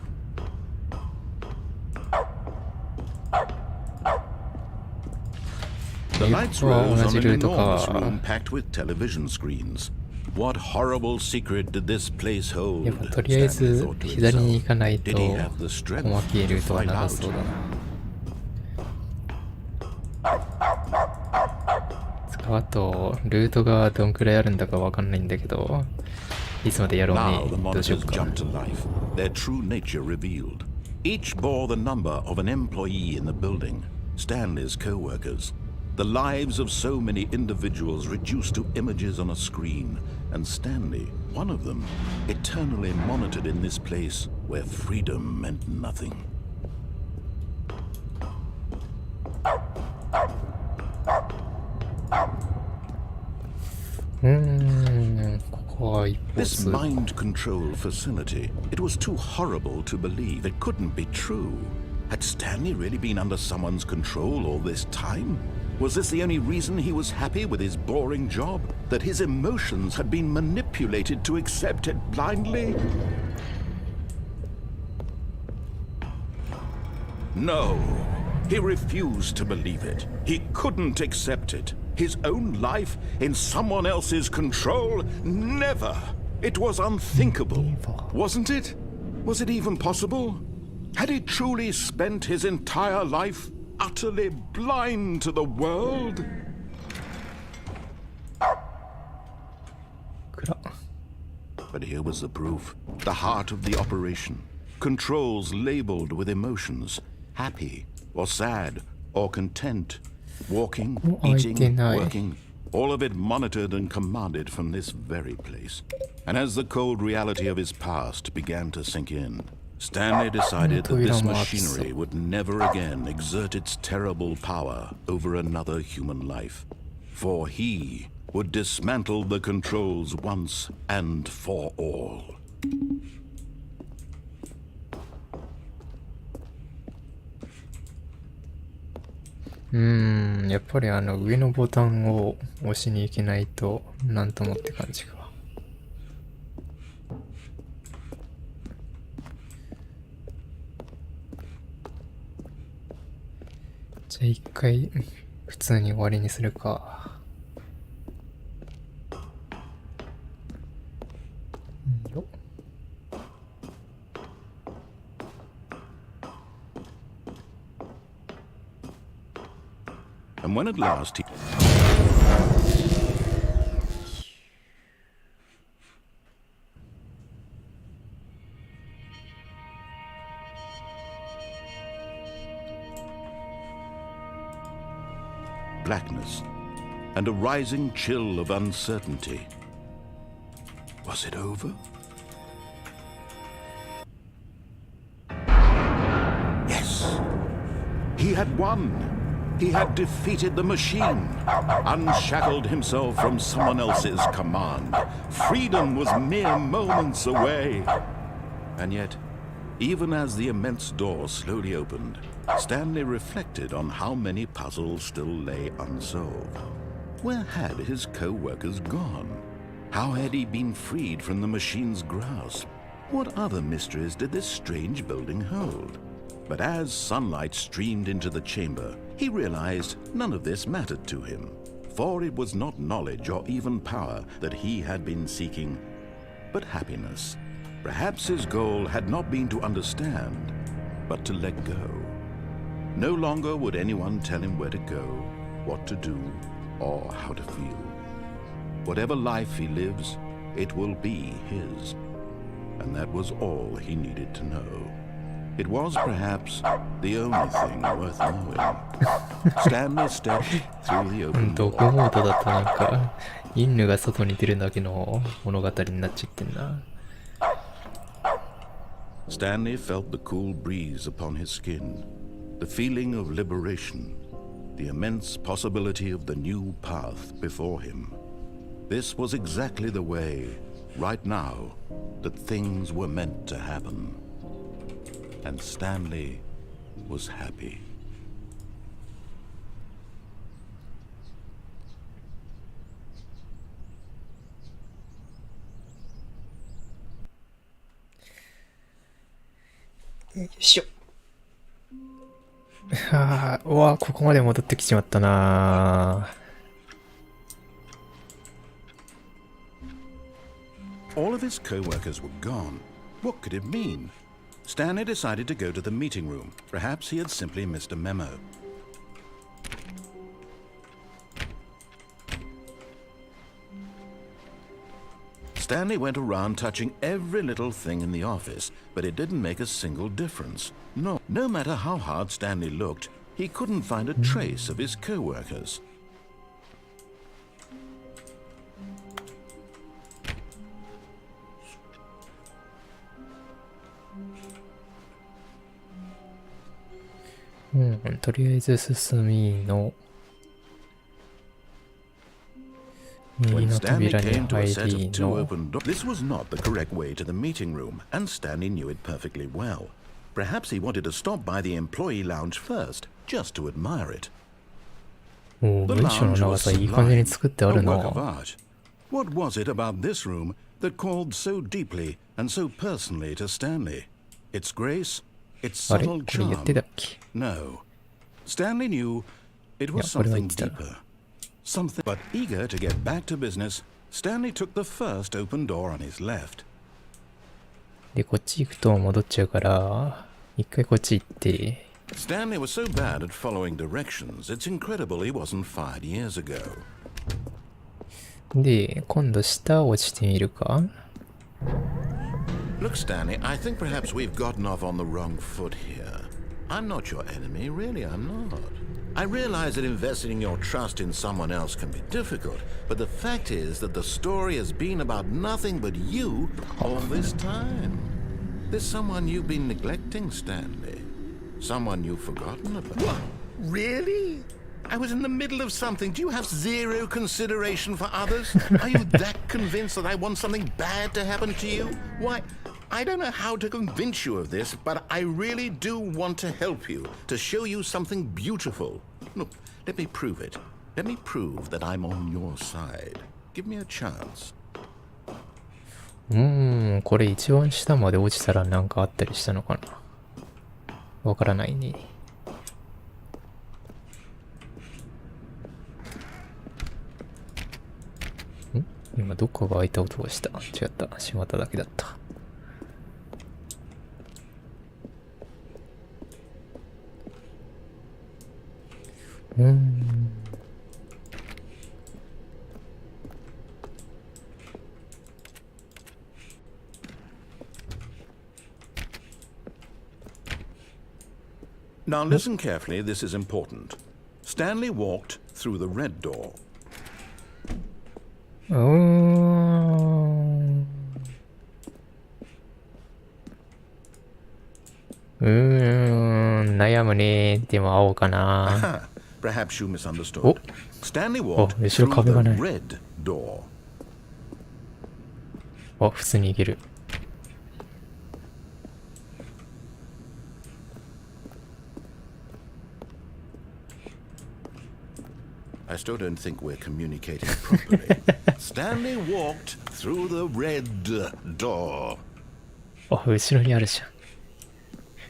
The lights rose on an enormous room packed with television screens. What horrible secret did this place hold? やっぱとりあえず左に行かないと細けいルートはなさそうだな。あとルートがどんくらいあるんだかわかんないんだけど、いつまでやろうね。どうしようか。Their true nature revealed. Each bore the number of an employee in the building, Stanley's co-workers. The lives of so many individuals reduced to images on a screen, and Stanley, one of them, eternally monitored in this place where freedom meant nothing. ここは一方 This 通行。 mind control facility, it was too horrible to believe. It couldn't be true. Had Stanley really been under someone's control all this time? Was this the only reason he was happy with his boring job? That his emotions had been manipulated to accept it blindly? No. He refused to believe it. He couldn't accept it. His own life in someone else's control? Never. It was unthinkable, wasn't it? Was it even possible? Had he truly spent his entire life utterly blind to the world? 暗っ。 But here was the proof. The heart of the operation. Controls labeled with emotions. Happy or sad or content. Walking, eating, working. All of it monitored and commanded from this very place. And as the cold reality of his past began to sink in, Stanley decided that this machinery would never again exert its terrible power over another human life. For he would dismantle the controls once and for all. やっぱり上のボタンを押しに行けないとなんともって感じか。じゃあ一回普通に終わりにするか。よっ。 And when at last he... blackness and a rising chill of uncertainty. Was it over? Yes. He had won. He had defeated the machine, unshackled himself from someone else's command. Freedom was mere moments away. And yet, even as the immense door slowly opened, Stanley reflected on how many puzzles still lay unsolved. Where had his co-workers gone? How had he been freed from the machine's grasp? What other mysteries did this strange building hold? But as sunlight streamed into the chamber, he realized none of this mattered to him, for it was not knowledge or even power that he had been seeking, but happiness. Perhaps his goal had not been to understand, but to let go. No longer would anyone tell him where to go, what to do, or how to feel. Whatever life he lives, it will be his. And that was all he needed to know. It was perhaps the only thing worth knowing. Stanley stepped through the open ド door. クモードだとなんか、犬が外に出るだけの物語になっちゃってんな。 Stanley felt the cool breeze upon his skin, the feeling of liberation, the immense possibility of the new path before him. This was exactly the way, right now, that things were meant to happen. And Stanley was happy. Sure. はあ、うわ、ここまで戻ってきちまったな。 All of his co-workers were gone. What could it mean? Stanley decided to go to the meeting room. Perhaps he had simply missed a memo. Stanley went around touching every little thing in the office, but it didn't make a single difference. No matter how hard Stanley looked, he couldn't find a trace of his co-workers. Hmm, とりあえず進みの When の Stanley 扉に came to a 入 set of り two の open doors, this was not the correct way to the meeting room, and Stanley knew it perfectly well. Perhaps he wanted to stop by the employee lounge first, just to admire it. おー The 文章の lounge 長 was さいい感じに sublime, 作ってあ a る work of な。 art. What was it about this room that called so deeply and so personally to Stanley? Its grace, its あれ subtle これ言っ charm. てたっけ？ No. Stanley knew it was Yeah, what do I something do? deeper. Something. But eager to get back to business, Stanley took the first open door on his left. で、こっち行くと戻っちゃうから、一回こっち行って、Stanley was so bad at following directions, it's incredible he wasn't fired years ago. で、今度下落ちてみるか？ Look, Stanley, I think perhaps we've gotten off on the wrong foot here. I'm not your enemy, really, I'm not. I realize that investing your trust in someone else can be difficult, but the fact is that the story has been about nothing but you all this time. There's someone you've been neglecting, Stanley. Someone you've forgotten about. What? Really? I was in the middle of something. Do you have zero consideration for others? Are you that convinced that I want something bad to happen to you? Why, I don't know how to convince you of this, but I really do want to help you, to show you something beautiful. Look, let me prove it. Let me prove that I'm on your side. Give me a chance. これ一番下まで落ちたらなんかあったりしたのかな？わからないね。今どっかが開いた音がした。違った。閉まっただけだった。Now listen carefully, this is important. Stanley walked through the red door. 悩むね。でも青かな。Perhaps you misunderstood. Oh. Stanley walked Oh, through壁がない。 the red door. あ、普通に行ける。I still don't think we're communicating properly. Stanley walked through the red door. あ、後ろにあるじゃん。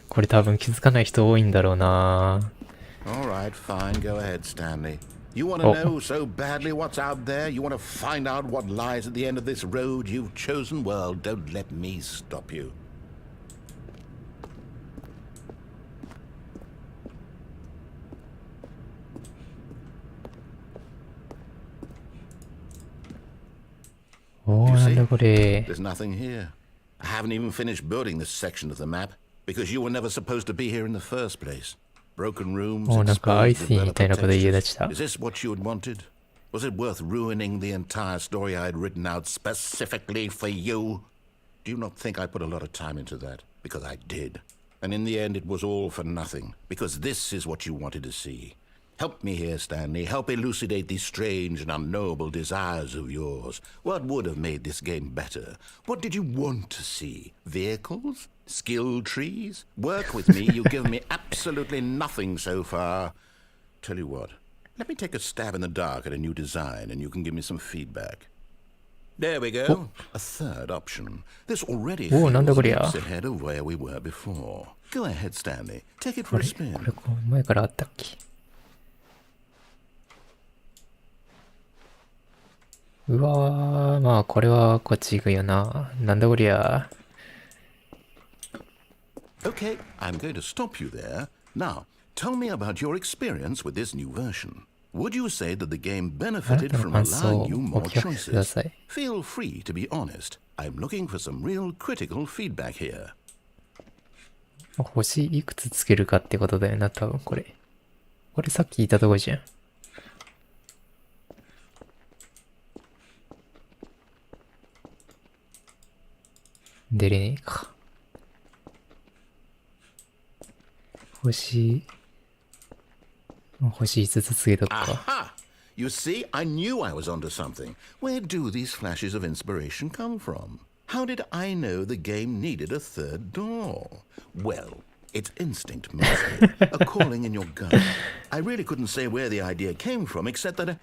これ多分気づかない人多いんだろうな。All right, fine. Go ahead, Stanley. You want to Oh. know so badly what's out there? You want to find out what lies at the end of this road you've chosen? Well, don't let me stop you. Oh, You なん see? だこれ。 There's nothing here. I haven't even finished building this section of the map because you were never supposed to be here in the first place. Broken rooms, なんかアイ exposed スみた developer いなこと言い出した。 textures. Is this what you had wanted? Was it worth ruining the entire story I had written out specifically for you? Do you not think I put a lot of time into that? Because I did. And in the end, it was all for nothing. Because this is what you wanted to see. Help me here, Stanley. Help elucidate these strange and unknowable desires of yours. What would have made this game better? What did you want to see? Vehicles? Skill trees? Work with me. You've given me absolutely nothing so far. Tell you what. Let me take a stab in the dark at a new design and you can give me some feedback. There we go. A third option. This already feels なんだこりゃ。 leaps ahead of where we were before. Go ahead, Stanley. Take it for a こ spin. れ前からあったっけ？うわー、まあこれはこっち行くよな。なんだこりゃ。Okay, I'm going to stop you there. Now, tell me about your experience with this new version. Would you say that the game benefited from allowing you more お聞かせくだ choices? さい。 Feel free to be honest. I'm looking for some real critical feedback here. 星いくつつけるかってことだよな、多分これ。これさっき言ったとこじゃん。出れねえか。星5つつけとくか。Aha! You see, I knew I was onto something. Where do these flashes of inspiration come from? How did I know the game needed a third door? Well, it's instinct mostly, a calling in your gut. I really couldn't say where the idea came from, except that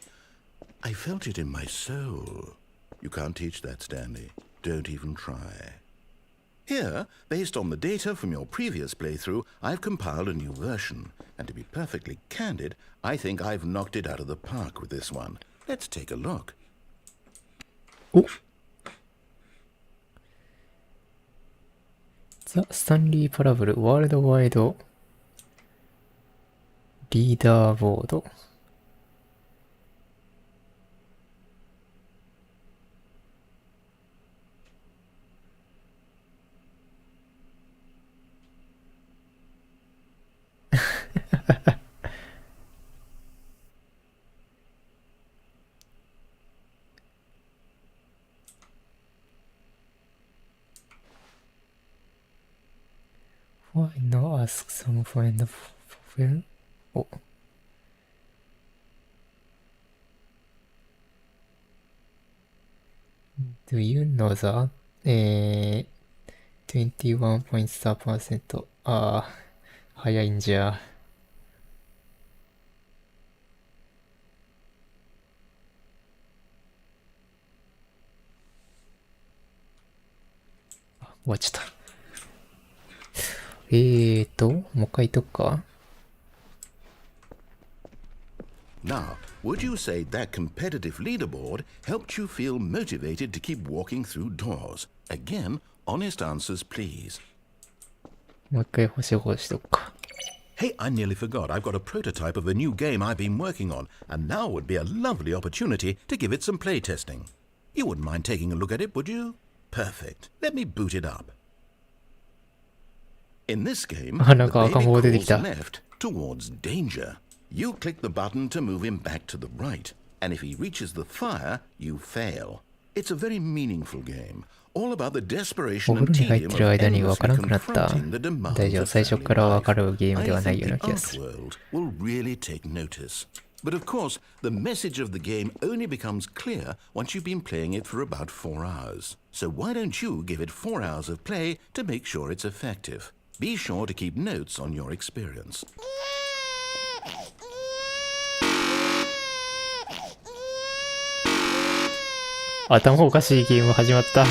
I felt it in my soul. You can't teach that, Stanley. Don't even try. Here, based on the data from your previous playthrough, I've compiled a new version. And to be perfectly candid, I think I've knocked it out of the park with this one. Let's take a look. お、ザ・スタンリー・パラブルワールドワイドリーダーボード。Why not ask some friend for お。Do you know that? 21.3%。ああ、早いんじゃ。終わっちゃった。もう一回言っとくか。Now, would you say that competitive leaderboard helped you feel motivated to keep walking through doors? Again, honest answers, please. もう一回星5しとくか。Hey, I nearly forgot. I've got a prototype of a new game I've been working on, and now would be a lovely opportunity to give it some playtesting. You wouldn't mind taking a look at it, would you? Perfect. Let me boot it up. In this game, the baby calls left towards danger. You click the button to move him back to the right, and if he reaches the fire, you fail. It's a very meaningful game, all about the desperation and tedium of endlessly confronting the demands of family life. I think the art world will really take notice. But of course, the message of the game only becomes clear once you've been playing it for about 4 hours. So why don't you give it 4 hours of play to make sure it's effective? Be sure to keep notes on your experience. 頭おかしいゲーム始まった。こ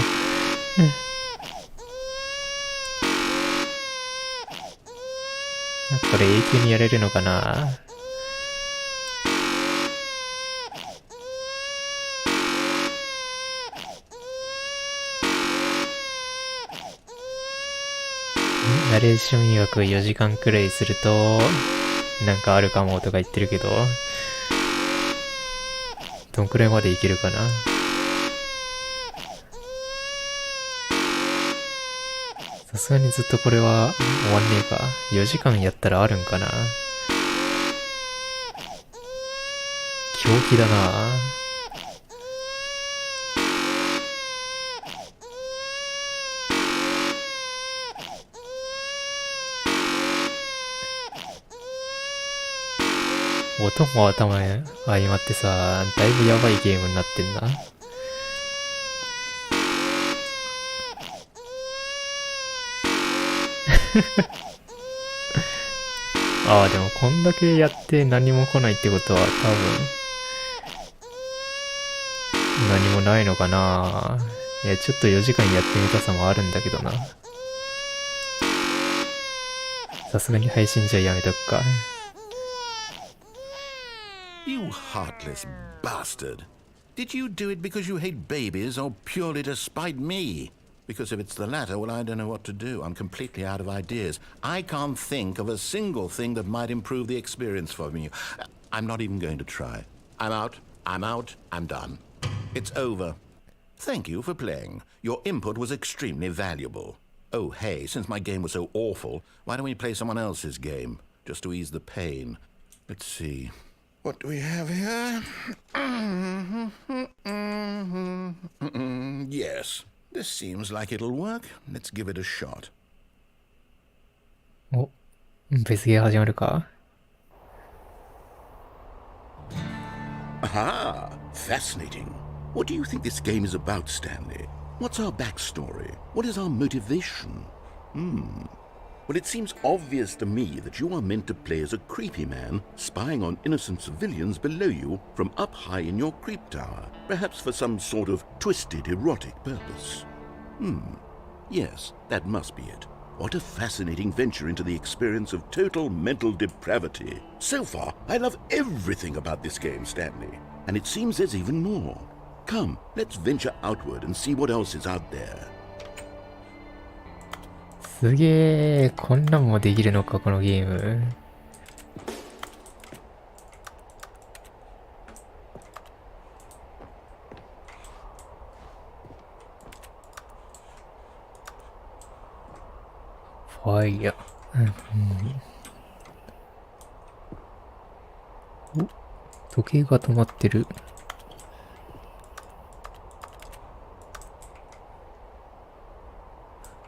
れ永久にやれるのかな。ナレーション曰く4時間くらいするとなんかあるかもとか言ってるけど、どんくらいまでいけるかな。さすがにずっとこれは終わんねえか。4時間やったらあるんかな。狂気だな。音も頭に相まってさ、だいぶやばいゲームになってんな。ああ、でもこんだけやって何も来ないってことは多分何もないのかな。いや、ちょっと4時間やってみたさもあるんだけどな。さすがに配信じゃやめとくか。You heartless bastard. Did you do it because you hate babies or purely to spite me? Because if it's the latter, well, I don't know what to do. I'm completely out of ideas. I can't think of a single thing that might improve the experience for me. I'm not even going to try. I'm out. I'm done. It's over. Thank you for playing. Your input was extremely valuable. Oh, hey, since my game was so awful, why don't we play someone else's game? Just to ease the pain. Let's see. What do we have here? Yes. This seems like it'll work. Let's give it a shot. お、別ゲー始まるか。Aha! Fascinating. What do you think this game is about, Stanley? What's our backstory? What is our motivation? Well, it seems obvious to me that you are meant to play as a creepy man spying on innocent civilians below you from up high in your creep tower, perhaps for some sort of twisted erotic purpose. Yes, that must be it. What a fascinating venture into the experience of total mental depravity. So far, I love everything about this game, Stanley. And it seems there's even more. Come, let's venture outward and see what else is out there. すげえ、こんなんもできるのか、このゲーム。ファイヤー。お、時計が止まってる。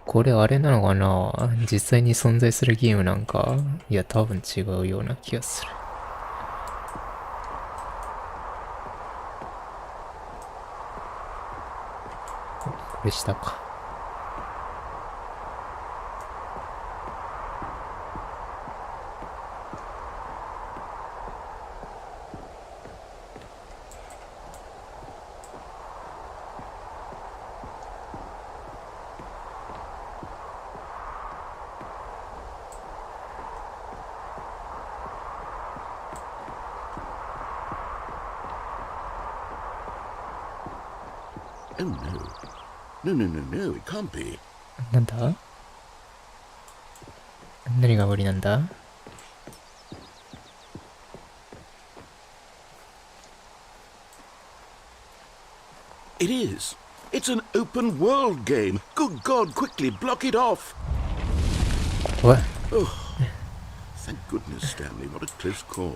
これあれなのかな？実際に存在するゲームなんか？いや、多分違うような気がする。これ下か。Oh no. No, no, no, no, it can't be. なんだ？何が無理なんだ？ It is. It's an open world game. Good God, quickly block it off. What? Oh, thank goodness, Stanley. What a close call.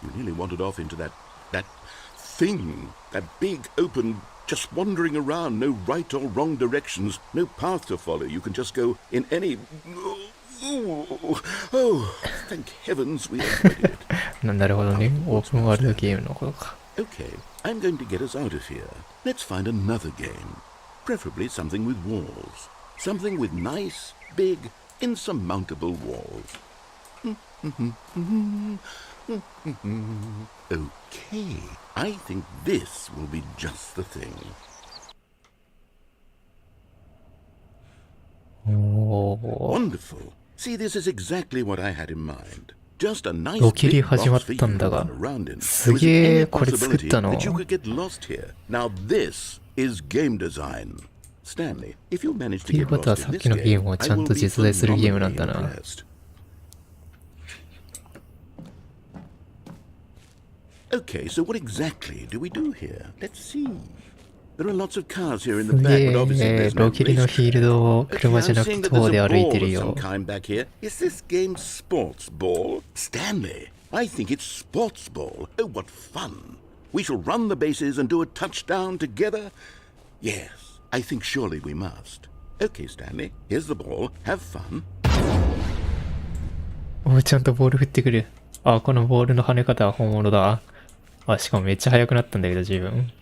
You nearly wandered off into that thing. That big open, just wandering around. No right or wrong directions. No path to follow. You can just go in any... Oh, thank heavens we avoided it. なるほどね。オープンワールドゲームのことか。Okay, I'm going to get us out of here. Let's find another game. Preferably something with walls. Something with nice, big, insurmountable walls. Okay, I think this will be just the thing. おー。 Wonderful. See, this is exactly what I had in mind. Just a nice ロキリ big 始ま box っ for た you んだ to が。 run around in. す There げ isn't え、 any これ作っ possibility たの？ that you could get lost here. Now this is game design. Stanley, if you manage っ to ていう get ことは lost さ in っ this きのゲー game, ムは I ちゃん will と be 実在するゲームなん phenomenally だな。 impressed. Okay, so what exactly do we do here? Let's see. There are lots of cars here in the す back, げ but obviously え、 there's no ロキリのフィール racetrack. ドを Okay, 車じゃ I'm なく seeing て that there's 塔 a で歩いて ball る of some よ。 kind back here. Is this game sports ball? Stanley, I think it's sports ball. Oh, what fun. We shall run the bases and do a touchdown together. Yes, I think surely we must. Okay, Stanley, here's the ball. Have fun. お、ちゃんとボール振ってくる。あ、このボールの跳ね方は本物だ。あ、しかもめっちゃ速くなったんだけど、自分。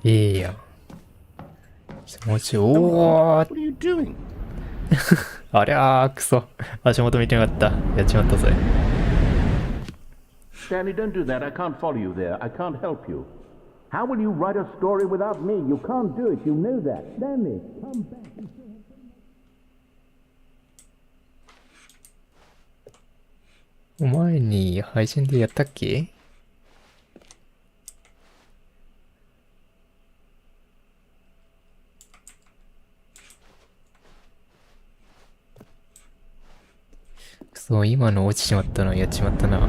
いいやん。気持ちいい。おー What are you doing? ありゃー、くそ。足元見てなかった。やっちまったぜ。Stanley, don't do that. I can't follow you there. I can't help you. How will you write a story without me? You can't do it. You know that. Stanley, come back. お前に配信でやったっけ？くそ、今の落ちちまったのやっちまったな。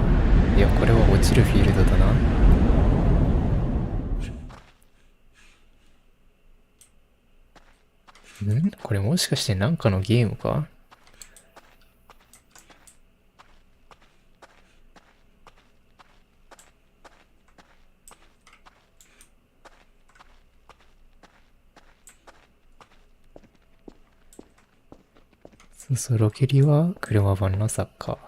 いや、これは落ちるフィールドだな。これもしかしてなんかのゲームか？そうそう、ロケリは車版のサッカー。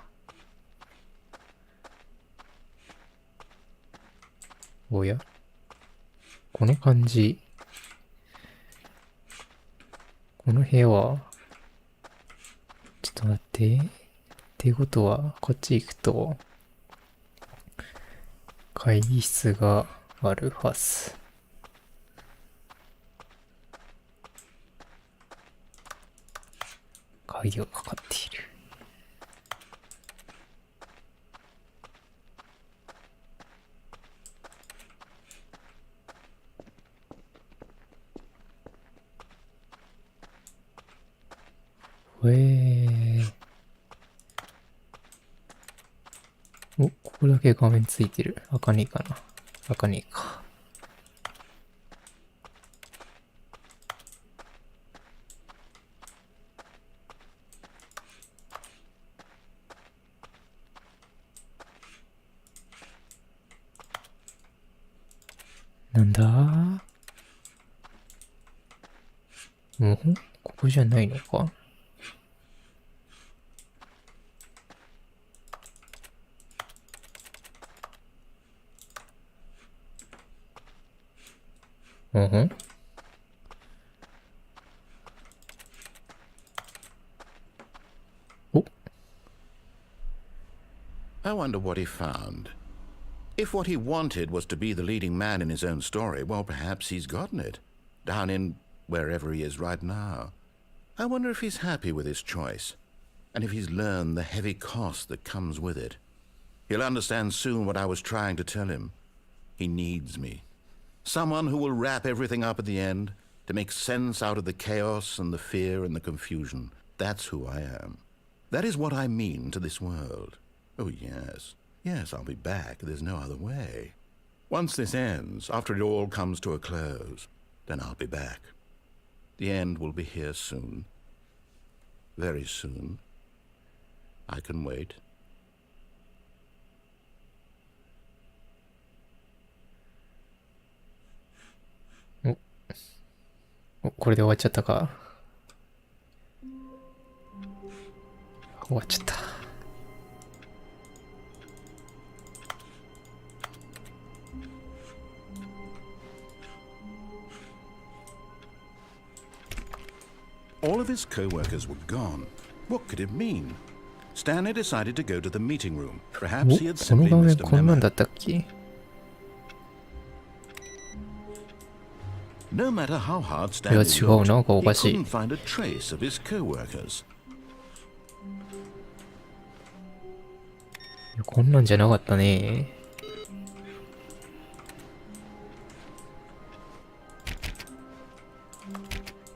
おやこの感じ。この部屋は、ちょっと待って。っていうことは、こっち行くと、会議室があるはず。鍵がかかっている。お、ここだけ画面ついてる。開かねえかな。開かねえか。なんだもう、ここじゃないのか。うんふん。お、I wonder what he found. If what he wanted was to be the leading man in his own story, well, perhaps he's gotten it. Down in wherever he is right now. I wonder if he's happy with his choice, and if he's learned the heavy cost that comes with it. He'll understand soon what I was trying to tell him. He needs me. Someone who will wrap everything up at the end, to make sense out of the chaos and the fear and the confusion. That's who I am. That is what I mean to this world. Oh, yes. Yes, I'll be back. There's no other way. Once this ends, after it all comes to a close, then I'll be back. The end will be here soon. Very soon. I can wait. お、これで終わっちゃったか。終わっちゃった。All of his co-workers were gone. What could it mean? Stanley decided to go to the meeting room. お、 Perhaps he had この simply 画面 missed a こんなん memo. だったっけ。 No matter how hard いや Stanley 違う、 looked, なんかお he かしい。 couldn't find a trace of his co-workers. いやこんなんじゃなかったね。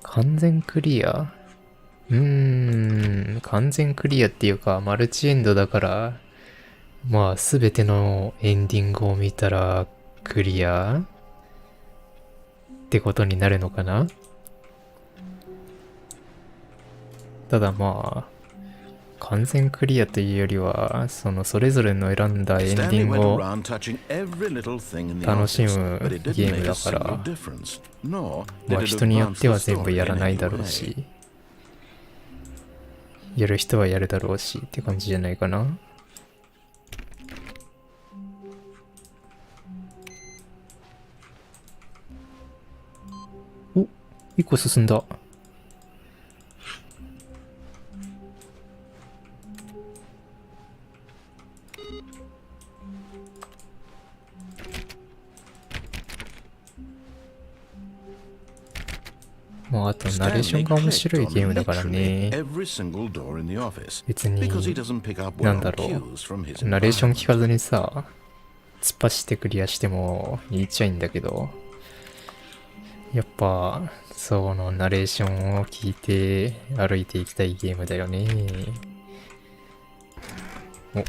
完全クリア。完全クリアっていうか、マルチエンドだから、まあ、すべてのエンディングを見たら、クリアってことになるのかな。ただまあ、完全クリアというよりは、それぞれの選んだエンディ Stanley ング went を around touching every little thing in the 楽し office, む but it ゲ didn't ーム make a だから、 single difference, nor まあ did it 人によっ advance て the は全部 story やら in ない any だろう way. し、やる人はやるだろうしって感じじゃないかな。お、一個進んだ。まあ、あとナレーションが面白いゲームだからね。別に、なんだろう。ナレーション聞かずにさ、突っ走ってクリアしてもいいっちゃいいんだけど、やっぱ、そのナレーションを聞いて歩いていきたいゲームだよね。お。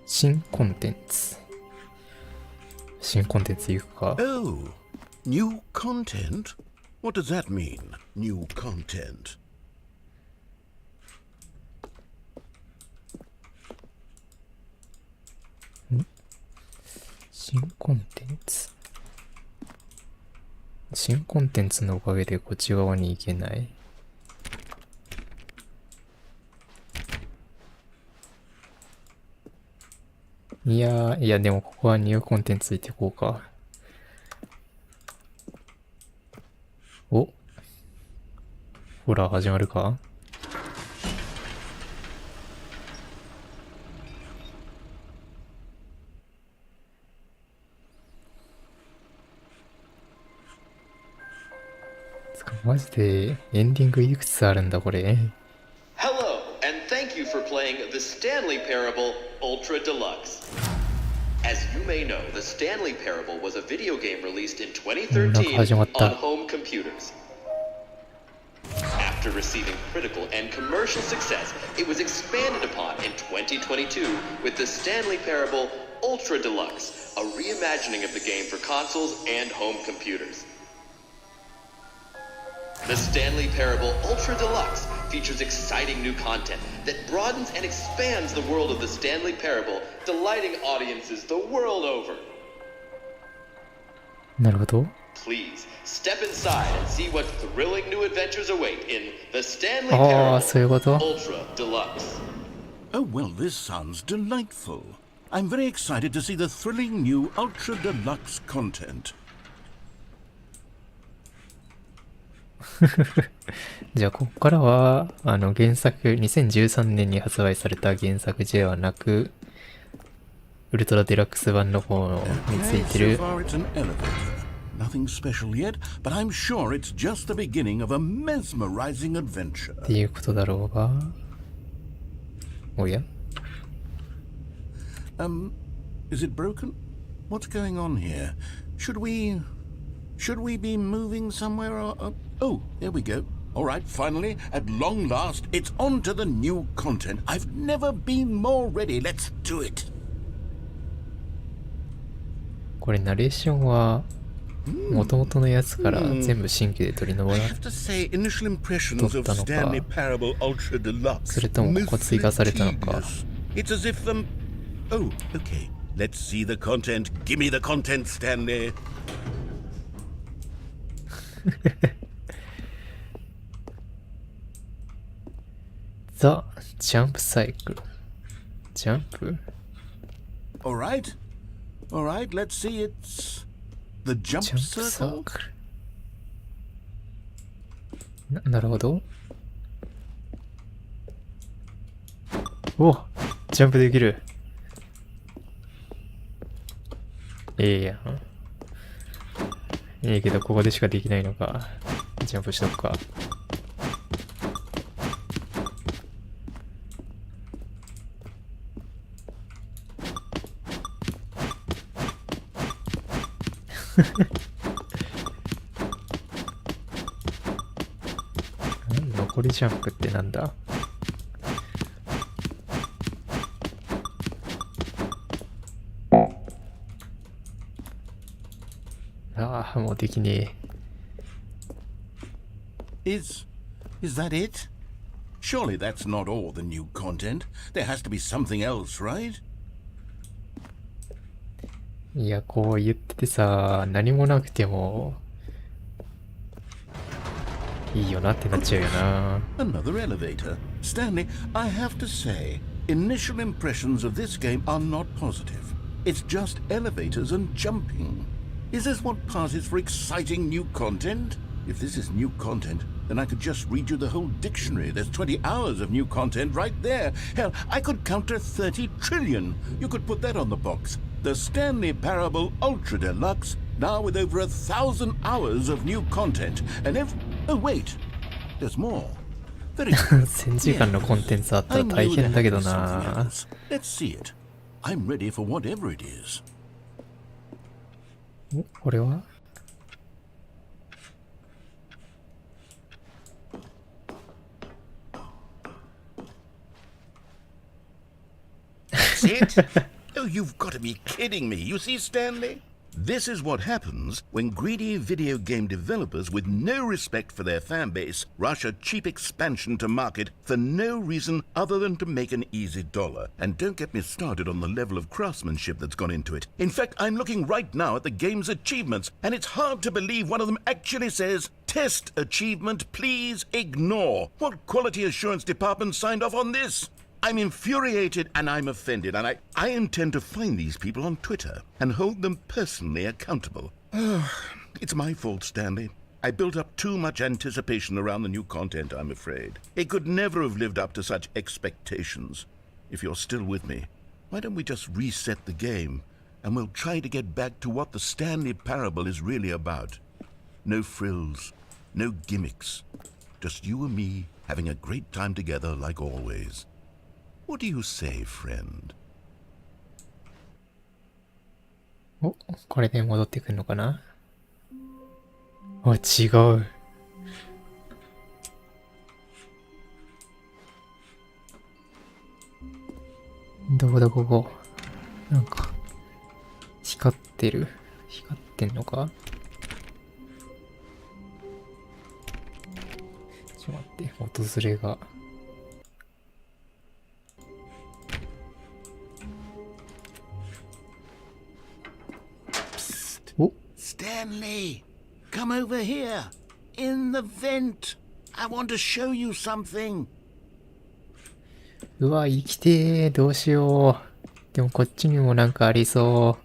新コンテンツ。新コンテンツ行くか。Oh, new content? What does that mean, new content? 新コンテンツ。新コンテンツのおかげでこっち側に行けない。いやー、いやでもここはニューコンテンツついていこうか。お、ほら始まるか。マジでエンディングいくつあるんだこれ。Hello, and thank you for playing The Stanley Parable Ultra Deluxe. As you may know, The Stanley Parable was a video game released in 2013 on home computers. After receiving critical and commercial success, it was expanded upon in 2022 with The Stanley Parable Ultra Deluxe, a reimagining of the game for consoles and home computers. The Stanley Parable Ultra Deluxe features exciting new content that broadens and expands the world of the Stanley Parable, delighting audiences the world over. なるほど。 Please step inside and see what thrilling new adventures await in The Stanley Parable そういうこと。 Ultra Deluxe. Oh, well, this sounds delightful. I'm very excited to see the thrilling new Ultra Deluxe content. じゃあここからは原作2013年に発売された原作ではなくウルトラデラックス版の方についてる So far it's an elevator. Nothing special yet, but I'm sure it's just the beginning of a mesmerizing adventure. っていうことだろうが。おや Is it broken? What's going on here? Should we be moving somewhere or... Oh, there we go. All right, finally, at long last, it's on to the new content. I've never been more ready. Let's do it. これナレーションは元々のやつから全部新規で取り直 I ら have to say, initial impressions of Stanley Parable Ultra Deluxe. それともここ追加されたのか。 It's as if Oh, okay. Let's see the content. Give me the content, Stanley. The Jump Cycle. Jump? All right. All right, let's see. It's the jump circle. なるほど。お、ジャンプできる。やん。けどここでしかできないのか。ジャンプしとくか。残りジャンプってなんだ？ああ、もうできねえ。Is that it? Surely that's not all the new content. There has to be something else, right? いや、こう言っててさ、何もなくてもいいよなってなっちゃうよな。Another elevator. Stanley, I have to say, initial impressions of this game are not positive. It's just elevators and jumping. Is this what passes for exciting new content? If this is new content, then I could just read you the whole dictionary. There's 20 hours of new content right there. Hell, I could count to 30 trillion. You could put that on the box. The Stanley Parable Ultra Deluxe, now with over 1,000 hours of new content. And oh wait, there's more. Very good. 10時間のコンテンツあったら大変だけどな。Let's see it. I'm ready for whatever it is. お、これはThat's it? Oh, you've got to be kidding me. You see, Stanley? This is what happens when greedy video game developers with no respect for their fan base rush a cheap expansion to market for no reason other than to make an easy dollar. And don't get me started on the level of craftsmanship that's gone into it. In fact, I'm looking right now at the game's achievements, and it's hard to believe one of them actually says, "Test achievement, please ignore." What quality assurance department signed off on this? I'm infuriated and I'm offended, and I intend to find these people on Twitter and hold them personally accountable. It's my fault, Stanley. I built up too much anticipation around the new content, I'm afraid. It could never have lived up to such expectations. If you're still with me, why don't we just reset the game, and we'll try to get back to what the Stanley Parable is really about. No frills, no gimmicks. Just you and me having a great time together like always. What do you say, friend? お、これで戻ってくるのかな。あ、違う。どこだここ。なんか、光ってる。光ってんのか。ちょっと待って、訪れが。お、Stanley, come over here. In the vent. I want to show you something. うわ、生きてー。どうしよう。でもこっちにもなんかありそ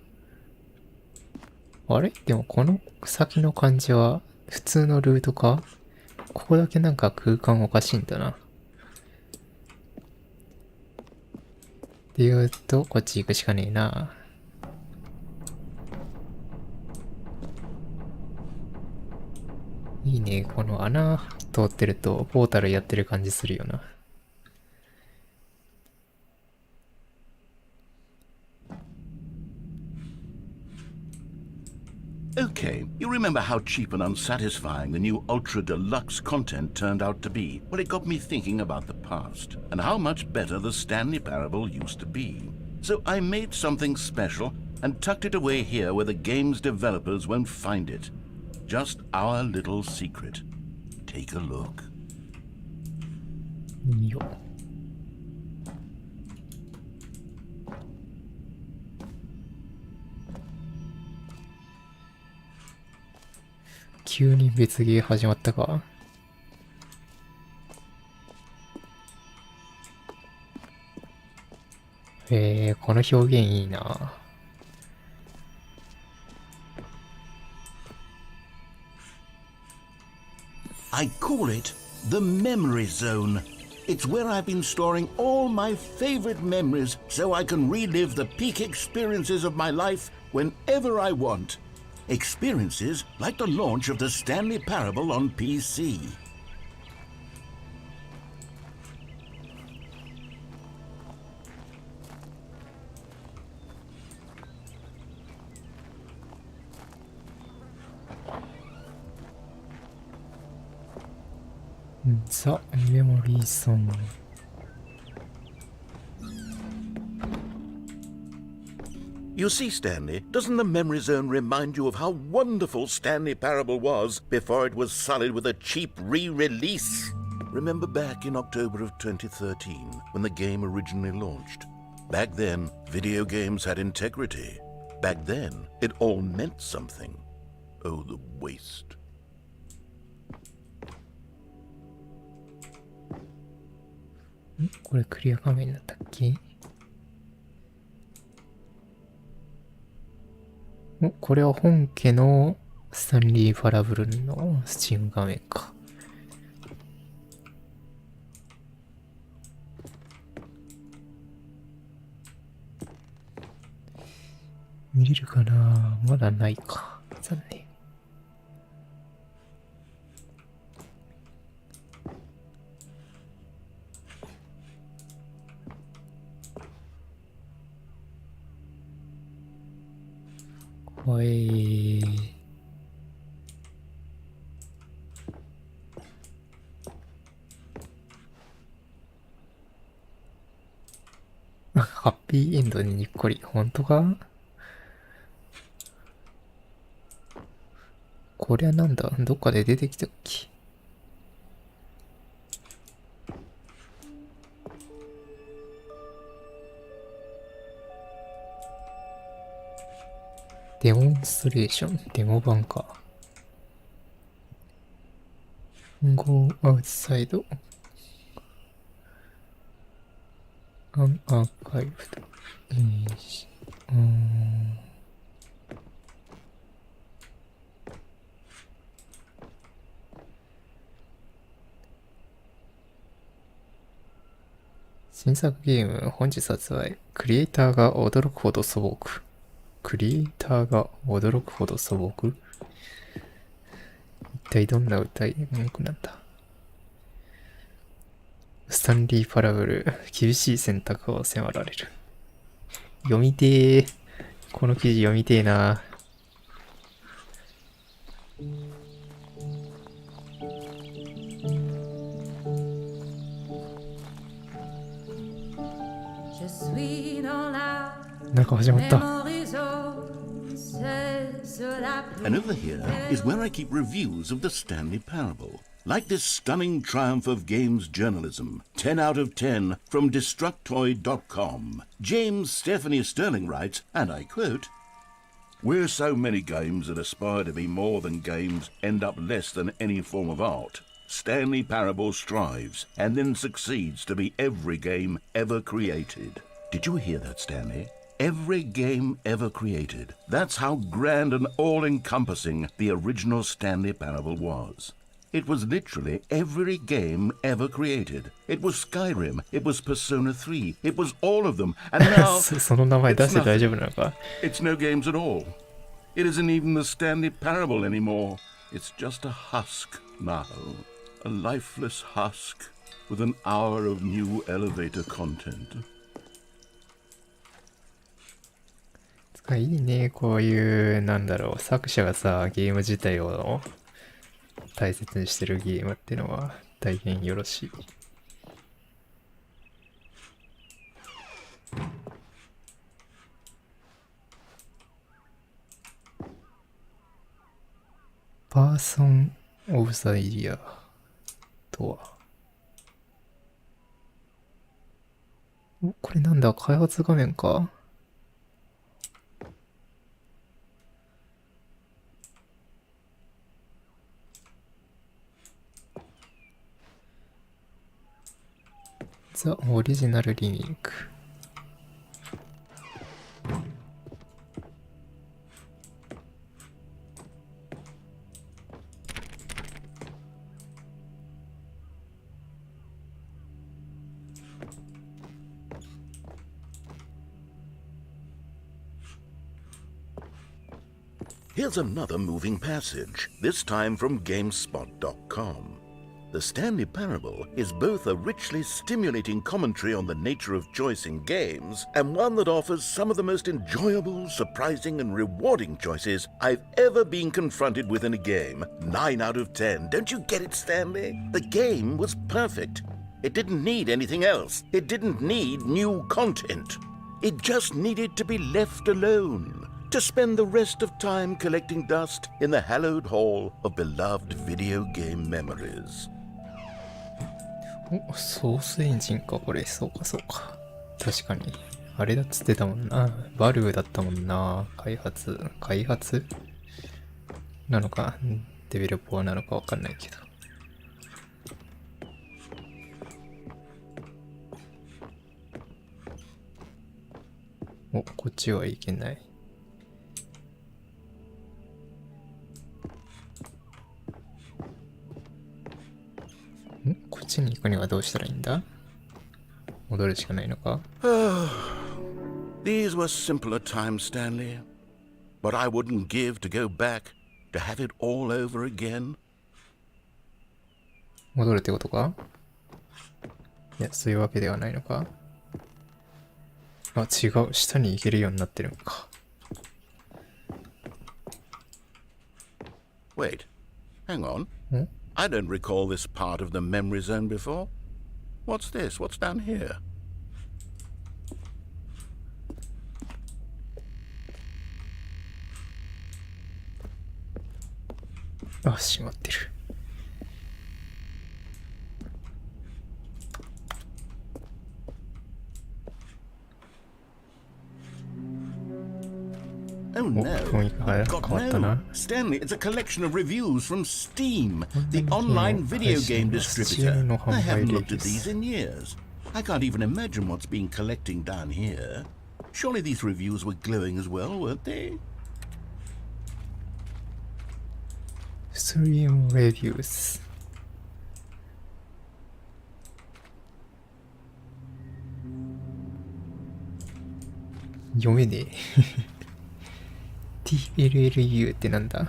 う。あれでもこの先の感じは普通のルートか。ここだけなんか空間おかしいんだな。っていうと、こっち行くしかねえな。いいね。この穴通ってるとポータルやってる感じするよな。Okay, you remember how cheap and unsatisfying the new Ultra Deluxe content turned out to be? Well, it got me thinking about the past and how much better the Stanley Parable used to be. So I made something special and tucked it away here where the game's developers won't find it. Just our little secret. Take a look. いいよ。急に別ゲー始まったか。この表現いいな。I call it the memory zone. It's where I've been storing all my favorite memories so I can relive the peak experiences of my life whenever I want. Experiences like the launch of the Stanley Parable on PC. The Memory Zone. You see, Stanley, doesn't the memory zone remind you of how wonderful Stanley Parable was before it was sullied with a cheap re-release? Remember back in October of 2013, when the game originally launched? Back then, video games had integrity. Back then, it all meant something. Oh, the waste. これクリア画面だったっけ。これは本家のスタンリー・パラブルのスチーム画面か。見れるかな。まだないか。残念。おい。ハッピーエンドににっこり。本当か。これはなんだ。どっかで出てきたっけ。デモンストレーション、デモ版か。Go outside。アーカイブと。新作ゲーム本日発売。クリエイターが驚くほど素朴。クリエイターが驚くほど素朴？一体どんな歌い文句なんだ。スタンリー・パラブル、厳しい選択を迫られる。読みてー。この記事読みてーな。なんか始まった。And over here is where I keep reviews of the Stanley Parable. Like this stunning triumph of games journalism, 10 out of 10 from Destructoid.com. James Stephanie Sterling writes, and I quote, "Where so many games that aspire to be more than games end up less than any form of art, Stanley Parable strives and then succeeds to be every game ever created." Did you hear that, Stanley? Every game ever created. That's how grand and all-encompassing the original Stanley Parable was. It was literally every game ever created. It was Skyrim, it was Persona 3, it was all of them, and now その名前出して大丈夫なのか？ it's no games at all. It isn't even the Stanley Parable anymore. It's just a husk now. A lifeless husk with an hour of new elevator content. いいね、こういう、なんだろう、作者がさ、ゲーム自体を大切にしてるゲームってのは大変よろしい。パーソン・オブ・ザ・イヤーとは。お、これなんだ、開発画面か？ザ・オリジナルリメイク。Here's another moving passage, this time from GameSpot.com. The Stanley Parable is both a richly stimulating commentary on the nature of choice in games and one that offers some of the most enjoyable, surprising, and rewarding choices I've ever been confronted with in a game. 9 out of 10. Don't you get it, Stanley? The game was perfect. It didn't need anything else. It didn't need new content. It just needed to be left alone, to spend the rest of time collecting dust in the hallowed hall of beloved video game memories. お、ソースエンジンか、これ。そうか、そうか。確かに。あれだっつってたもんな。バルブだったもんな。開発なのか、デベロッパーなのかわかんないけど。お、こっちはいけない。こっちに行くにはどうしたらいいんだ？戻るしかないのか？ These were simpler times, Stanley. But I wouldn't give to go back, to have it all over again. 戻るってことか？いや、そういうわけではないのか？あ、違う。下に行けるようになってるのか。Wait, hang on. ん？ I don't recall this part of the memory zone before. What's this? What's down here?あ、閉まってる。Oh no. God, no. Stanley, it's a collection of reviews from Steam, the online video game distributor. I haven't looked at these in years. I can't even imagine what's been collecting down here. Surely these reviews were glowing as well, weren't they? Stream reviews. 読めねえ。TLLU ってなんだ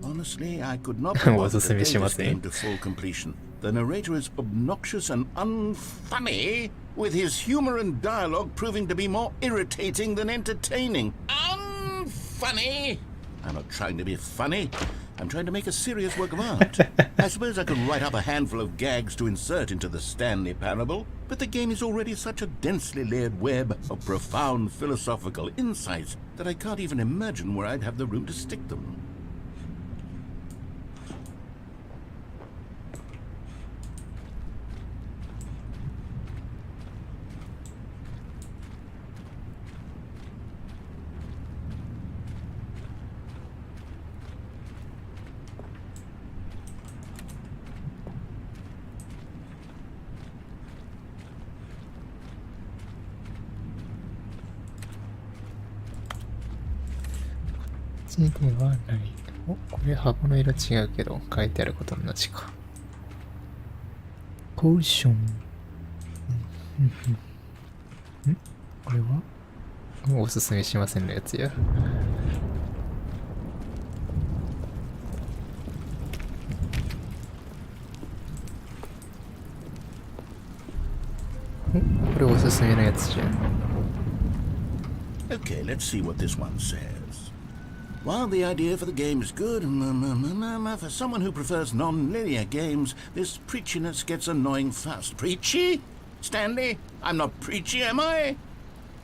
？Honestly, I could not be bothered to play this game to full completion. The narrator is obnoxious and unfunny, with his humor and dialogue proving to be more irritating than entertaining. Unfunny? I'm not trying to be funny. I'm trying to make a serious work of art. I suppose I could write up a handful of gags to insert into the Stanley Parable, but the game is already such a densely layered web of profound philosophical insights that I can't even imagine where I'd have the room to stick them.こっちではない。お、これ箱の色違うけど、書いてあること同じか。ポーション。これはもうおすすめしませんのやつや。これおすすめのやつじゃん。Okay, let's see what this one says. While the idea for the game is good, for someone who prefers non-linear games, this preachiness gets annoying fast. Preachy? Stanley? I'm not preachy, am I?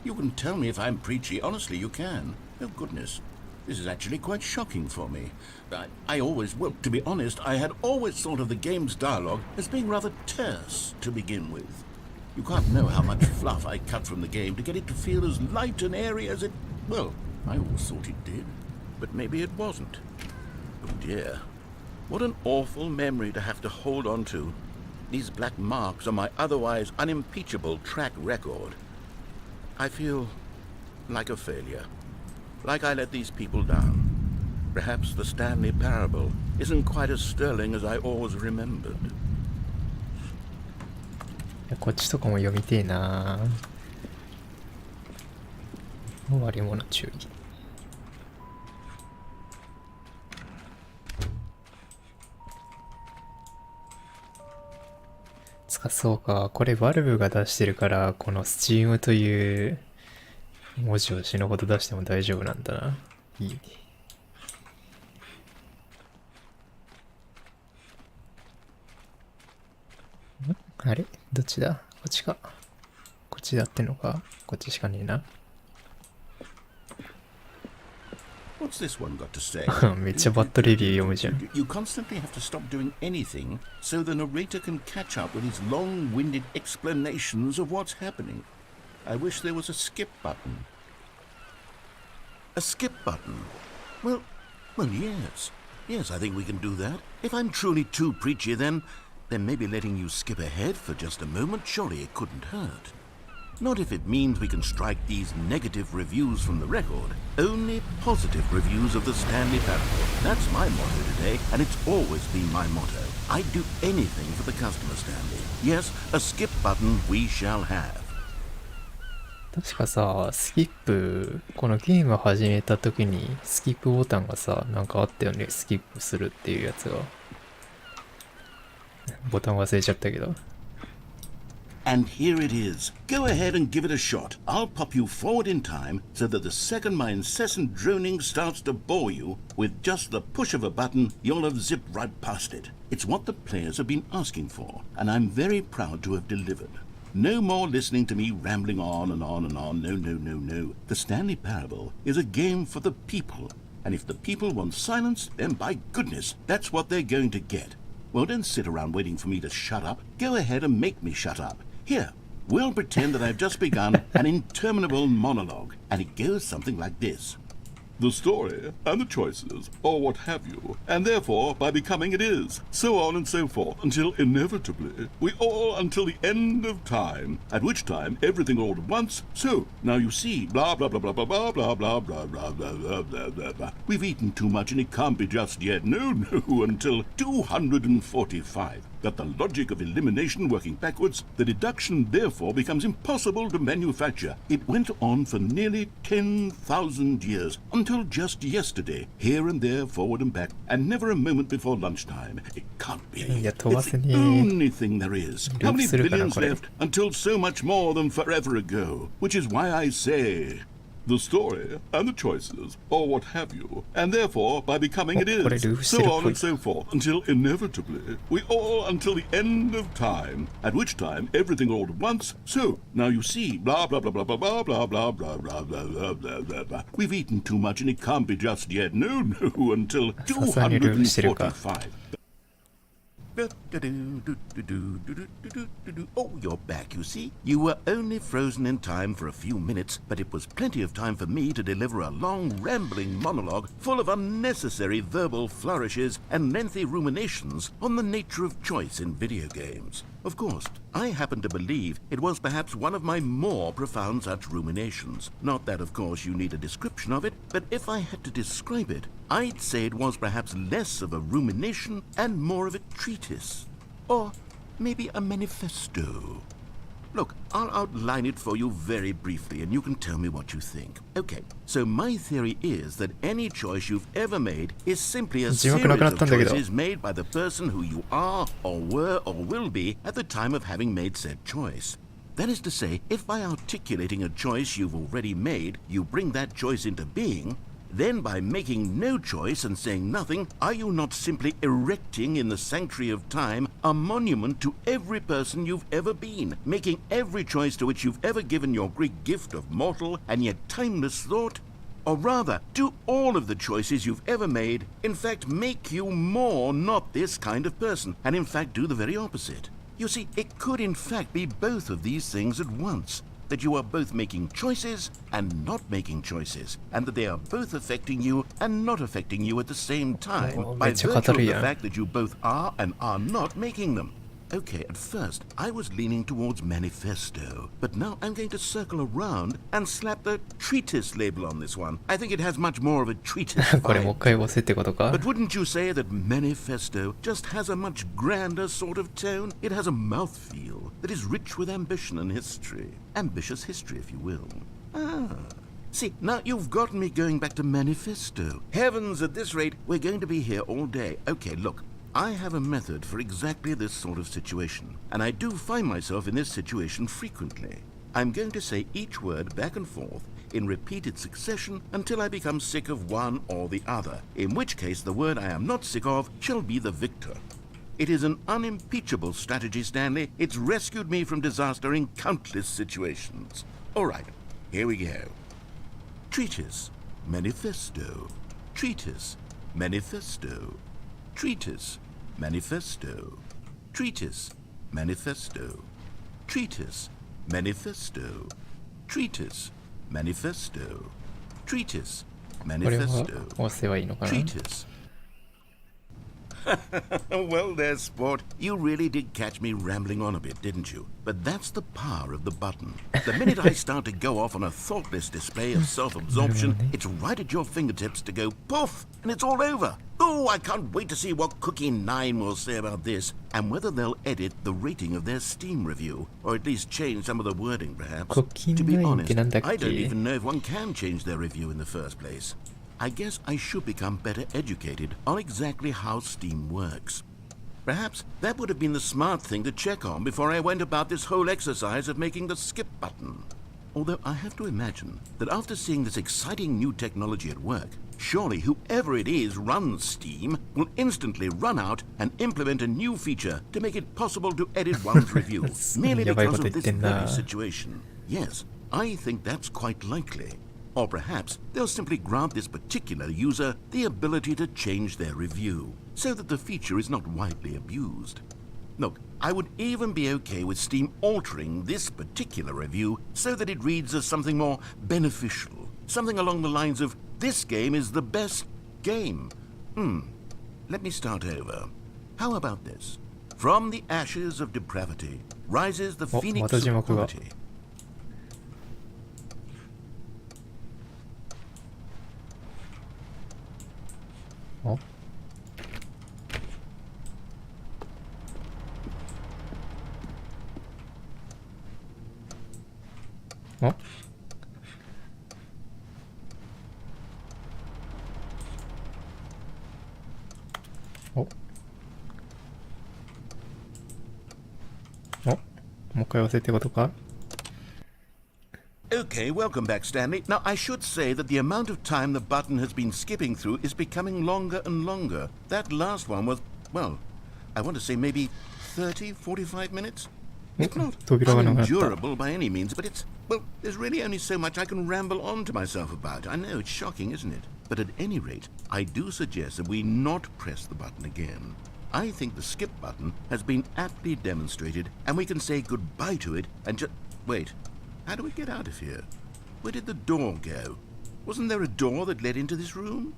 You can tell me if I'm preachy. Honestly, you can. Oh, goodness. This is actually quite shocking for me. Well, to be honest, I had always thought of the game's dialogue as being rather terse to begin with. You can't know how much fluff I cut from the game to get it to feel as light and airy as it... Well, I always thought it did. But maybe it wasn't. Oh dear. What an awful memory to have to hold on to. These black marks on my otherwise unimpeachable track record. I feel like a failure. Like I let these people down. Perhaps the Stanley Parable isn't quite as sterling as I always remembered. こっちとかも読みてえな。割り物注意。そうか、これバルブが出してるから、この Steam という文字を死ぬほど出しても大丈夫なんだな。いいね。あれどっちだこっちか。こっちだってのかこっちしかねえな。What's this one got to say? めっちゃバッドレビュー読むじゃん。You constantly have to stop doing anything so the narrator can catch up with his long-winded explanations of what's happening. I wish there was a skip button. A skip button? Well, yes. Yes, I think we can do that. If I'm truly too preachy, then maybe letting you skip ahead for just a moment, surely it couldn't hurt. Not if it means we can strike these negative reviews from the record. Only positive reviews of the Stanley Parable. That's my motto today, and it's always been my motto. I'd do anything for the customer, Stanley. Yes, a skip button we shall have. 確かさ、スキップ、このゲーム始めた時にスキップボタンがさ、なんかあったよね。スキップするっていうやつが。ボタン忘れちゃったけど。And here it is. Go ahead and give it a shot. I'll pop you forward in time so that the second my incessant droning starts to bore you, with just the push of a button, you'll have zipped right past it. It's what the players have been asking for, and I'm very proud to have delivered. No more listening to me rambling on and on and on. No. The Stanley Parable is a game for the people, and if the people want silence, then by goodness, that's what they're going to get. Well, don't sit around waiting for me to shut up. Go ahead and make me shut up. Here, We'll pretend that I've just begun an interminable monologue, and it goes something like this. The story and the choices, or what have you, and therefore by becoming it is, so on and so forth, until inevitably we all until the end of time, at which time everything all at once, so now you see, blah blah blah blah blah blah blah blah blah blah blah blah blah blah blah. We've eaten too much and it can't be just yet, no, until 245. That the logic of elimination working backwards, the deduction therefore becomes impossible to manufacture. It went on for nearly 10,000 years, until just yesterday, here and there, forward and back, and never a moment before lunchtime. It can't be. It's the only thing there is. How many billions left until so much more than forever ago? Which is why I say... The story and the choices, or what have you, and therefore by becoming it is, so on and so forth, until inevitably we all until the end of time, at which time everything all at once, so now you see, blah blah blah blah blah blah blah blah blah blah blah blah blah blah. We've eaten too much and it can't be just yet, no, until 245. Oh, you're back, you see. You were only frozen in time for a few minutes, but it was plenty of time for me to deliver a long, rambling monologue full of unnecessary verbal flourishes and lengthy ruminations on the nature of choice in video games. Of course, I happen to believe it was perhaps one of my more profound such ruminations. Not that, of course, you need a description of it, but if I had to describe it, I'd say it was perhaps less of a rumination and more of a treatise. Or maybe a manifesto. Look, I'll outline it for you very briefly and you can tell me what you think. Okay, so my theory is that any choice you've ever made is simply a series of choices made by the person who you are or were or will be at the time of having made said choice. That is to say, if by articulating a choice you've already made, you bring that choice into being, then by making no choice and saying nothing, are you not simply erecting in the sanctuary of time a monument to every person you've ever been, making every choice to which you've ever given your great gift of mortal and yet timeless thought? Or rather, do all of the choices you've ever made, in fact, make you more not this kind of person, and in fact do the very opposite? You see, it could in fact be both of these things at once. That you are both making choices and not making choices, and that they are both affecting you and not affecting you at the same time, by virtue of the fact that you both are and are not making them. Okay, at first, I was leaning towards manifesto, but now I'm going to circle around and slap the treatise label on this one. I think it has much more of a treatise vibe. But wouldn't you say that manifesto just has a much grander sort of tone? It has a mouthfeel that is rich with ambition and history. Ambitious history, if you will. See, now you've gotten me going back to manifesto. Heavens, at this rate, we're going to be here all day. Okay, look. I have a method for exactly this sort of situation, and I do find myself in this situation frequently. I'm going to say each word back and forth in repeated succession until I become sick of one or the other, in which case the word I am not sick of shall be the victor. It is an unimpeachable strategy, Stanley. It's rescued me from disaster in countless situations. All right, here we go. Treatise, manifesto. Treatise, manifesto. Treatise, manifesto. Treatise, manifesto. Treatise, manifesto. Treatise, manifesto. Treatise, manifesto. Treatise. Well there, sport. You really did catch me rambling on a bit, didn't you? But that's the power of the button. The minute I start to go off on a thoughtless display of self-absorption, it's right at your fingertips to go poof, and it's all over. Oh, I can't wait to see what Cookie 9 will say about this, and whether they'll edit the rating of their Steam review, or at least change some of the wording, perhaps. To be honest, I don't even know if one can change their review in the first place. I guess I should become better educated on exactly how Steam works. Perhaps that would have been the smart thing to check on before I went about this whole exercise of making the skip button. Although I have to imagine that after seeing this exciting new technology at work, surely whoever it is runs Steam will instantly run out and implement a new feature to make it possible to edit one's review, merely because of this very situation. Yes, I think that's quite likely. Or perhaps they'll simply grant this particular user the ability to change their review, so that the feature is not widely abused. Look, I would even be okay with Steam altering this particular review so that it reads as something more beneficial. Something along the lines of, this game is the best game. Let me start over. How about this? From the ashes of depravity rises the phoenix of quality. おおおお、もう一回忘れてことか Okay, welcome back, Stanley. Now, I should say that the amount of time the button has been skipping through is becoming longer and longer. That last one was, well, I want to say maybe 30, 45 minutes? It's not unendurable by any means, but it's, well, there's really only so much I can ramble on to myself about. I know, it's shocking, isn't it? But at any rate, I do suggest that we not press the button again. I think the skip button has been aptly demonstrated, and we can say goodbye to it and just... Wait. How do we get out of here? Where did the door go? Wasn't there a door that led into this room?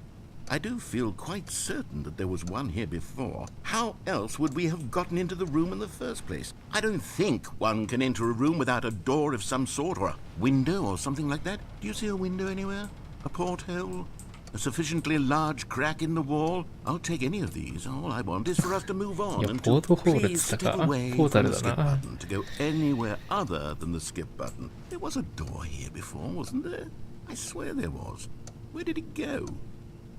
I do feel quite certain that there was one here before. How else would we have gotten into the room in the first place? I don't think one can enter a room without a door of some sort, or a window or something like that. Do you see a window anywhere? A porthole? A sufficiently large crack in the wall? I'll take any of these. All I want is for us to move on and to please step away from the skip button to go anywhere other than the skip button. There was a door here before, wasn't there? I swear there was. Where did it go?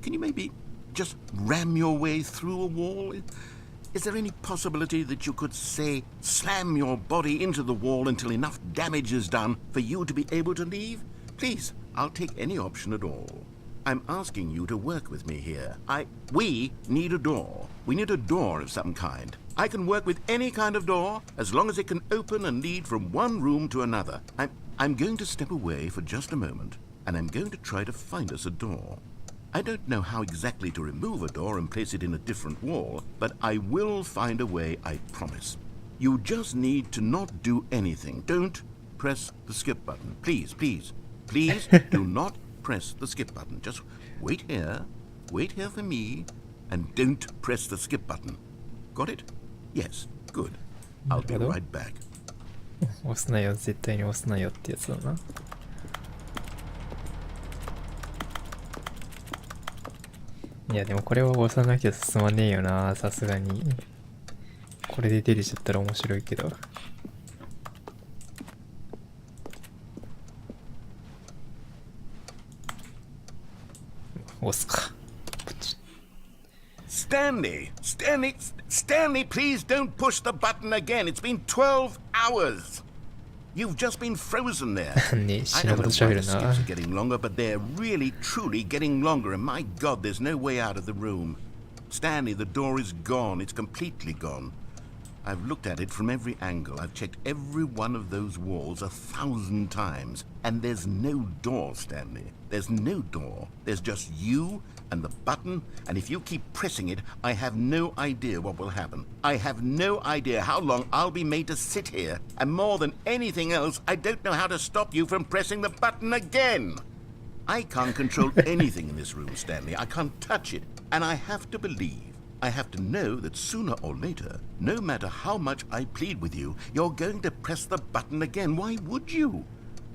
Can you maybe just ram your way through a wall? Is there any possibility that you could, say, slam your body into the wall until enough damage is done for you to be able to leave? Please, I'll take any option at all. I'm asking you to work with me here. We need a door. We need a door of some kind. I can work with any kind of door as long as it can open and lead from one room to another. I'm going to step away for just a moment, and I'm going to try to find us a door. I don't know how exactly to remove a door and place it in a different wall, but I will find a way, I promise. You just need to not do anything. Don't press the skip button. Please, please, please do not press the skip button. Just wait here for me, and don't press the skip button. Got it? Yes, good. I'll be right back. 押すなよ、絶対に押すなよってやつだな。いやでもこれは押さなきゃ進まねえよな、さすがに。これで出てちゃったら面白いけど。押すか。Stanley, please don't push the button again. It's been 12 hours. You've just been frozen there. I know the skips are getting longer, but they're really, truly getting longer. And my God, there's no way out of the room. Stanley, the door is gone. It's completely gone. I've looked at it from every angle. I've checked every one of those walls 1,000 times. And there's no door, Stanley. There's no door. There's just you and the button. And if you keep pressing it, I have no idea what will happen. I have no idea how long I'll be made to sit here. And more than anything else, I don't know how to stop you from pressing the button again. I can't control anything in this room, Stanley. I can't touch it. And I have to believe, I have to know that sooner or later, no matter how much I plead with you, you're going to press the button again. Why would you?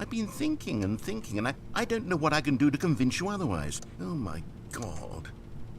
I've been thinking and I don't know what I can do to convince you otherwise. Oh my God.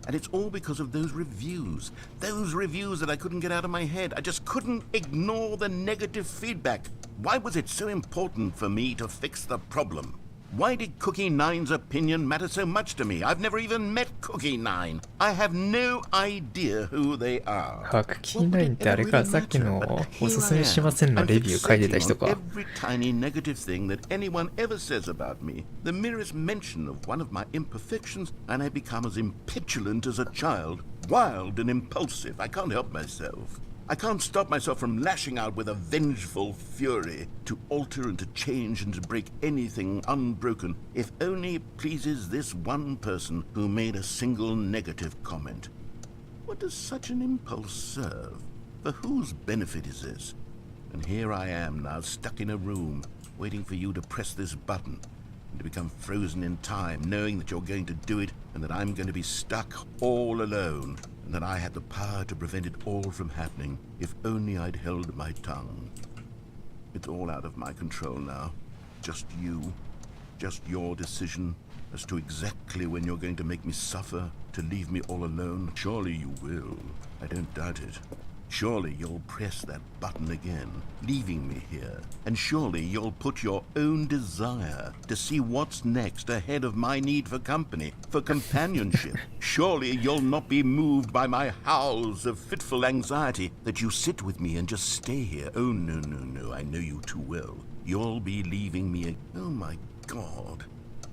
And it's all because of those reviews that I couldn't get out of my head. I just couldn't ignore the negative feedback. Why was it so important for me to fix the problem? Why did Cookie Nine's opinion matter so much to me? I've never even met Cookie Nine. I have no idea who they are. クッキーナインってあれか、さっきのおすすめしませんのレビュー書いてた人か。Every tiny negative thing that anyone ever says about me, the merest mention of one of my imperfections, and I become as impetulant as a child, wild and impulsive. I can't help myself. I can't stop myself from lashing out with a vengeful fury to alter and to change and to break anything unbroken, if only it pleases this one person who made a single negative comment. What does such an impulse serve? For whose benefit is this? And here I am now, stuck in a room, waiting for you to press this button, and to become frozen in time, knowing that you're going to do it, and that I'm going to be stuck all alone, and that I had the power to prevent it all from happening, if only I'd held my tongue. It's all out of my control now. Just you. Just your decision as to exactly when you're going to make me suffer, to leave me all alone. Surely you will. I don't doubt it. Surely you'll press that button again, leaving me here. And surely you'll put your own desire to see what's next ahead of my need for company, for companionship. Surely you'll not be moved by my howls of fitful anxiety, that you sit with me and just stay here. Oh, no, no, no, I know you too well. You'll be leaving me. Oh, my God.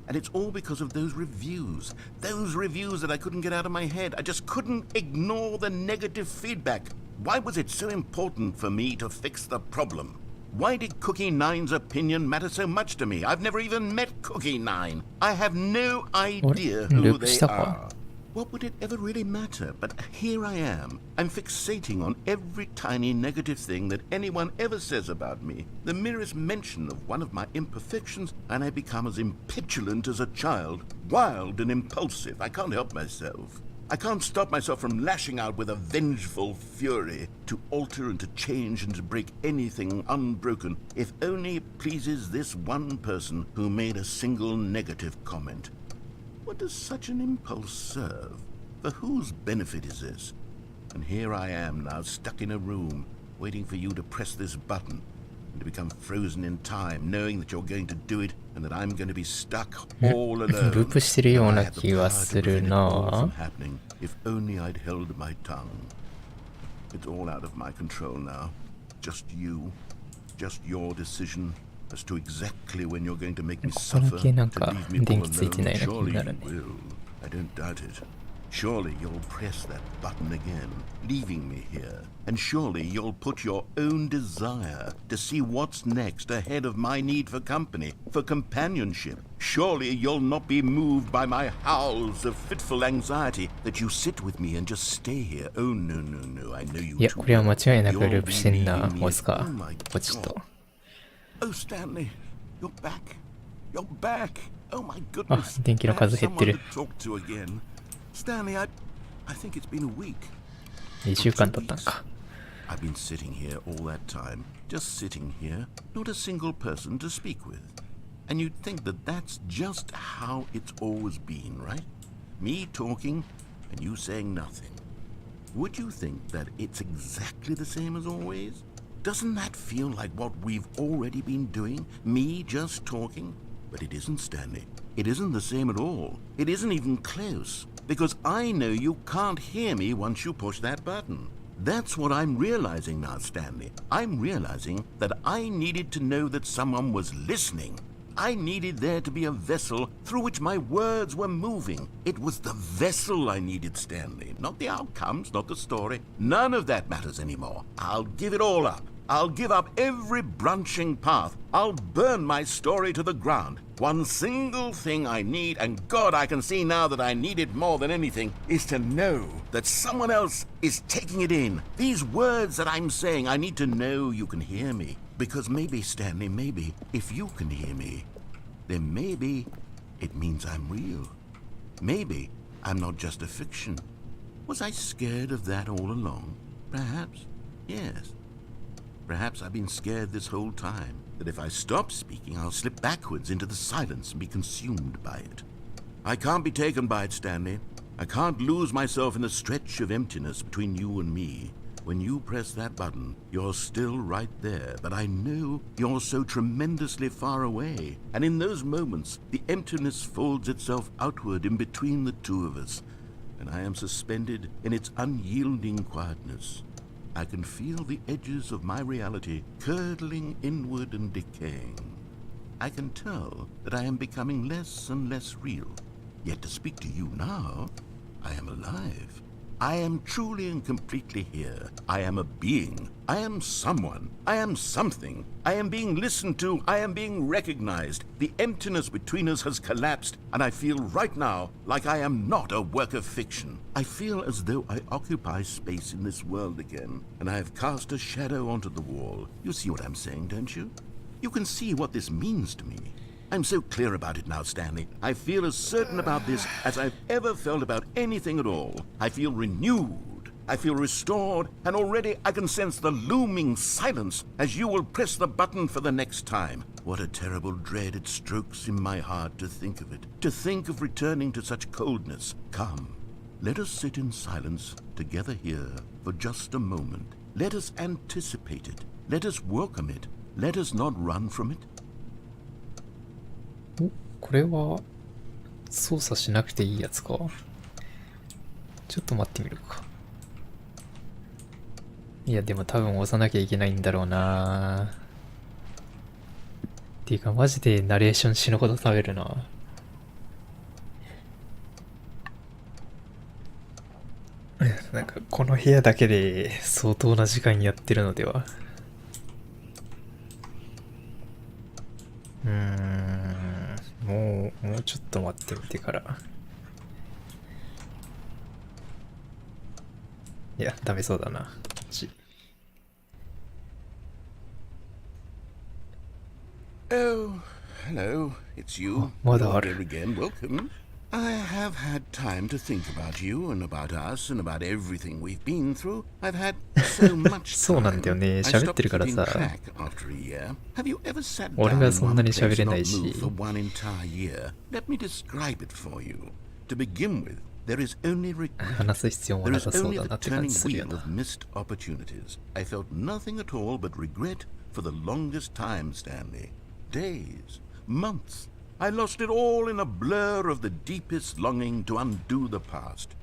And it's all because of those reviews that I couldn't get out of my head. I just couldn't ignore the negative feedback. Why was it so important for me to fix the problem? Why did Cookie Nine's opinion matter so much to me? I've never even met Cookie Nine. I have no idea who they are. What would it ever really matter? But here I am. I'm fixating on every tiny negative thing that anyone ever says about me. The merest mention of one of my imperfections, and I become as impetulant as a child, wild and impulsive. I can't help myself. I can't stop myself from lashing out with a vengeful fury, to alter and to change and to break anything unbroken, if only it pleases this one person who made a single negative comment. What does such an impulse serve? For whose benefit is this? And here I am now, stuck in a room, waiting for you to press this button, and to become frozen in time, knowing that you're going to do it, and that I'm going to be stuck all alone. ループしてるような気がするな。 happening, if only I'd held my tongue. It's all out of my control now. Just you. Just your decision as to exactly when you're going to make me ここ suffer, だけなん to か leave me all 電気ついてない alone. な気に Surely な you るね。 will. I don't doubt it. Surely you'll press that button again, leaving me here. And surely you'll put your own desire to see what's next ahead of my need for company, for companionship. Surely you'll not be moved by my howls of fitful anxiety, that you sit with me and just stay here. Oh, no, no, no, I know you いや、 too これは間 well. 違いなく You'll ループしてん be な。 leaving me 押すか。 Oh, my ポチッと。 Oh, Stanley, you're back. You're back. Oh, my あ、 goodness. 電気の数減ってる。 Someone to talk to again. Stanley, I think it's been a week. 2週間経ったんか。 I've been sitting here all that time, just sitting here, not a single person to speak with. And you'd think that that's just how it's always been, right? Me talking and you saying nothing. Would you think that it's exactly the same as always? Doesn't that feel like what we've already been doing? Me just talking? But it isn't, Stanley. It isn't the same at all. It isn't even close. Because I know you can't hear me once you push that button. That's what I'm realizing now, Stanley. I'm realizing that I needed to know that someone was listening. I needed there to be a vessel through which my words were moving. It was the vessel I needed, Stanley. Not the outcomes, not the story. None of that matters anymore. I'll give it all up. I'll give up every branching path. I'll burn my story to the ground. One single thing I need, and God, I can see now that I need it more than anything, is to know that someone else is taking it in. These words that I'm saying, I need to know you can hear me. Because maybe, Stanley, maybe, if you can hear me, then maybe it means I'm real. Maybe I'm not just a fiction. Was I scared of that all along? Perhaps, yes. Perhaps I've been scared this whole time, that if I stop speaking, I'll slip backwards into the silence and be consumed by it. I can't be taken by it, Stanley. I can't lose myself in the stretch of emptiness between you and me. When you press that button, you're still right there, but I know you're so tremendously far away. And in those moments, the emptiness folds itself outward in between the two of us, and I am suspended in its unyielding quietness. I can feel the edges of my reality curdling inward and decaying. I can tell that I am becoming less and less real. Yet to speak to you now, I am alive. I am truly and completely here. I am a being. I am someone. I am something. I am being listened to. I am being recognized. The emptiness between us has collapsed, and I feel right now like I am not a work of fiction. I feel as though I occupy space in this world again, and I have cast a shadow onto the wall. You see what I'm saying, don't you? You can see what this means to me. I'm so clear about it now, Stanley. I feel as certain about this as I've ever felt about anything at all. I feel renewed. I feel restored, and already I can sense the looming silence as you will press the button for the next time. What a terrible dread it strokes in my heart to think of it. To think of returning to such coldness. Come, let us sit in silence together here for just a moment. Let us anticipate it. Let us welcome it. Let us not run from it. これは操作しなくていいやつか。ちょっと待ってみるか。いやでも多分押さなきゃいけないんだろうな。っていうかマジでナレーション死ぬほど食べるな。なんかこの部屋だけで相当な時間やってるのでは。もうちょっと待ってみてから。いや、ダメそうだな。こっち。Oh, hello. It's you. まだあ Here る。 again. Welcome. I have had time to think about you and about us and about everything we've been through. I've had so much そうなんだよね。 I 喋っ stopped てるから keeping さ。 track after a year. Have you ever sat 俺 down が in そん one なに place 喋れ and ない not し。 moved for one entire year? Let me describe it for you. To begin with, there is only regret. 話す必要も There な is さそう only だ the なって感 turning じするよ wheel な。 of missed opportunities. I felt nothing at all but regret for the longest time, Stanley. Days, months. I lost it all in a blur of the deepest longing to undo the past.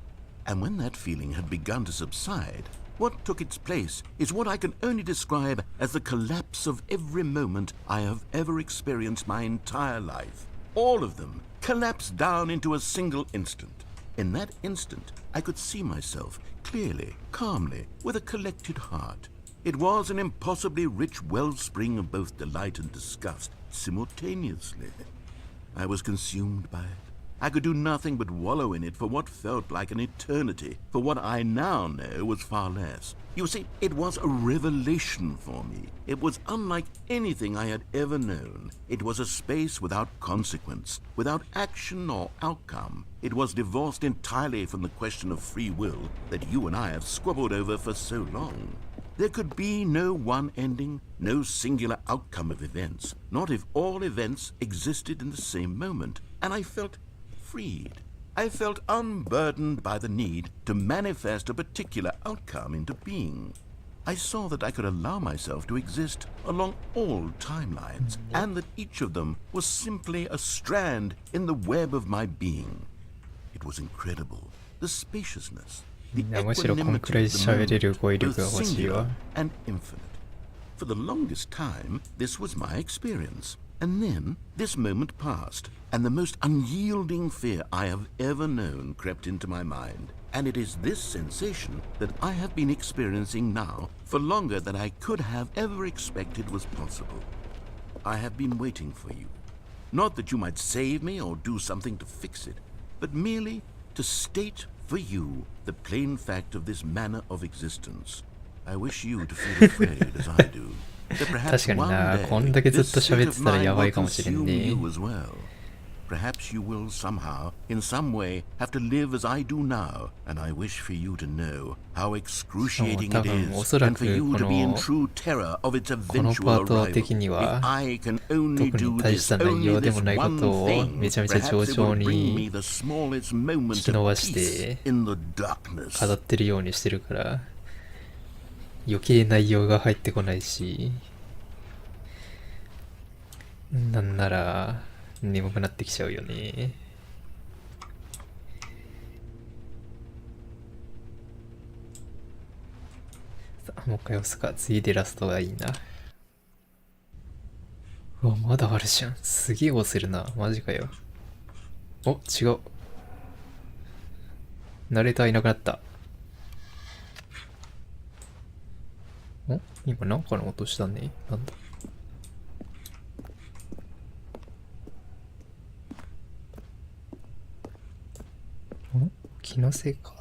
And when that feeling had begun to subside, what took its place is what I can only describe as the collapse of every moment I have ever experienced my entire life. All of them collapsed down into a single instant. In that instant, I could see myself clearly, calmly, with a collected heart. It was an impossibly rich wellspring of both delight and disgust simultaneously. I was consumed by it. I could do nothing but wallow in it for what felt like an eternity, for what I now know was far less. You see, it was a revelation for me. It was unlike anything I had ever known. It was a space without consequence, without action or outcome. It was divorced entirely from the question of free will that you and I have squabbled over for so long. There could be no one ending, no singular outcome of events, not if all events existed in the same moment. And I felt freed. I felt unburdened by the need to manifest a particular outcome into being. I saw that I could allow myself to exist along all timelines, and that each of them was simply a strand in the web of my being. It was incredible, the spaciousness, the いやむしろこんくらい equanimity of 喋 the れる moment, 語彙 both 力が欲しいわ。 singular and infinite. For the longest time, this was my experience. And then this moment passed, and the most unyielding fear I have ever known crept into my mind. And it is this sensation that I have been experiencing now for longer than I could have ever expected was possible. I have been waiting for you. Not that you might save me or do something to fix it, but merely to state for you the plain fact of this manner of existence. I wish you to feel afraid as I do. That 確 perhaps かに one な、 day こんだけずっ this と state 喋っ of てたら mine やば will いかもしれん consume ね。 you as well. Perhaps you will somehow, in some way, have to live as I do now, and I wish for you to know how excruciating it 多分 is, おそら and く for you こ to be in の true terror of its この eventual パート arrival. 的に If は I can only 特 do に大し this, た内 only 容で this もないこ one とを thing, めちゃめちゃ perhaps 上 it 々 will bring me に the smallest moments 引き of 伸ばし peace て in the darkness. 語ってるようにしてるから余計内容が入ってこないし、なんなら眠くなってきちゃうよね。さあもう一回押すか。次でラストがいいな。うわまだあるじゃん。すげえ押せるな。マジかよ。お違う。ナレーターいなくなった。今なんかの音したね。なんだ。気のせいか。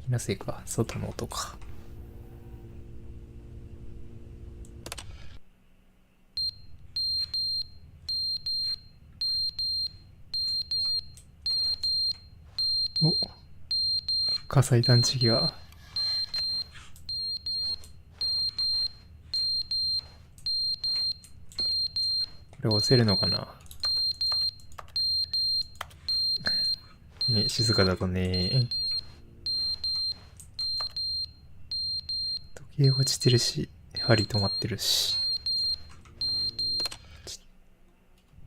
気のせいか。外の音か。お、火災探知機が。これ押せるのかなね、静かだとね。時計落ちてるし、針止まってるし。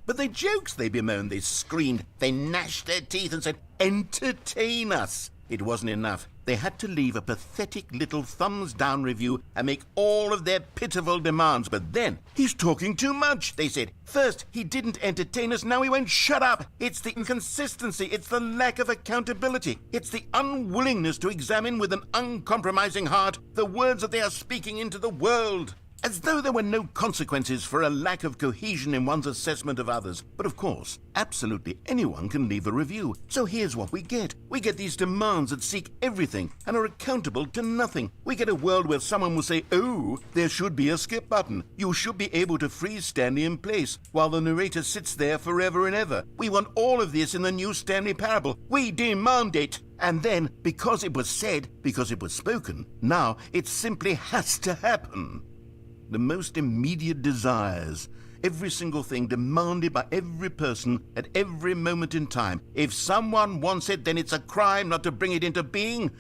But the jokes they bemoaned, they screamed, they gnashed their teeth and said, "Entertain us!" It wasn't enough. They had to leave a pathetic little thumbs-down review and make all of their pitiful demands. But then, he's talking too much, they said. First, he didn't entertain us, now he won't shut up. It's the inconsistency, it's the lack of accountability. It's the unwillingness to examine with an uncompromising heart the words that they are speaking into the world. As though there were no consequences for a lack of cohesion in one's assessment of others. But of course, absolutely anyone can leave a review. So here's what we get. We get these demands that seek everything and are accountable to nothing. We get a world where someone will say, "Oh, there should be a skip button. You should be able to freeze Stanley in place," while the narrator sits there forever and ever. We want all of this in the new Stanley Parable. We demand it. And then, because it was said, because it was spoken, now it simply has to happen. The most immediate desires, every single thing demanded by every person at every moment in time. If someone wants it, then it's a crime not to bring it into being.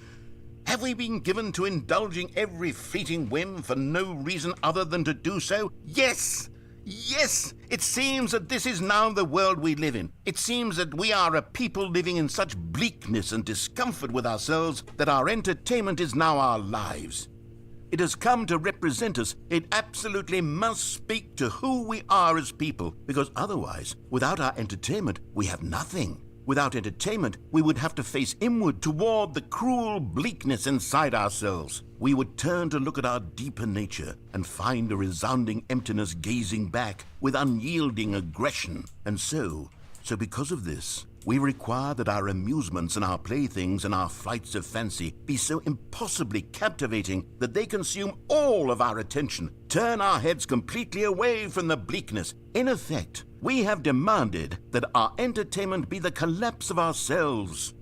Have we been given to indulging every fleeting whim for no reason other than to do so? Yes! Yes! It seems that this is now the world we live in. It seems that we are a people living in such bleakness and discomfort with ourselves that our entertainment is now our lives. It has come to represent us. It absolutely must speak to who we are as people, because otherwise, without our entertainment, we have nothing. Without entertainment, we would have to face inward toward the cruel bleakness inside ourselves. We would turn to look at our deeper nature and find a resounding emptiness gazing back with unyielding aggression. And so because of this, we require that our amusements and our playthings and our flights of fancy be so impossibly captivating that they consume all of our attention, turn our heads completely away from the bleakness. In effect, we have demanded that our entertainment be the collapse of ourselves.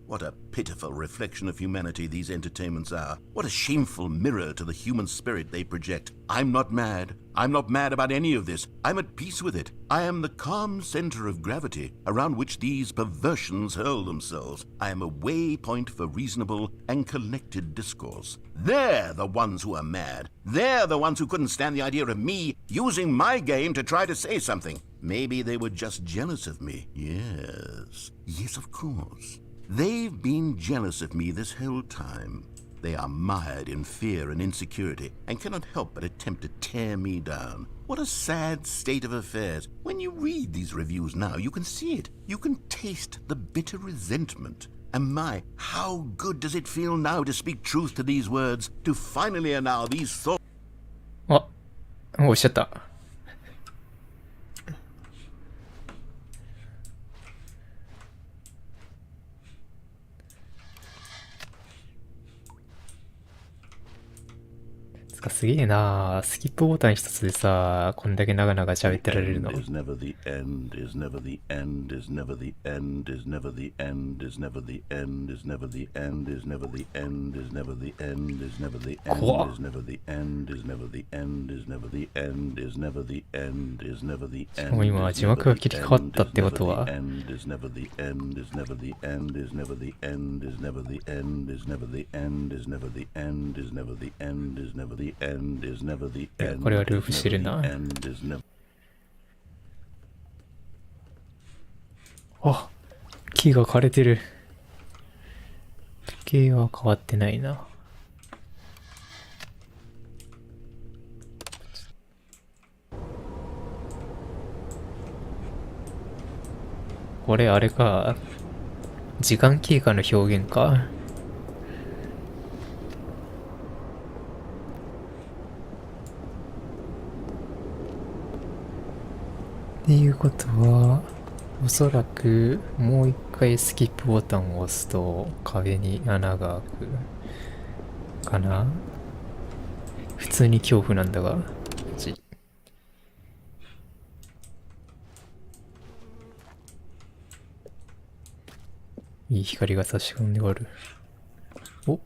What a pitiful reflection of humanity these entertainments are. What a shameful mirror to the human spirit they project. I'm not mad. I'm not mad about any of this. I'm at peace with it. I am the calm center of gravity around which these perversions hurl themselves. I am a waypoint for reasonable and collected discourse. They're the ones who are mad. They're the ones who couldn't stand the idea of me using my game to try to say something. Maybe they were just jealous of me. Yes, of course. They've been jealous of me this whole time. They are mired in fear and insecurity and cannot help but attempt to tear me down. What a sad state of affairs. When you read these reviews now, you can see it. You can taste the bitter resentment. And my, how good does it feel now to speak truth to these words, to finally allow these thoughts... あ、押しちゃった。すげえな、スキップボタン一つでさ、こんだけ長々喋ってられるの。怖っ。しかも今字幕が切り替わったってことは、これはループしてるな。あ、木が枯れてる。時計は変わってないな。これあれか。時間経過の表現か。っていうことは、おそらくもう一回スキップボタンを押すと壁に穴が開くかな。普通に恐怖なんだが。いい光が差し込んでおる。お、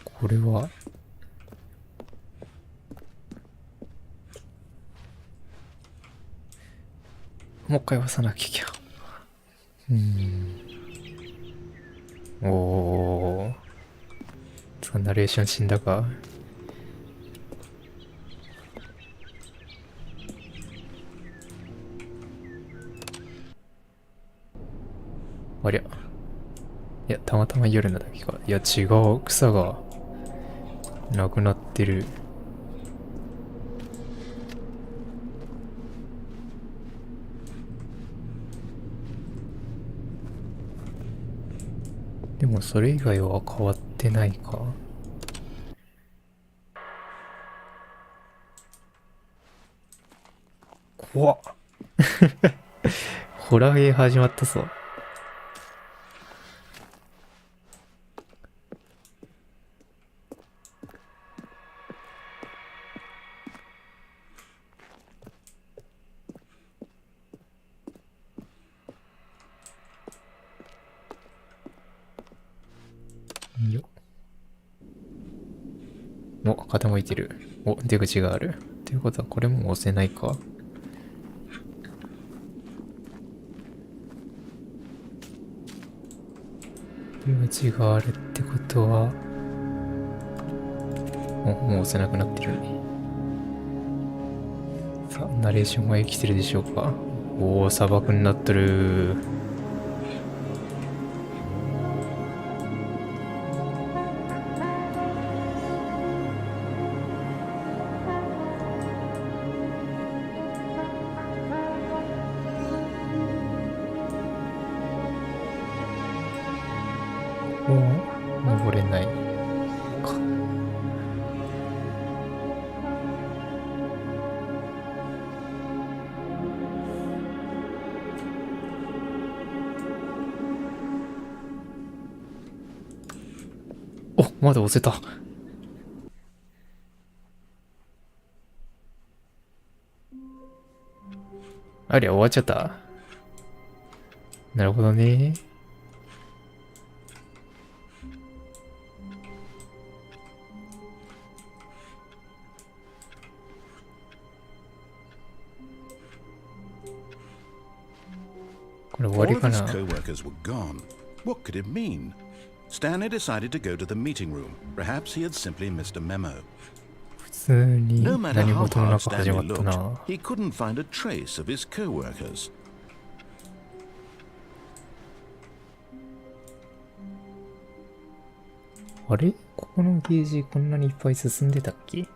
これはもう一回押さなきゃいけない。おー。ナレーション死んだか。ありゃ。いや、たまたま夜なだけか。いや、違う。草がなくなってる。でもそれ以外は変わってないか。怖っ。ホラーゲー始まったぞ。よっ。お、傾いてる。お、出口がある。ということはこれも押せないか。出口があるってことは、お、もう押せなくなってるね。さあ、ナレーションは生きてるでしょうか。おー、砂漠になってる。もう登れないか。お、まだ押せた。ありゃ、終わっちゃった。なるほどね。これ終わ All り of か his な。 co-workers were gone. What could it mean? Stanley decided to go to the meeting room. Perhaps he had simply missed a memo. 普通に No matter 何 how 事も hard なく始ま Stanley った looked, な。 he couldn't find a trace of his co-workers. あれ、ここのゲージこんなにいっぱい進んでたっけ。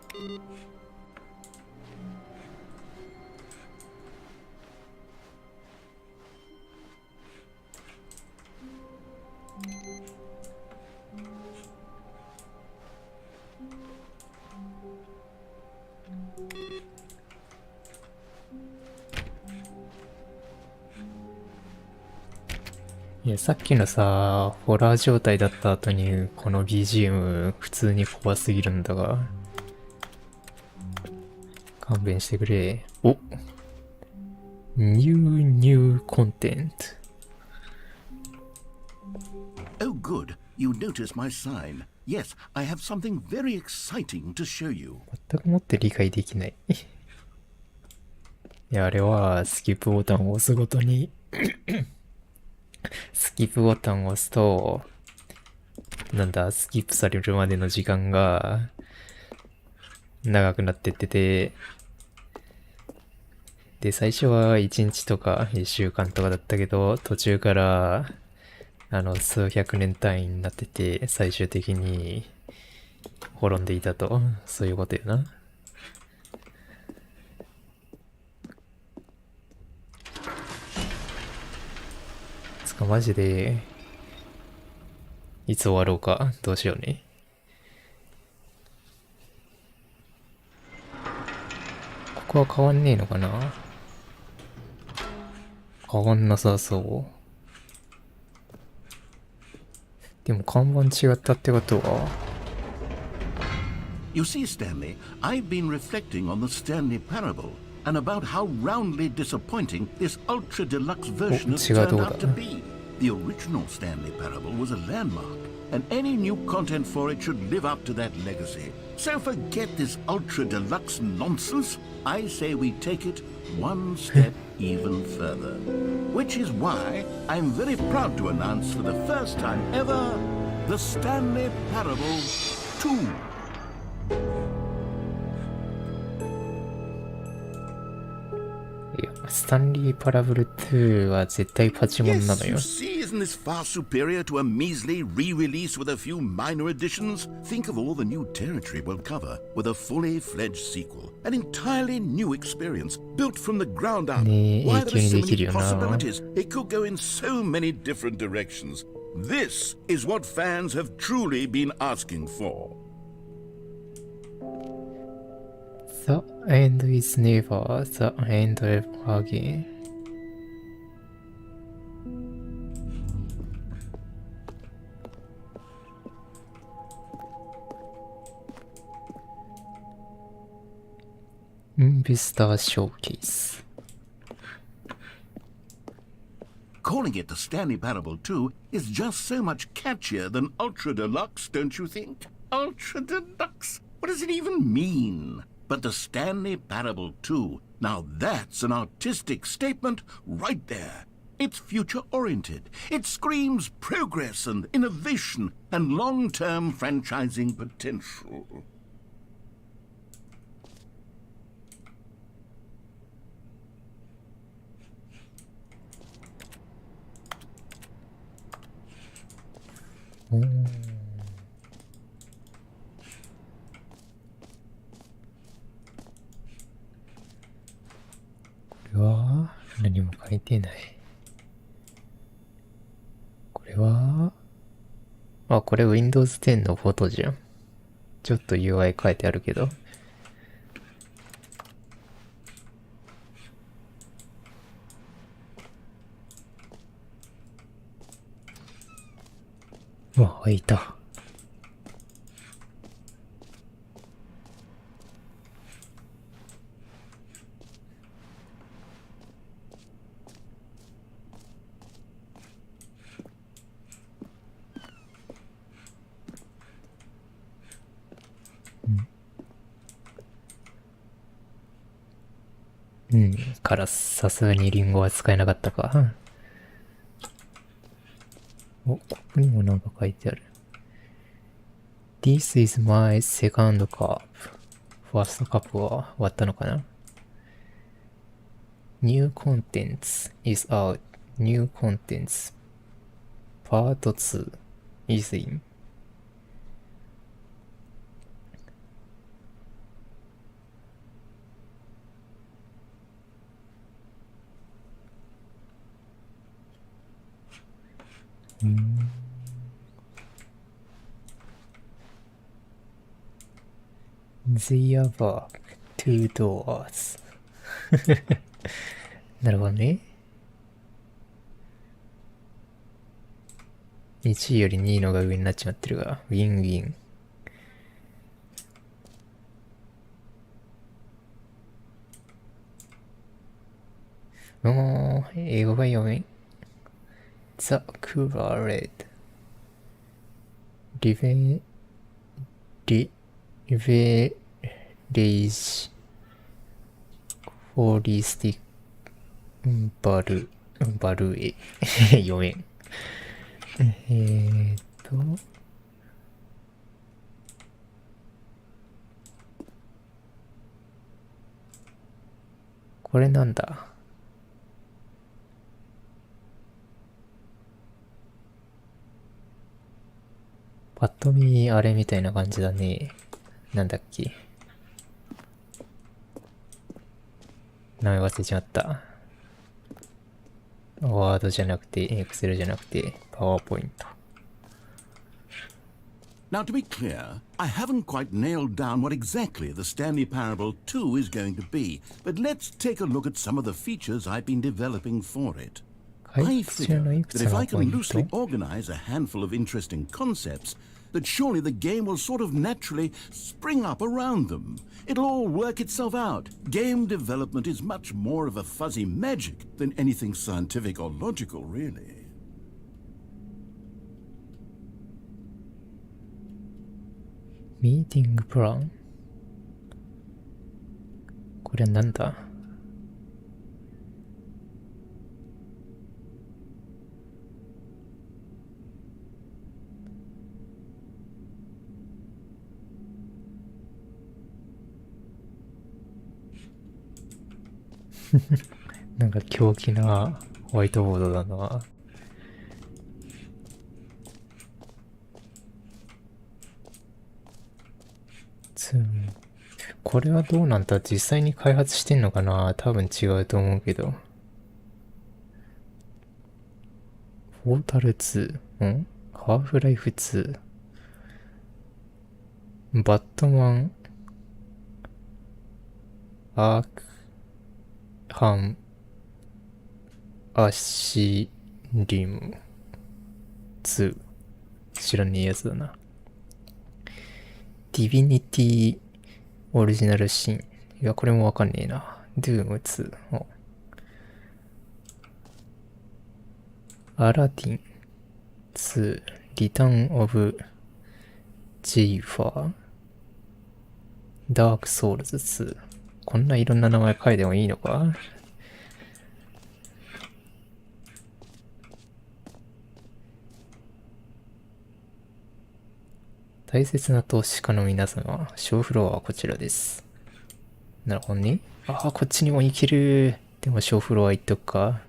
いや、さっきのさ、ホラー状態だった後に、この BGM 普通に怖すぎるんだが。勘弁してくれ。お、ニューコンテンツ。Oh, good. You notice my sign. Yes, I have something very exciting to show you. 全くもって理解できない。いや、あれは、スキップボタンを押すごとに、スキップボタンを押すと、なんだ、スキップされるまでの時間が、長くなってってて、で、最初は1日とか1週間とかだったけど、途中から、数百年単位になってて、最終的に滅んでいたと。そういうことよな。マジで、いつ終わろうか。どうしようね。ここは変わんねえのかな。変わんなさそう。でも看板違ったってことは、You see, Stanley, I've been reflecting on the Stanley Parable and about how roundly disappointing this ultra deluxe version has turned out to be. The original Stanley Parable was a landmark, and any new content for it should live up to that legacy. So forget this ultra deluxe nonsense. I say we take it one step even further. Which is why I'm very proud to announce for the first time ever, the Stanley Parable 2. いや、スタンリーパラブル2は絶対パチモンなの Yes, you よ。 see, isn't this far superior to a measly re-release with a few minor additions? Think of all the new territory we'll cover with a fully fledged sequel. An entirely new experience, built from the ground up. ねえ、 Why 永 there 久 are に so できる many よな。 possibilities. It could go in so many different directions. This is what fans have truly been asking for. The end is never the end again. ビスターショーケース。Calling it the Stanley Parable 2 is just so much catchier than Ultra Deluxe, don't you think? Ultra Deluxe? What does it even mean? But the Stanley Parable 2, now that's an artistic statement right there. It's future-oriented. It screams progress and innovation and long-term franchising potential. Oh. これは何も書いてない。これはあ、これ Windows 10のフォトじゃん。ちょっと UI 変えてあるけど。うわ、開いた。うん。からさすがにリンゴは使えなかったか。お、ここにもなんか書いてある。This is my second cup. ファーストカップは終わったのかな？ New contents is out. New contents. Part 2 is in. There were two doors. なるほどね。1位より2位のが上になっちまってるが、ウィンウィン。もう、英語が読めん。The cooler red. Leverage holistic バルエ読めん。これなんだ？パッと見あれみたいな感じだね。なんだっけ？名前忘れちまった。ワードじゃなくて、Excel じゃなくて、パワーポイント。Now, to be clear, I haven't quite nailed down what exactly the Stanley Parable 2 is going to be, but let's take a look at some of the features I've been developing for it. はい、 I こちらのい figure く that つ if の I ポイ can ント loosely organize a handful of interesting concepts, that surely the game will sort of naturally spring up around them. It'll all work itself out. Game development is much more of a fuzzy magic than anything scientific or logical, really. ミーティングプラン。これはなんだ？なんか狂気なホワイトボードだな。これはどうなんだ？実際に開発してんのかな？多分違うと思うけど。ポータル2、ハーフライフ2、バットマン、アークハン、アシリム2。知らねえやつだな。ディビニティオリジナルシーン。いや、これもわかんねえな。ドゥーム2。アラディン2。リターンオブジェイファー。ダークソウルズ2。こんないろんな名前書いてもいいのか？大切な投資家の皆様、小フロアはこちらです。なるほどね。ああ、こっちにも行ける。でも小フロア行っとくか。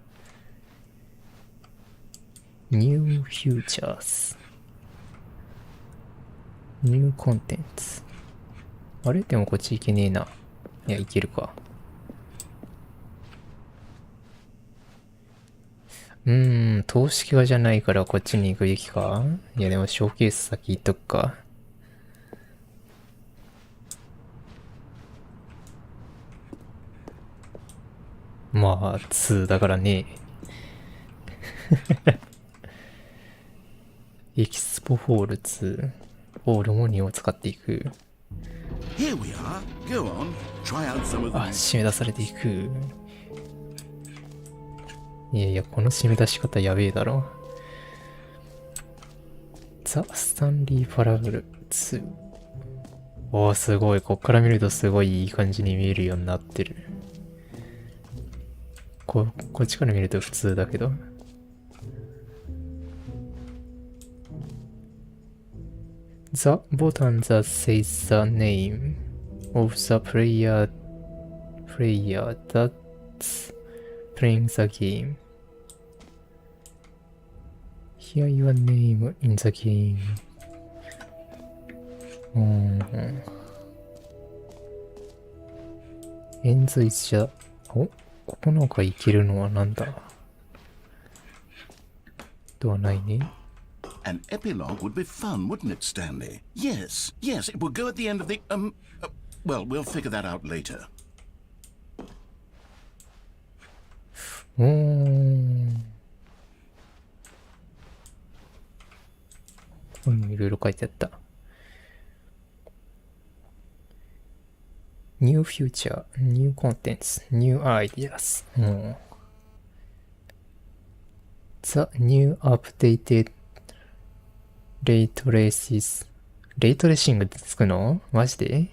New Futures。New Contents。あれ？でもこっち行けねえな。いや、行けるか。投資家じゃないからこっちに行くべきか？いや、でもショーケース先行っとくか。まあ、2だからね。エキスポホール2。ホールも2を使っていく。Here we are. Go on. Try out some of あ、 these. 締め出されていく。いやいや、この締め出し方やべえだろ。ザ・スタンリー・パラブル2。おー、すごい。こっから見るとすごいいい感じに見えるようになってる。こっちから見ると普通だけど。The button that says the name of the player that's playing the game. Hear your name in the game. 円髄者。お、ここなんかいけるのはなんだ？ではないね。An epilogue would be fun, wouldn't it, Stanley? Yes, yes, it would go at the end of the, well, we'll figure that out later. これもいろいろ書いてあった。New future, new contents, new ideas. The new updated ray traces. レイトレーシングってつくの？マジで？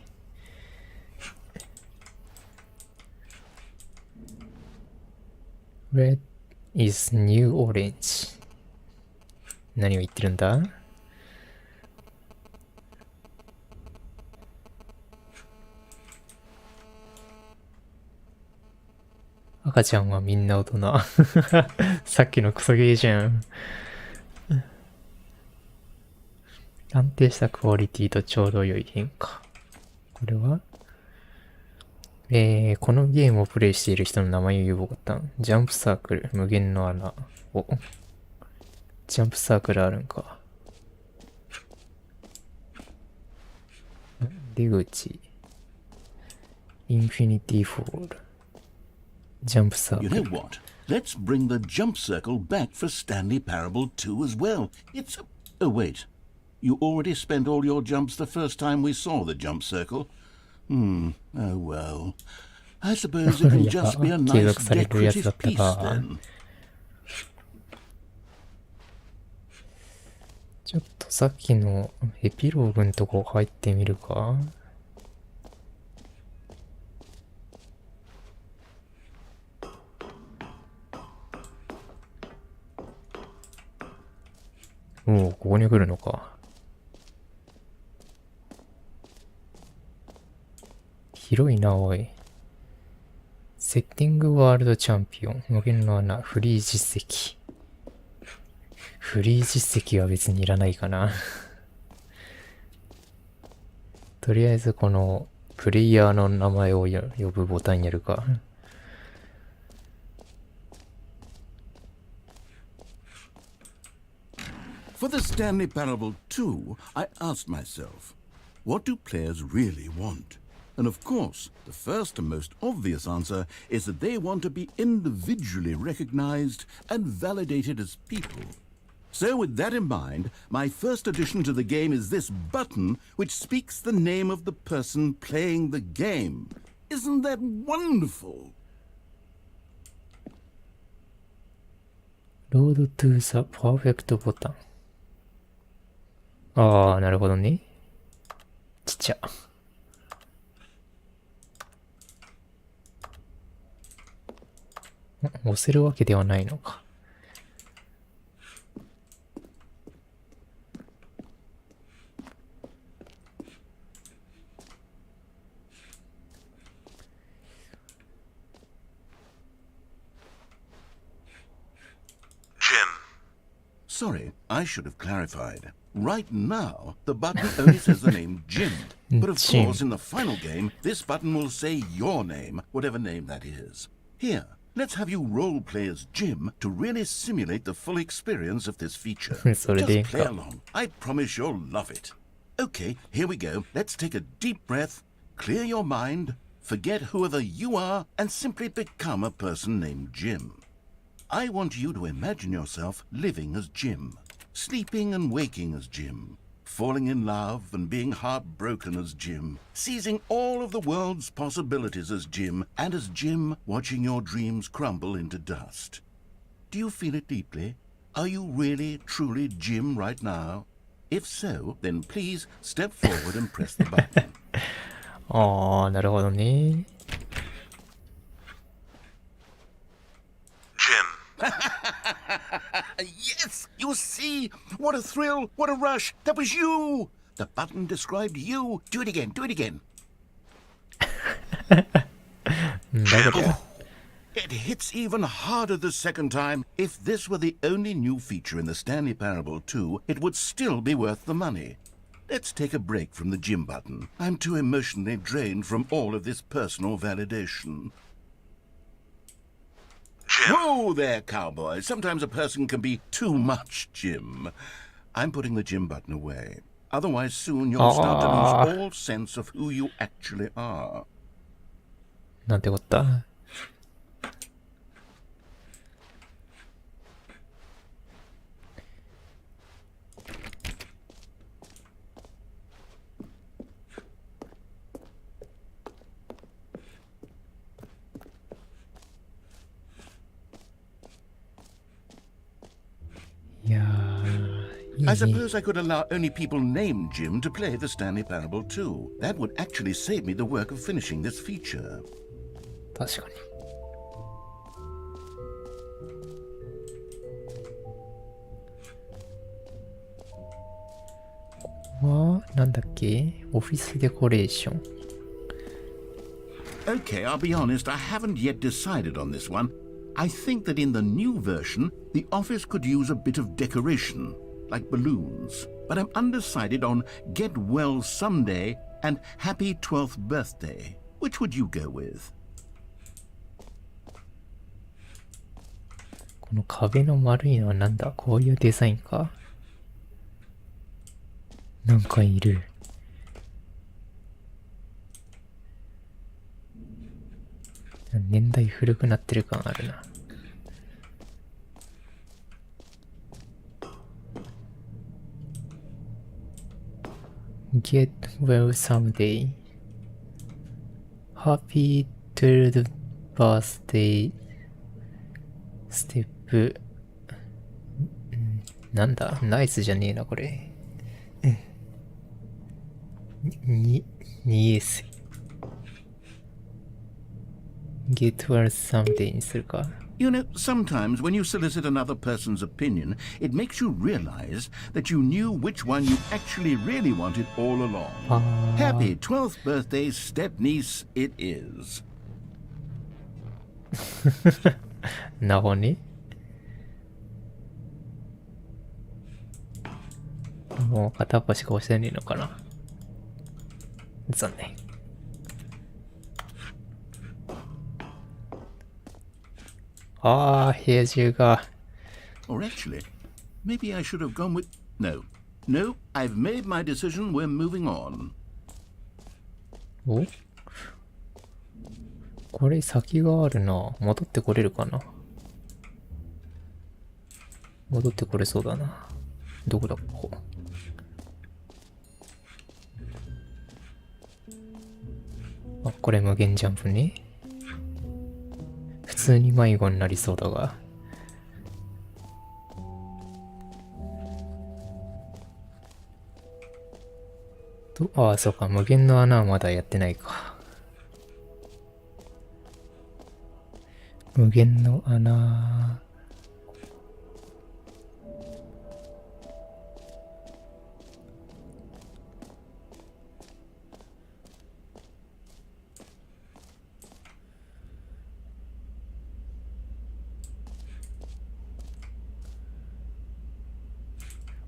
Red is new orange. 何を言ってるんだ？赤ちゃんはみんな大人。さっきのクソゲーじゃん。安定したクオリティとちょうど良い変化。これはこのゲームをプレイしている人の名前を呼ぶボタン。ジャンプサークル、無限の穴。お、ジャンプサークルあるんか。出口。インフィニティフォール。ジャンプサーク You ル。 know what? Let's bring the jump circle back for Stanley Parable 2 as well. It's a... Oh, wait. You already spent all your jumps the first time we saw the jump circle. Oh, well. I suppose it will just be a nice decorative piece then. ちょっとさっきのエピローグのとこ入ってみるか。おお、ここに来るのか。広いな、おい。セッティングワールドチャンピオン。無限の穴。フリー実績。フリー実績は別にいらないかな。とりあえずこのプレイヤーの名前を呼ぶボタンやるか。For the Stanley Parable 2, I asked myself, what do players really want? And of course, the first and most obvious answer is that they want to be individually recognized and validated as people. So with that in mind, my first addition to the game is this button which speaks the name of the person playing the game. Isn't that wonderful? ロードトゥーザパーフェクトボタン。ああ、なるほどね。ちっちゃ。押せるわけではないのか。Sorry, I should have clarified. Right now, the button only says the name Jim. But of Jim. course, in the final game, this button will say your name, whatever name that is. Here, let's have you role play as Jim to really simulate the full experience of this feature. それでいい Just か。 play along. I promise you'll love it. Okay, here we go. Let's take a deep breath, clear your mind, forget whoever you are, and simply become a person named Jim. I want you to imagine yourself living as Jim, sleeping and waking as Jim, falling in love and being heartbroken as Jim, seizing all of the world's possibilities as Jim, and as Jim watching your dreams crumble into dust. Do you feel it deeply? Are you really, truly Jim right now? If so, then please step forward and press the button. ああ、なるほどね。Yes, you see? What a thrill, what a rush. That was you. The button described you. Do it again, do it again. だこりゃ。 It hits even harder the second time. If this were the only new feature in the Stanley Parable 2, it would still be worth the money. Let's take a break from the gym button. I'm too emotionally drained from all of this personal validation. Whoa there, cowboy. Sometimes a person can be too much Jim. I'm putting the gym button away. Otherwise, soon you'll start to lose all sense of who you actually are. なんてこった。いやー、 I suppose I could allow only people named Jim to play the Stanley Parable 2. That would actually save me the work of finishing this feature. 確かに。ここは、なんだっけ？オフィスデコレーション。 Okay, I'll be honest, I haven't yet decided on this one. I think that in the new version, the office could use a bit of decoration, like balloons. But I'm undecided on Get Well Someday and Happy 12th Birthday. Which would you go with? この壁の丸いのはなんだ？こういうデザインか？なんかいる。年代古くなってる感あるな。Get well someday. Happy third birthday. ステップ。なんだ？ナイスじゃねえな、これ。2エース。Get well someday にするか。You know, sometimes when you solicit another person's opinion, it makes you realize that you knew which one you actually really wanted all along. Happy 12th birthday, step-niece it is. なほね。もう片っ端しか押してねえのかな。残念。ああ、部屋中が。Or actually, maybe I should have gone with... No. No, I've made my decision. We're moving on. お？これ先があるな。戻ってこれるかな？戻ってこれそうだな。どこだ、ここ。あ、これ無限ジャンプね。普通に迷子になりそうだが。ああ、そうか。無限の穴はまだやってないか。無限の穴。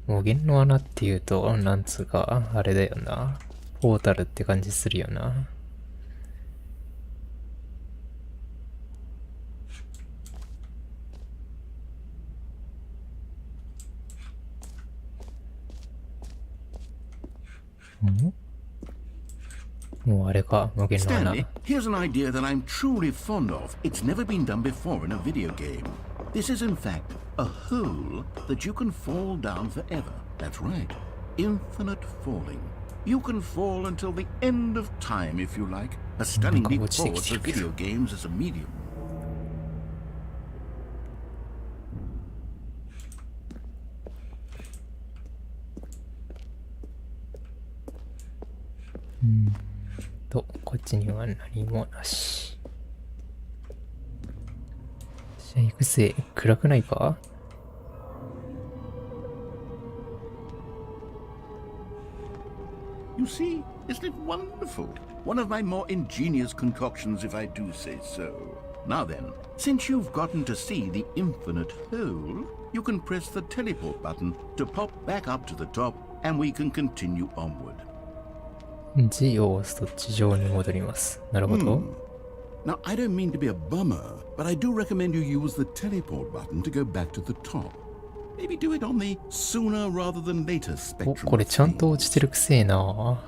無限の穴っていうと、なんつうか、あれだよな。ポータルって感じするよな。もうあれか、無限の穴。Stanley, here's an idea that I'm truly fond of. It's never been done before in a video game. This is in fact a hole that you can fall down forever. That's right. Infinite falling. You can fall until the end of time if you like. A stunning leap forward for video games as a medium.こっちには何もなし。じゃあ行くぜ。暗くないか？ You see, isn't it wonderful? One of my more ingenious concoctions, if I do say so. Now then, since you've gotten to see the infinite hole, you can press the teleport button to pop back up to the top, and we can continue onward. G を押すと地上に戻ります。なるほど。Now, I don't mean to be a bummer, but I do recommend you use the teleport button to go back to the top. Maybe do it on the sooner rather than later お、 spectrum. これちゃんと落ちてるくせえな。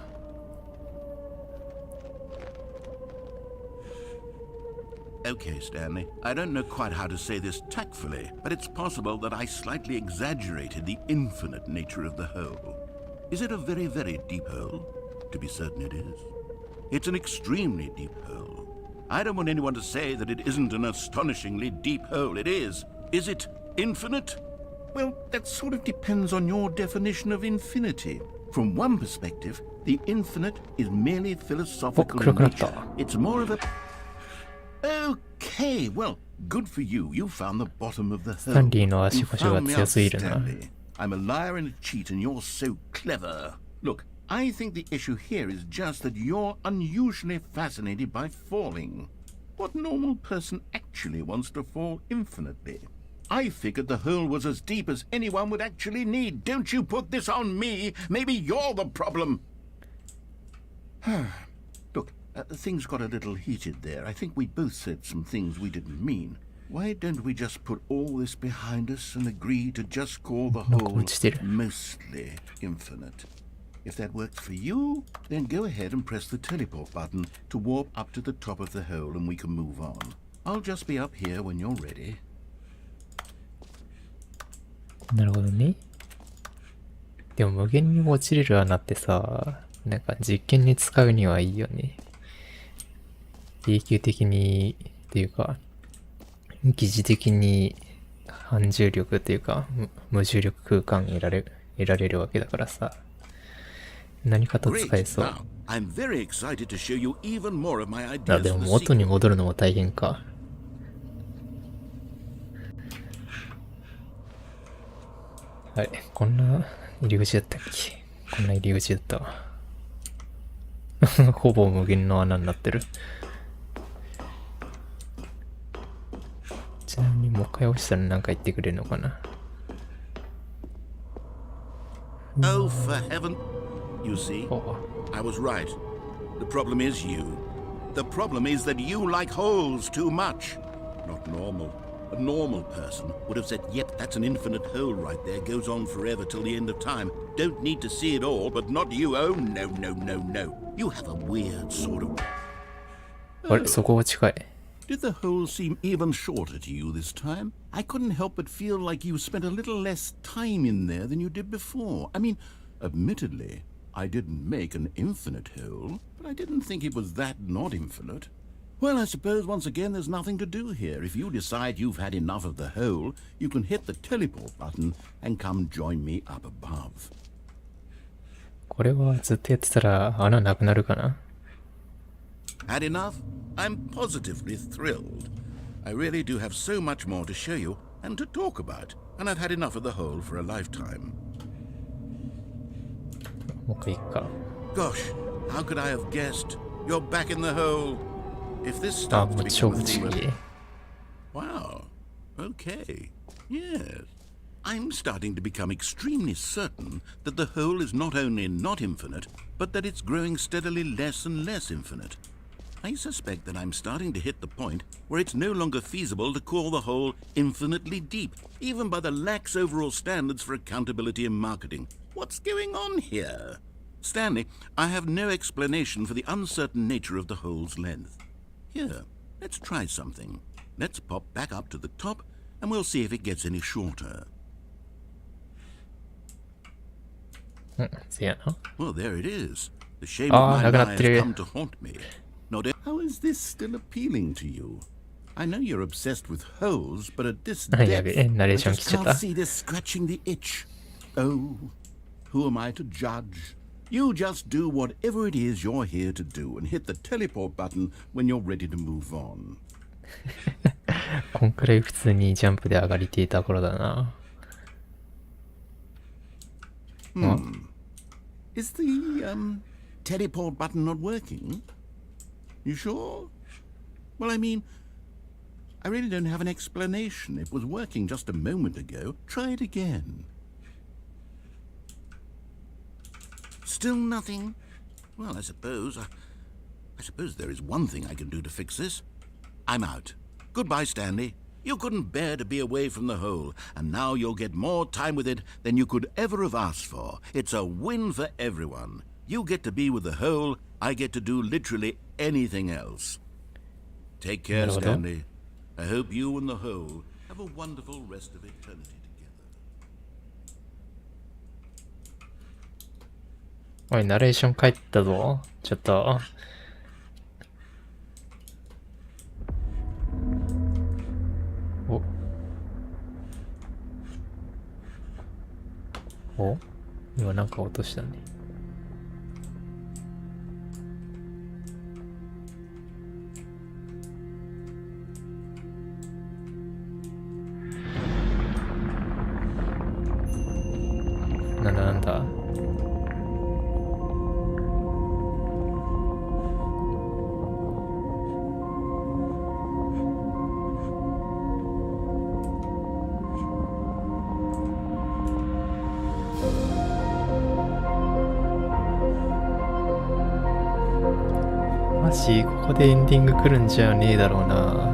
Okay, Stanley. I don't know quite how to say this tactfully, but it's possible that I slightly exaggerated the infinite nature of the hole. Is it a very, very deep hole? To be certain it is. It's an extremely deep hole. I don't want anyone to say that it isn't an astonishingly deep hole. It is. Is it infinite? Well, that sort of depends on your definition of infinity. From one perspective, the infinite is merely philosophical in nature. It's more of a... Okay, well, good for you. You found the bottom of the hole. You found me out, Stanley. I'm a liar and a cheat, and you're so clever. Look, I think the issue here is just that you're unusually fascinated by falling. What normal person actually wants to fall infinitely? I figured the hole was as deep as anyone would actually need. Don't you put this on me. Maybe you're the problem. Look, Things got a little heated there. I think we both said some things we didn't mean. Why don't we just put all this behind us and agree to just call the whole mostly infinite? If that works for you, then go ahead and press the teleport button to warp up to the top of the hole and we can move on. I'll just be up here when you're ready. なるほどね。でも無限に落ちれる穴ってさ、なんか実験に使うにはいいよね。永久的にっていうか、疑似的に反重力っていうか、無重力空間得られるわけだからさ。何かと使えそう。あ、でも元に戻るのも大変か。あれ、こんな入り口だったっけ？こんな入り口だったわ。ほぼ無限の穴になってる。ちなみにもう一回押したら何か言ってくれるのかな。Oh, for heaven. You see, I was right. The problem is you. The problem is that you like holes too much. Not normal. A normal person would have said, yep, that's an infinite hole right there. Goes on forever till the end of time. Don't need to see it all, but not you. Oh, no, no, no, no. You have a weird sort of... あれ、そこが近い。Did the hole seem even shorter to you this time? I couldn't help but feel like you spent a little less time in there than you did before. I mean, admittedly, I didn't make an infinite hole, but I didn't think it was that not infinite. Well, I suppose once again there's nothing to do here. If you decide you've had enough of the hole, you can hit the teleport button and come join me up above. これはずっとやってたら穴なくなるかな？ Had enough? I'm positively thrilled. I really do have so much more to show you and to talk about, and I've had enough of the hole for a lifetime. もう一回行くか。 Gosh, how could I have guessed? You're back in the hole. If this あ、 starts もう to 超 become a ぶち thing 切 of... り。Wow. Okay. Yes. I'm starting to become extremely certain that the hole is not only not infinite, but that it's growing steadily less and less infinite. I suspect that I'm starting to hit the point where it's no longer feasible to call the hole infinitely deep, even by the lax overall standards for accountability and marketing. What's going on here? Stanley, I have no explanation for the uncertain nature of the hole's length. Here, let's try something. Let's pop back up to the top, and we'll see if it gets any shorter. うん、せやな。 Well, there it is. The shame of my なくな lie ってる。 has come to haunt me. How is this still appealing to you? I know you're obsessed with holes, but at this やべえ、 depth, ナレー I ション just 来ちゃっ can't た。 see this scratching the itch. Oh, who am I to judge? You just do whatever it is you're here to do and hit the teleport button when you're ready to move on. こんくらい普通にジャンプで上がりていた頃だな。Is the, teleport button not working? You sure? Well, I mean, I really don't have an explanation. It was working just a moment ago. Try it again. Still nothing? Well, I suppose there is one thing I can do to fix this. I'm out. Goodbye, Stanley. You couldn't bear to be away from the hole, and now you'll get more time with it than you could ever have asked for. It's a win for everyone. You get to be with the hole, I get to do literally anything else. Take care, Stanley. I hope you and the hole have a wonderful rest of eternity together. おい、ナレーション帰ったぞ。ちょっと。お、今なんか落としたね。なんだマジ、ここでエンディング来るんじゃねえだろうな。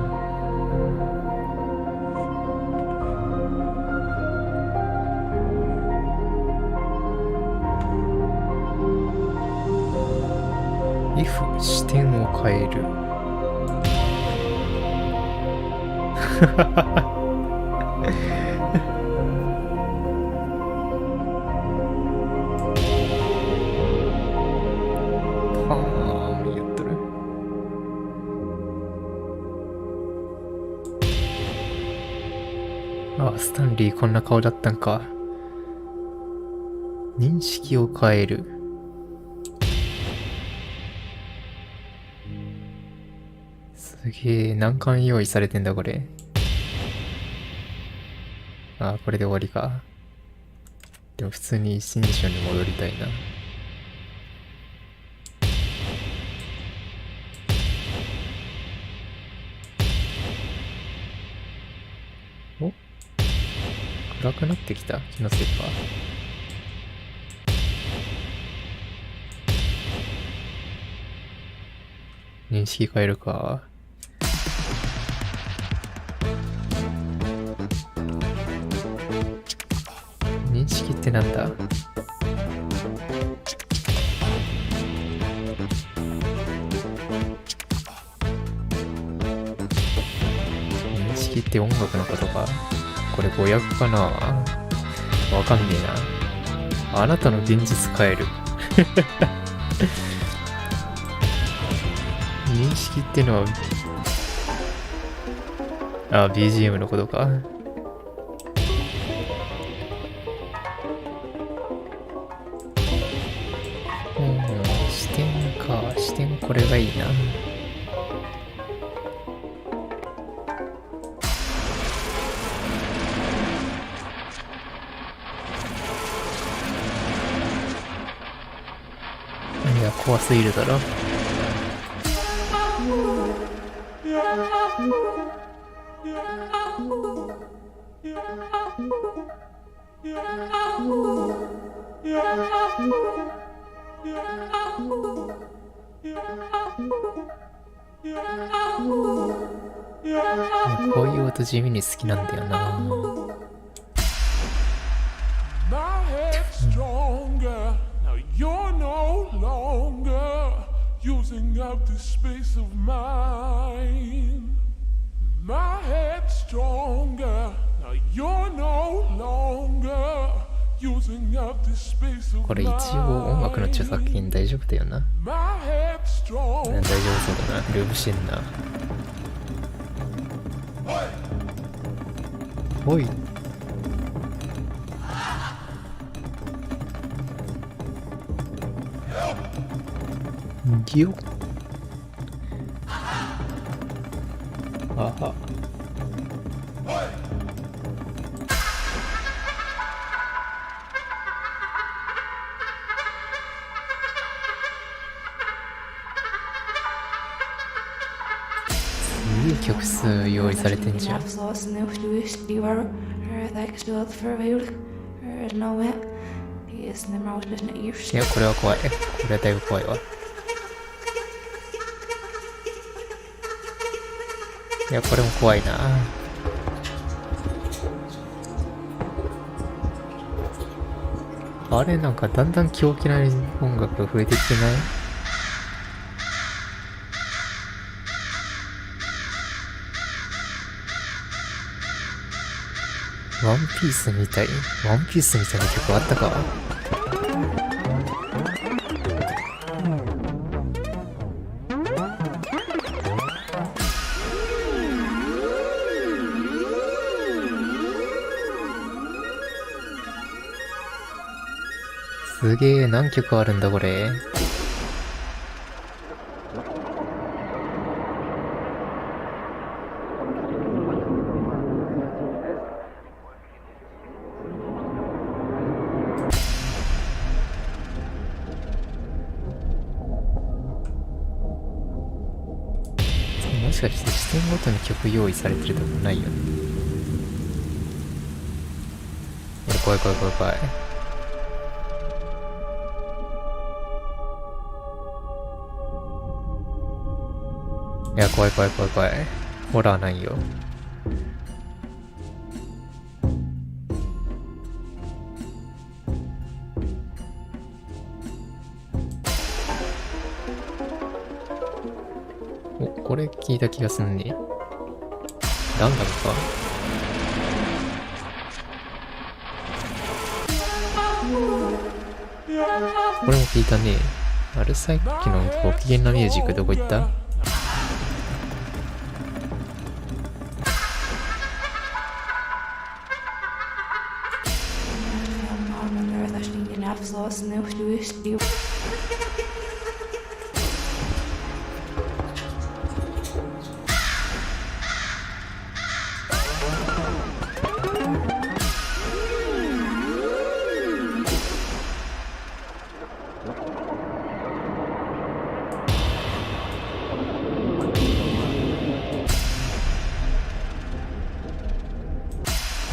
if 視点を変える。はあ、言っとる。あ、スタンリーこんな顔だったんか。認識を変える。すげえ、何巻用意されてんだこれ。あ、これで終わりか。でも普通に一人称に戻りたいな。お？暗くなってきた？気のせいか。認識変えるか。認識ってなんだ？認識って音楽のことか。これ語訳かな？わかんねえな。あなたの現実変える。認識ってのは、あ、BGM のことか。視点か。視点これがいいな。いや、怖すぎるだろ。こういう音地味に好きなんだよな。My head's stronger. Now you're no longer using up this space of mine. My head's stronger. Now you're no longer using up this space of mine. これ一応音楽の著作権大丈夫だよな。My head's stronger. 大丈夫そうだな。ルーブしてんな。おい。ギヨ。あは。いい曲数用意されてんじゃん。いや、これは怖い。これはだいぶ怖いわ。いや、これも怖いな。あれ、なんかだんだん狂気な音楽が増えてきてない？ワンピースみたいな曲あったか？すげえ、何曲あるんだこれ。もしかして視点ごとに曲用意されてるとかないよね。怖い。いや、怖い怖い怖い怖い。ホラーなんよ。お、これ聞いた気がすんね。ランダムか。これも聞いたね。あれ、さっきのご機嫌なミュージックどこ行った？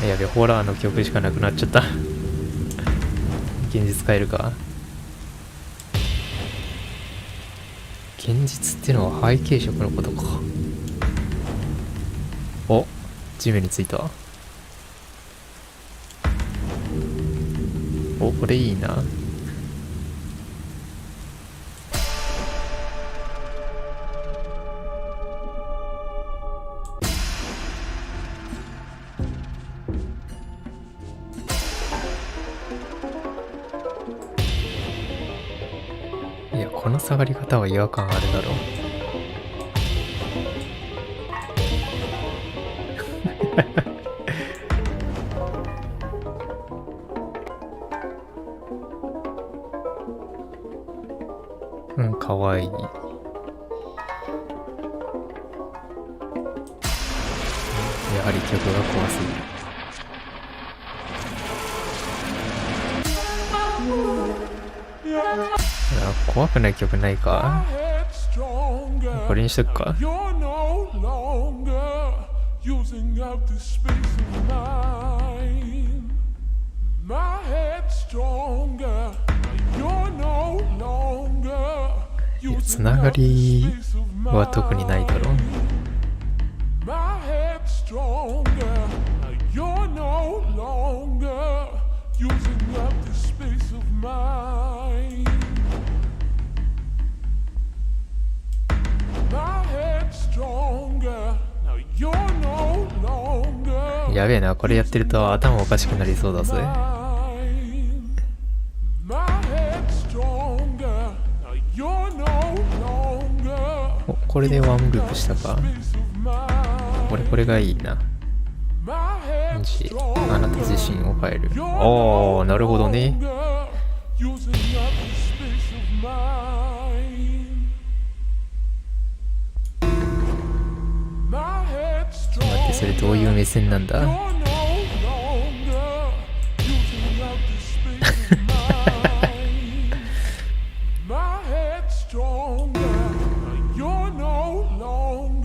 やべ、ホラーの曲しかなくなっちゃった。現実変えるか。現実ってのは背景色のことか。お、地面についた。お、これいいな。いや、この下がり方は違和感あるだろう。うん、かわいい。やはり曲が怖すぎる。怖くない曲ないか？これにしとくか。いや、つながりは特にないだろう。やべえな、これやってると頭おかしくなりそうだぜ。お、これでワンループしたか。俺これがいいな。あなた自身を変える。おー、なるほどね。待って、それどういう目線なんだ？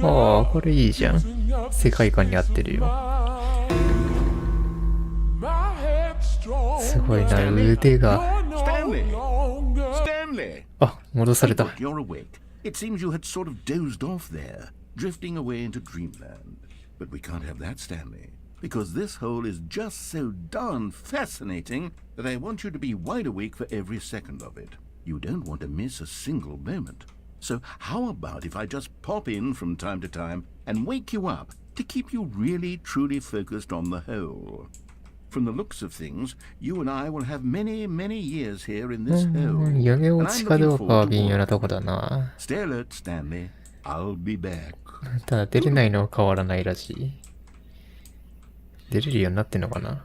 ああ、これいいじゃん。世界観に合ってるよ。すごいな、腕が。あ、戻された。It seems you had sort of dozed off there, drifting away into dreamland. But we can't have that, Stanley, because this hole is just so darn fascinating that I want you to be wide awake for every second of it. You don't want to miss a single moment. So how about if I just pop in from time to time and wake you up to keep you really truly focused on the hole? From the looks of things, you and I will have many, many years here in this hole. 夢落ちかどうかは微妙なとこだな。 Stay alert, Stanley. I'll be back. ただ出れないのは変わらないらしい。出れるようになってんのかな。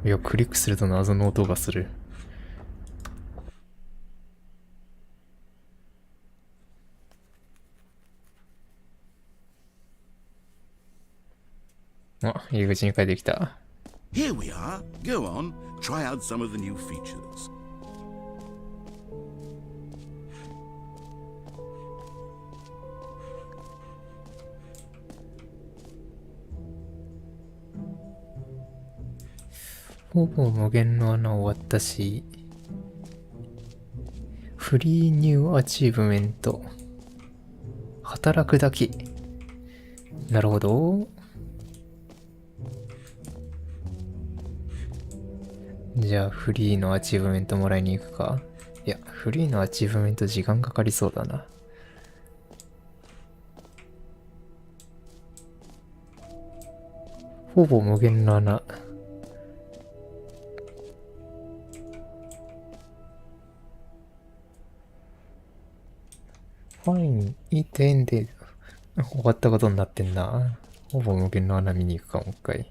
いや、クリックすると謎の音がする。あ、入り口に帰ってきた。Here we are. Go on. Try out some of the new features. ほぼ無限の穴終わったし、フリーニューアチーブメント。働くだけ。なるほど。じゃあフリーのアチーブメントもらいに行くか。いや、フリーのアチーブメント時間かかりそうだな。ほぼ無限の穴。ファイン、1.0で終わったことになってんな。ほぼ無限の穴見に行くか、もう一回。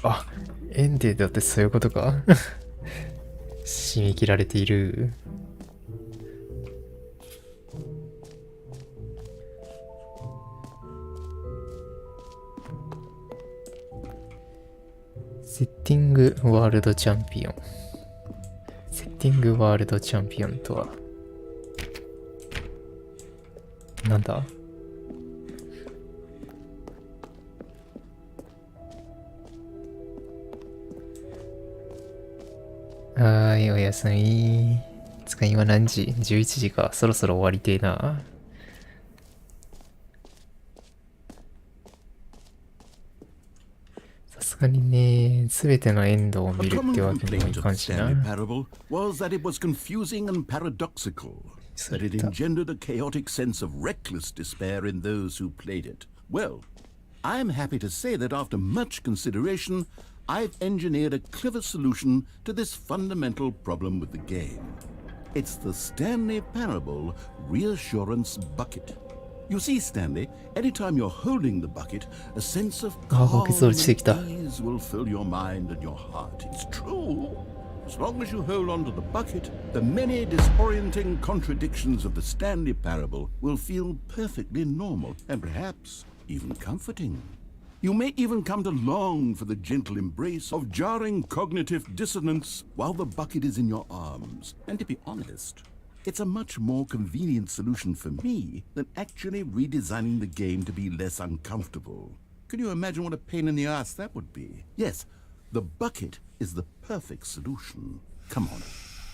あ、エンデーだってそういうことか。締め切られている。セッティングワールドチャンピオン。セッティングワールドチャンピオンとはなんだ？はーい、おやすみ。つか今何時？ 11 時か。そろそろ終わりてえな。さすがにね、すべてのエンドを見 A るっ common てわけにもい complaint of か the んしな。 Stanley Parable was that it was confusing and paradoxical, that it engendered a chaotic sense of reckless despair in those who played it. Well, I'm happy to say that after much consideration, I've engineered a clever solution to this fundamental problem with the game. It's the Stanley Parable Reassurance Bucket. You see, Stanley, anytime you're holding the bucket, a sense of calm and ease will fill your mind and your heart. It's true. As long as you hold on to the bucket, the many disorienting contradictions of the Stanley Parable will feel perfectly normal and perhaps even comforting. You may even come to long for the gentle embrace of jarring cognitive dissonance while the bucket is in your arms. And to be honest, it's a much more convenient solution for me than actually redesigning the game to be less uncomfortable. Can you imagine what a pain in the ass that would be? Yes, the bucket is the perfect solution. Come on,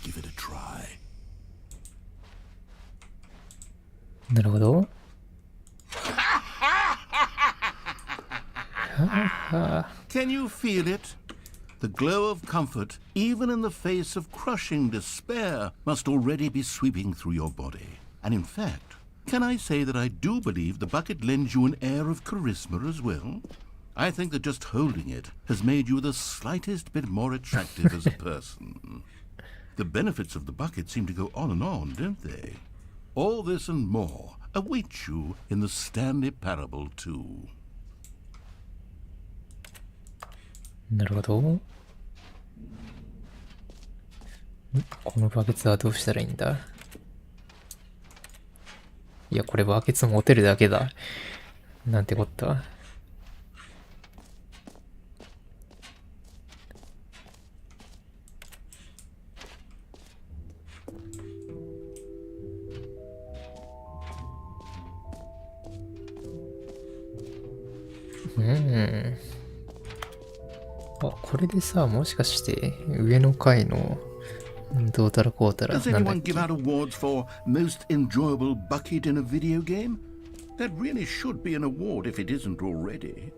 give it a try. なるほど。Can you feel it? The glow of comfort, even in the face of crushing despair, must already be sweeping through your body. And in fact, can I say that I do believe the bucket lends you an air of charisma as well? I think that just holding it has made you the slightest bit more attractive as a person. The benefits of the bucket seem to go on, don't they? All this and more await you in the Stanley Parable too. なるほど。このバケツはどうしたらいいんだ？いや、これバケツ持てるだけだ。なんてこった。あ、これでさ、もしかして上の階のどうたらこうたら Does なんだっ anyone け？ give out awards for most enjoyable bucket in a video game? That really should be an award if it isn't already.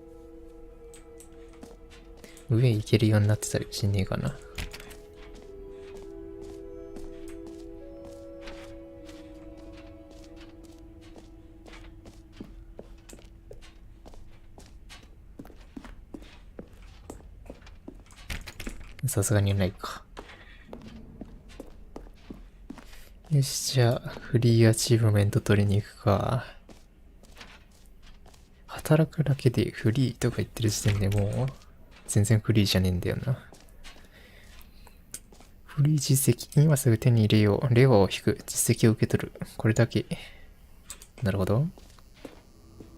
上行けるようになってたりしねえかな。さすがにないか。よし、じゃあ、フリーアチーブメント取りに行くか。働くだけでフリーとか言ってる時点でもう、全然フリーじゃねえんだよな。フリー実績、今すぐ手に入れよう。レバーを引く。実績を受け取る。これだけ。なるほど。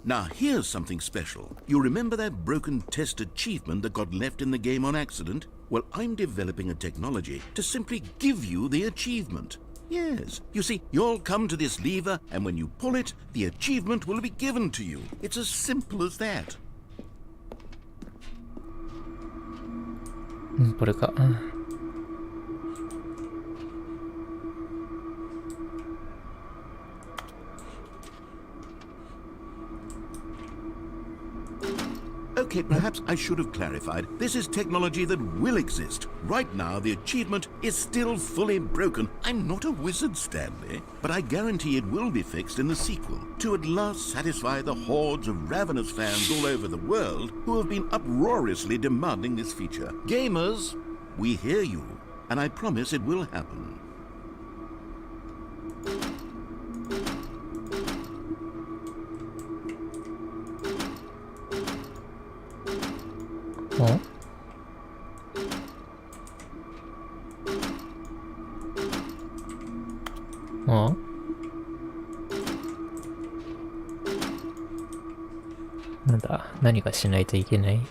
Now here's something special. You remember that broken test achievement that got left in the game on accident? Well, I'm developing a technology to simply give you the achievement. Yes, you see, you'll come to this lever, and when you pull it, the achievement will be given to you. It's as simple as that. うん、これか。Okay, perhaps I should have clarified. This is technology that will exist. Right now, the achievement is still fully broken. I'm not a wizard, Stanley, but I guarantee it will be fixed in the sequel to at last satisfy the hordes of ravenous fans all over the world who have been uproariously demanding this feature. Gamers, we hear you, and I promise it will happen. Oh? Oh? なんだ、何かしないといけない？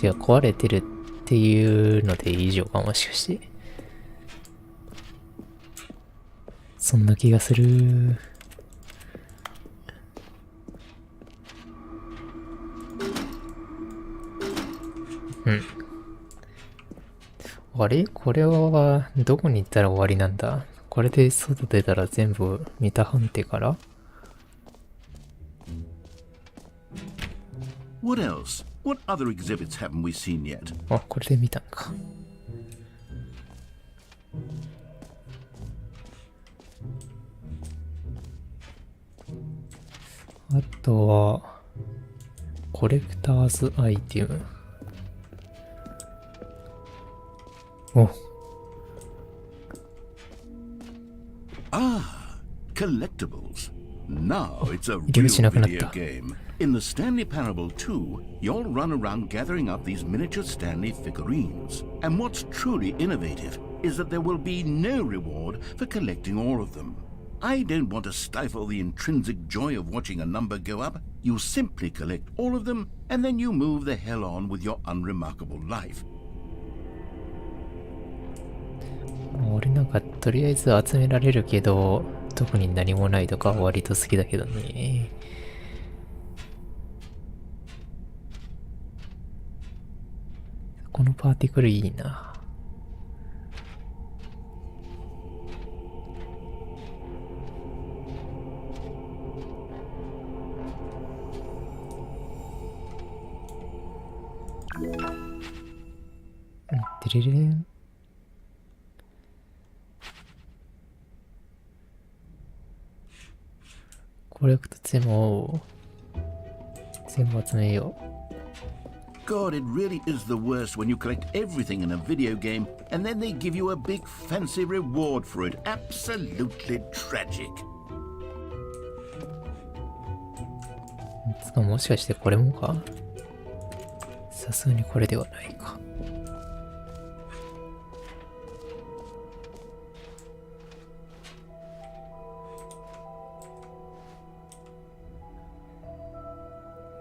違う、壊れてるっていうので以上か、もしかして。そんな気がする。うん。あれ？これは、どこに行ったら終わりなんだ？これで外出たら全部見た判定から？ What else? What other exhibits haven't we seen yet? あ、これで見たんか。あとは、コレクターズアイテム。お。Ah, collectibles. Now it's a 入り real 口なくなっ video た。game. In the Stanley Parable 2, you'll run around gathering up these miniature Stanley figurines. And what's truly innovative is that there will be no reward for collecting all of them. I don't want to stifle the intrinsic joy of watching a number go up. You simply collect all of them, and then you move the hell on with your unremarkable life. 俺なんかとりあえず集められるけど、特に何もないとか割と好きだけどね。このパーティクルいいな。てれれん。コレクト全部集めよう。God, it really is the worst when you collect everything in a video game and then they give you a big fancy reward for it. Absolutely tragic. つかもしかしてこれもか？さすがにこれではないか。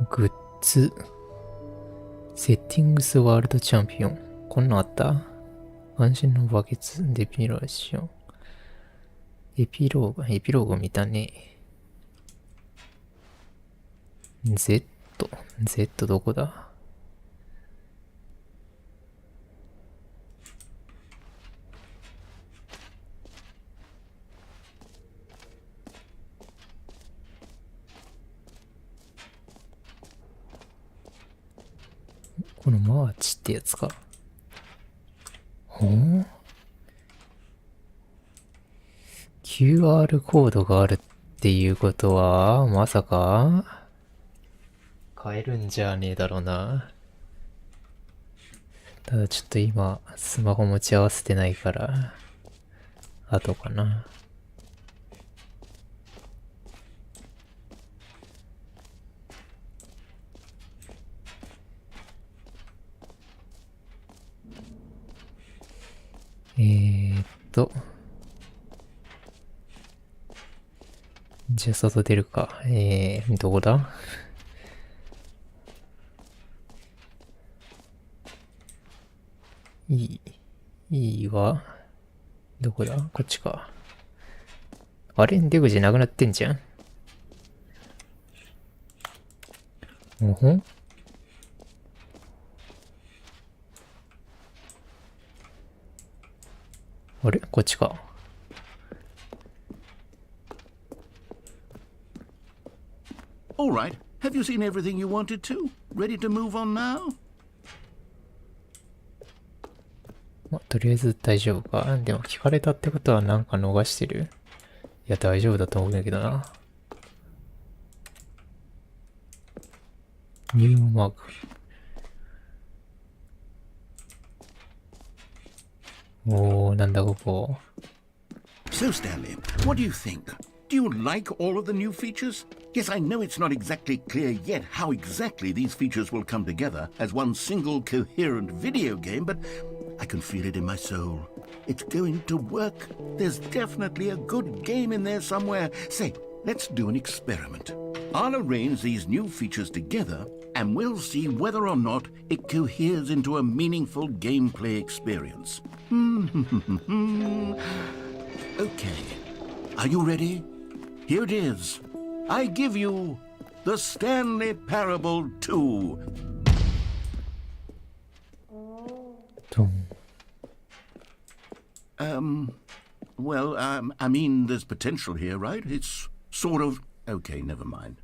グッズ。セッティングスワールドチャンピオン。こんなのあった？安心のバケツ、デピラーション。エピローグ見たね。Z どこだ？このマーチってやつか。ほん？ QR コードがあるっていうことは、まさか買えるんじゃねえだろうな。ただちょっと今、スマホ持ち合わせてないから、後かな。じゃあ外出るか。どこだ？いいわ。どこだ？こっちか。あれ？出口なくなってんじゃん。おほん？あれこっちか。All right. Have you seen everything you wanted to? Ready to move on now? まあ、とりあえず大丈夫か。でも聞かれたってことはなんか逃してる。いや、大丈夫だと思うんだけどな。ニューマーク。おー、なんだここ。So, Stanley, what do you think? Do you like all of the new features? Yes, I know it's not exactly clear yet how exactly these features will come together as one single coherent video game, but I can feel it in my soul. It's going to work. There's definitely a good game in there somewhere. Say, let's do an experiment. I'll arrange these new features together, and we'll see whether or not it coheres into a meaningful gameplay experience. Okay. Are you ready? Here it is. I give you the Stanley Parable 2. ドン。 Well, I mean, there's potential here, right? It's sort of... Okay, never mind.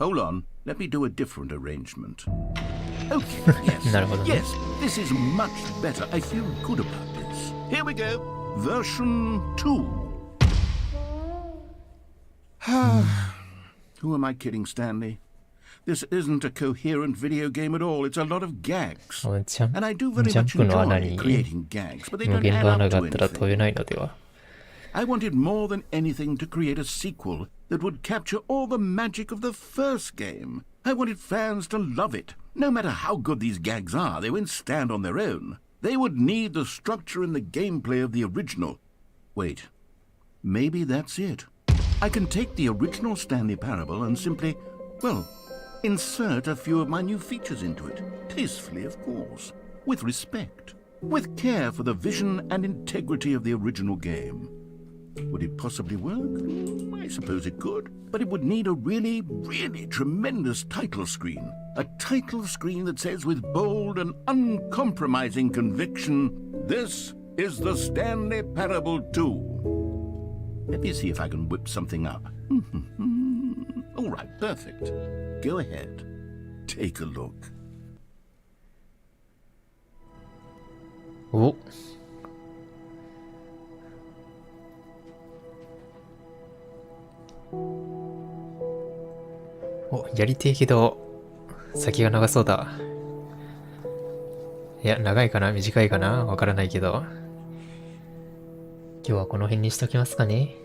Hold on. Let me do a different arrangement. Okay, yes. なるほどね。 Yes, this is much better. I feel good about this. Here we go. Version 2. Who am I kidding, Stanley? This isn't a coherent video game at all. It's a lot of gags. ジャン And I do very ジャン much プの穴 enjoy に creating gags, but they 無 don't 限 add の up 穴が to あったら飛 anything. べないのでは。 I wanted more than anything to create a sequel that would capture all the magic of the first game. I wanted fans to love it. No matter how good these gags are, they won't stand on their own. They would need the structure and the gameplay of the original. Wait, maybe that's it. I can take the original Stanley Parable and simply, well, insert a few of my new features into it. Tastefully, of course. With respect. With care for the vision and integrity of the original game. Would it possibly work? I suppose it could. But it would need a really, really tremendous title screen. A title screen that says with bold and uncompromising conviction, "This is the Stanley Parable 2." Let me see if I can whip something up. All right, perfect. Go ahead. Take a look. お、お、やりてえけど先が長そうだ。いや、長いかな短いかなわからないけど、今日はこの辺にしときますかね。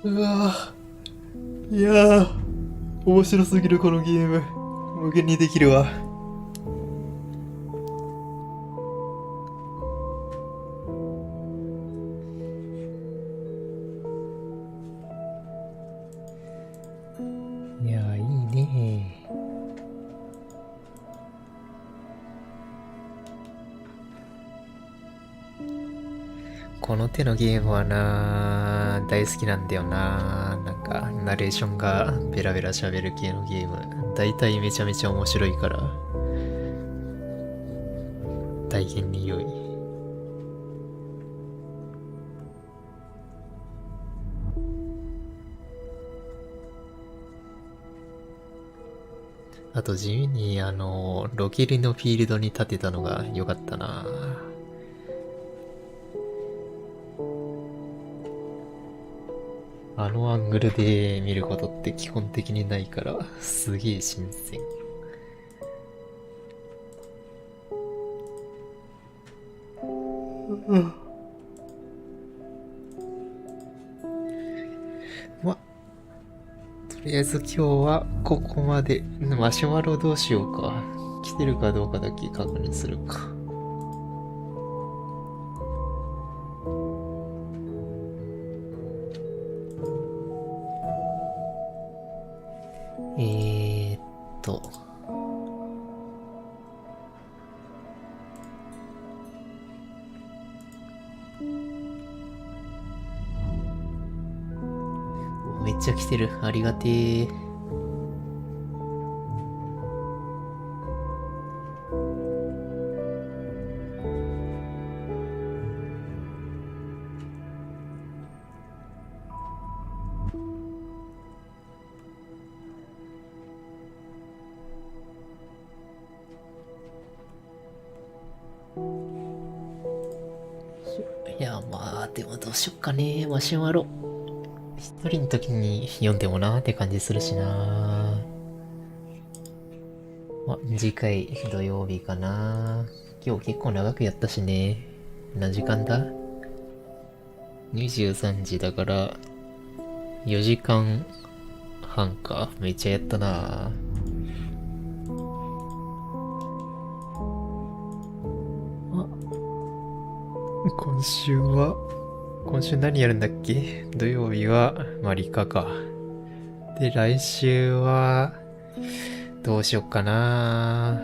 うわぁ、いやー、面白すぎるこのゲーム。無限にできるわ。いやー、いいね。この手のゲームはな、大好きなんだよな。なんかナレーションがベラベラ喋る系のゲーム、大体めちゃめちゃ面白いから大変に良い。あと地味にロケリのフィールドに立てたのが良かったな。あのアングルで見ることって基本的にないからすげえ新鮮。ま、とりあえず今日はここまで。マシュマロどうしようか。来てるかどうかだけ確認するか。めっちゃ来てる。ありがてー。いや、まあ、でもどうしよっかね。マシュマロ。一人の時に読んでもなーって感じするしな。まあ、次回土曜日かな。今日結構長くやったしね。何時間だ ?23 時だから、4時間半か。めっちゃやったな。今週何やるんだっけ？土曜日はマリカか。で、来週は、どうしよっかな。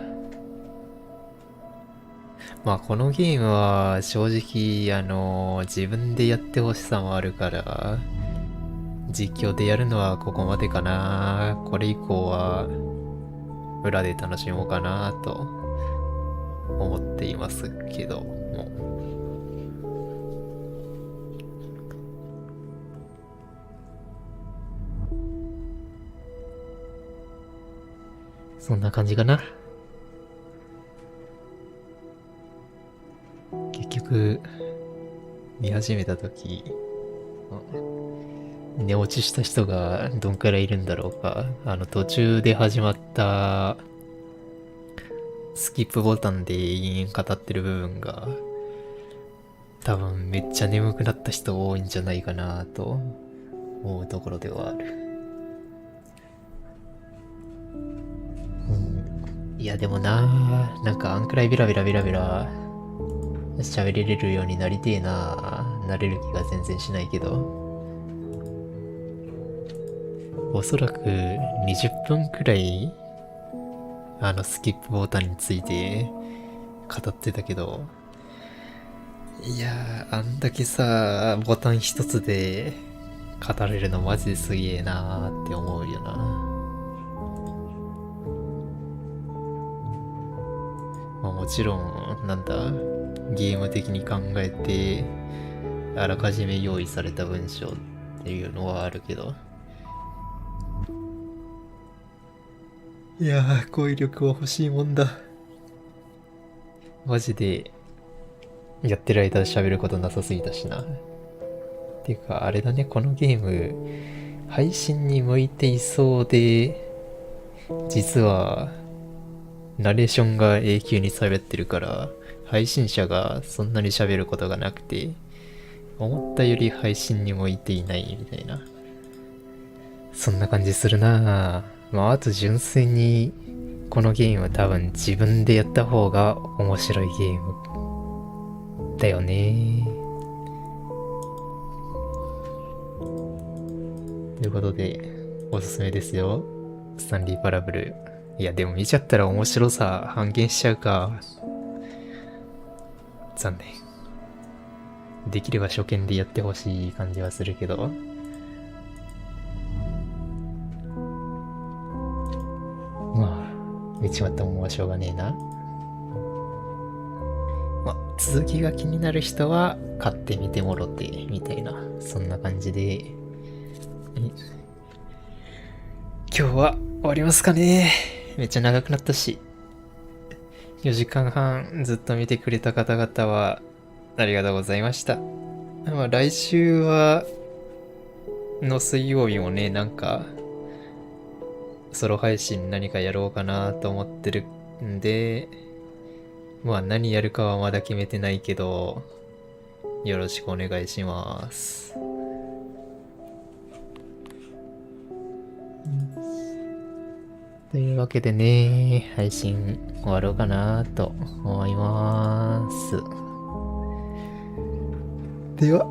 まあ、このゲームは正直、自分でやってほしさもあるから、実況でやるのはここまでかな。これ以降は、裏で楽しもうかなと思っていますけども。そんな感じかな。結局、見始めたとき、寝落ちした人がどんくらいいるんだろうか。途中で始まった、スキップボタンで延々語ってる部分が、多分めっちゃ眠くなった人多いんじゃないかなと思うところではある。いやでもなんかあんくらいビラビラ喋れるようになりてえな。なれる気が全然しないけど。おそらく20分くらいスキップボタンについて語ってたけど、いやー、あんだけさ、ボタン一つで語れるのマジですげえなーって思うよな。まあもちろん、ゲーム的に考えて、あらかじめ用意された文章っていうのはあるけど。いやー、語彙力は欲しいもんだ。マジで、やってる間喋ることなさすぎたしな。っていうか、あれだね、このゲーム、配信に向いていそうで、実は、ナレーションが永久に喋ってるから、配信者がそんなに喋ることがなくて、思ったより配信に向いていないみたいな。そんな感じするなぁ。まあ、あと純粋に、このゲームは多分自分でやった方が面白いゲームだよね。ということで、おすすめですよ。スタンリーパラブル。いや、でも見ちゃったら面白さ半減しちゃうか。残念。できれば初見でやってほしい感じはするけど。まあ、見ちまったもんはしょうがねえな。まあ、続きが気になる人は買ってみてもろて、みたいな。そんな感じで。今日は終わりますかね。めっちゃ長くなったし。4時間半ずっと見てくれた方々はありがとうございました。まあ来週の水曜日もね、ソロ配信何かやろうかなと思ってるんで、まあ何やるかはまだ決めてないけど、よろしくお願いします。というわけでね、配信終わろうかなと思います。では、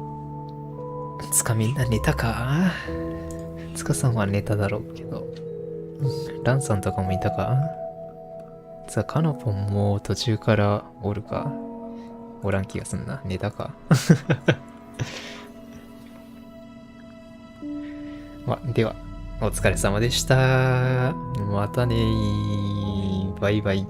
つかみんな寝たか？つかさんは寝ただろうけど、ランさんとかもいたか？カノポンも途中からおるか？おらん気がすんな。寝たか？では、お疲れ様でした。またねー。バイバイ。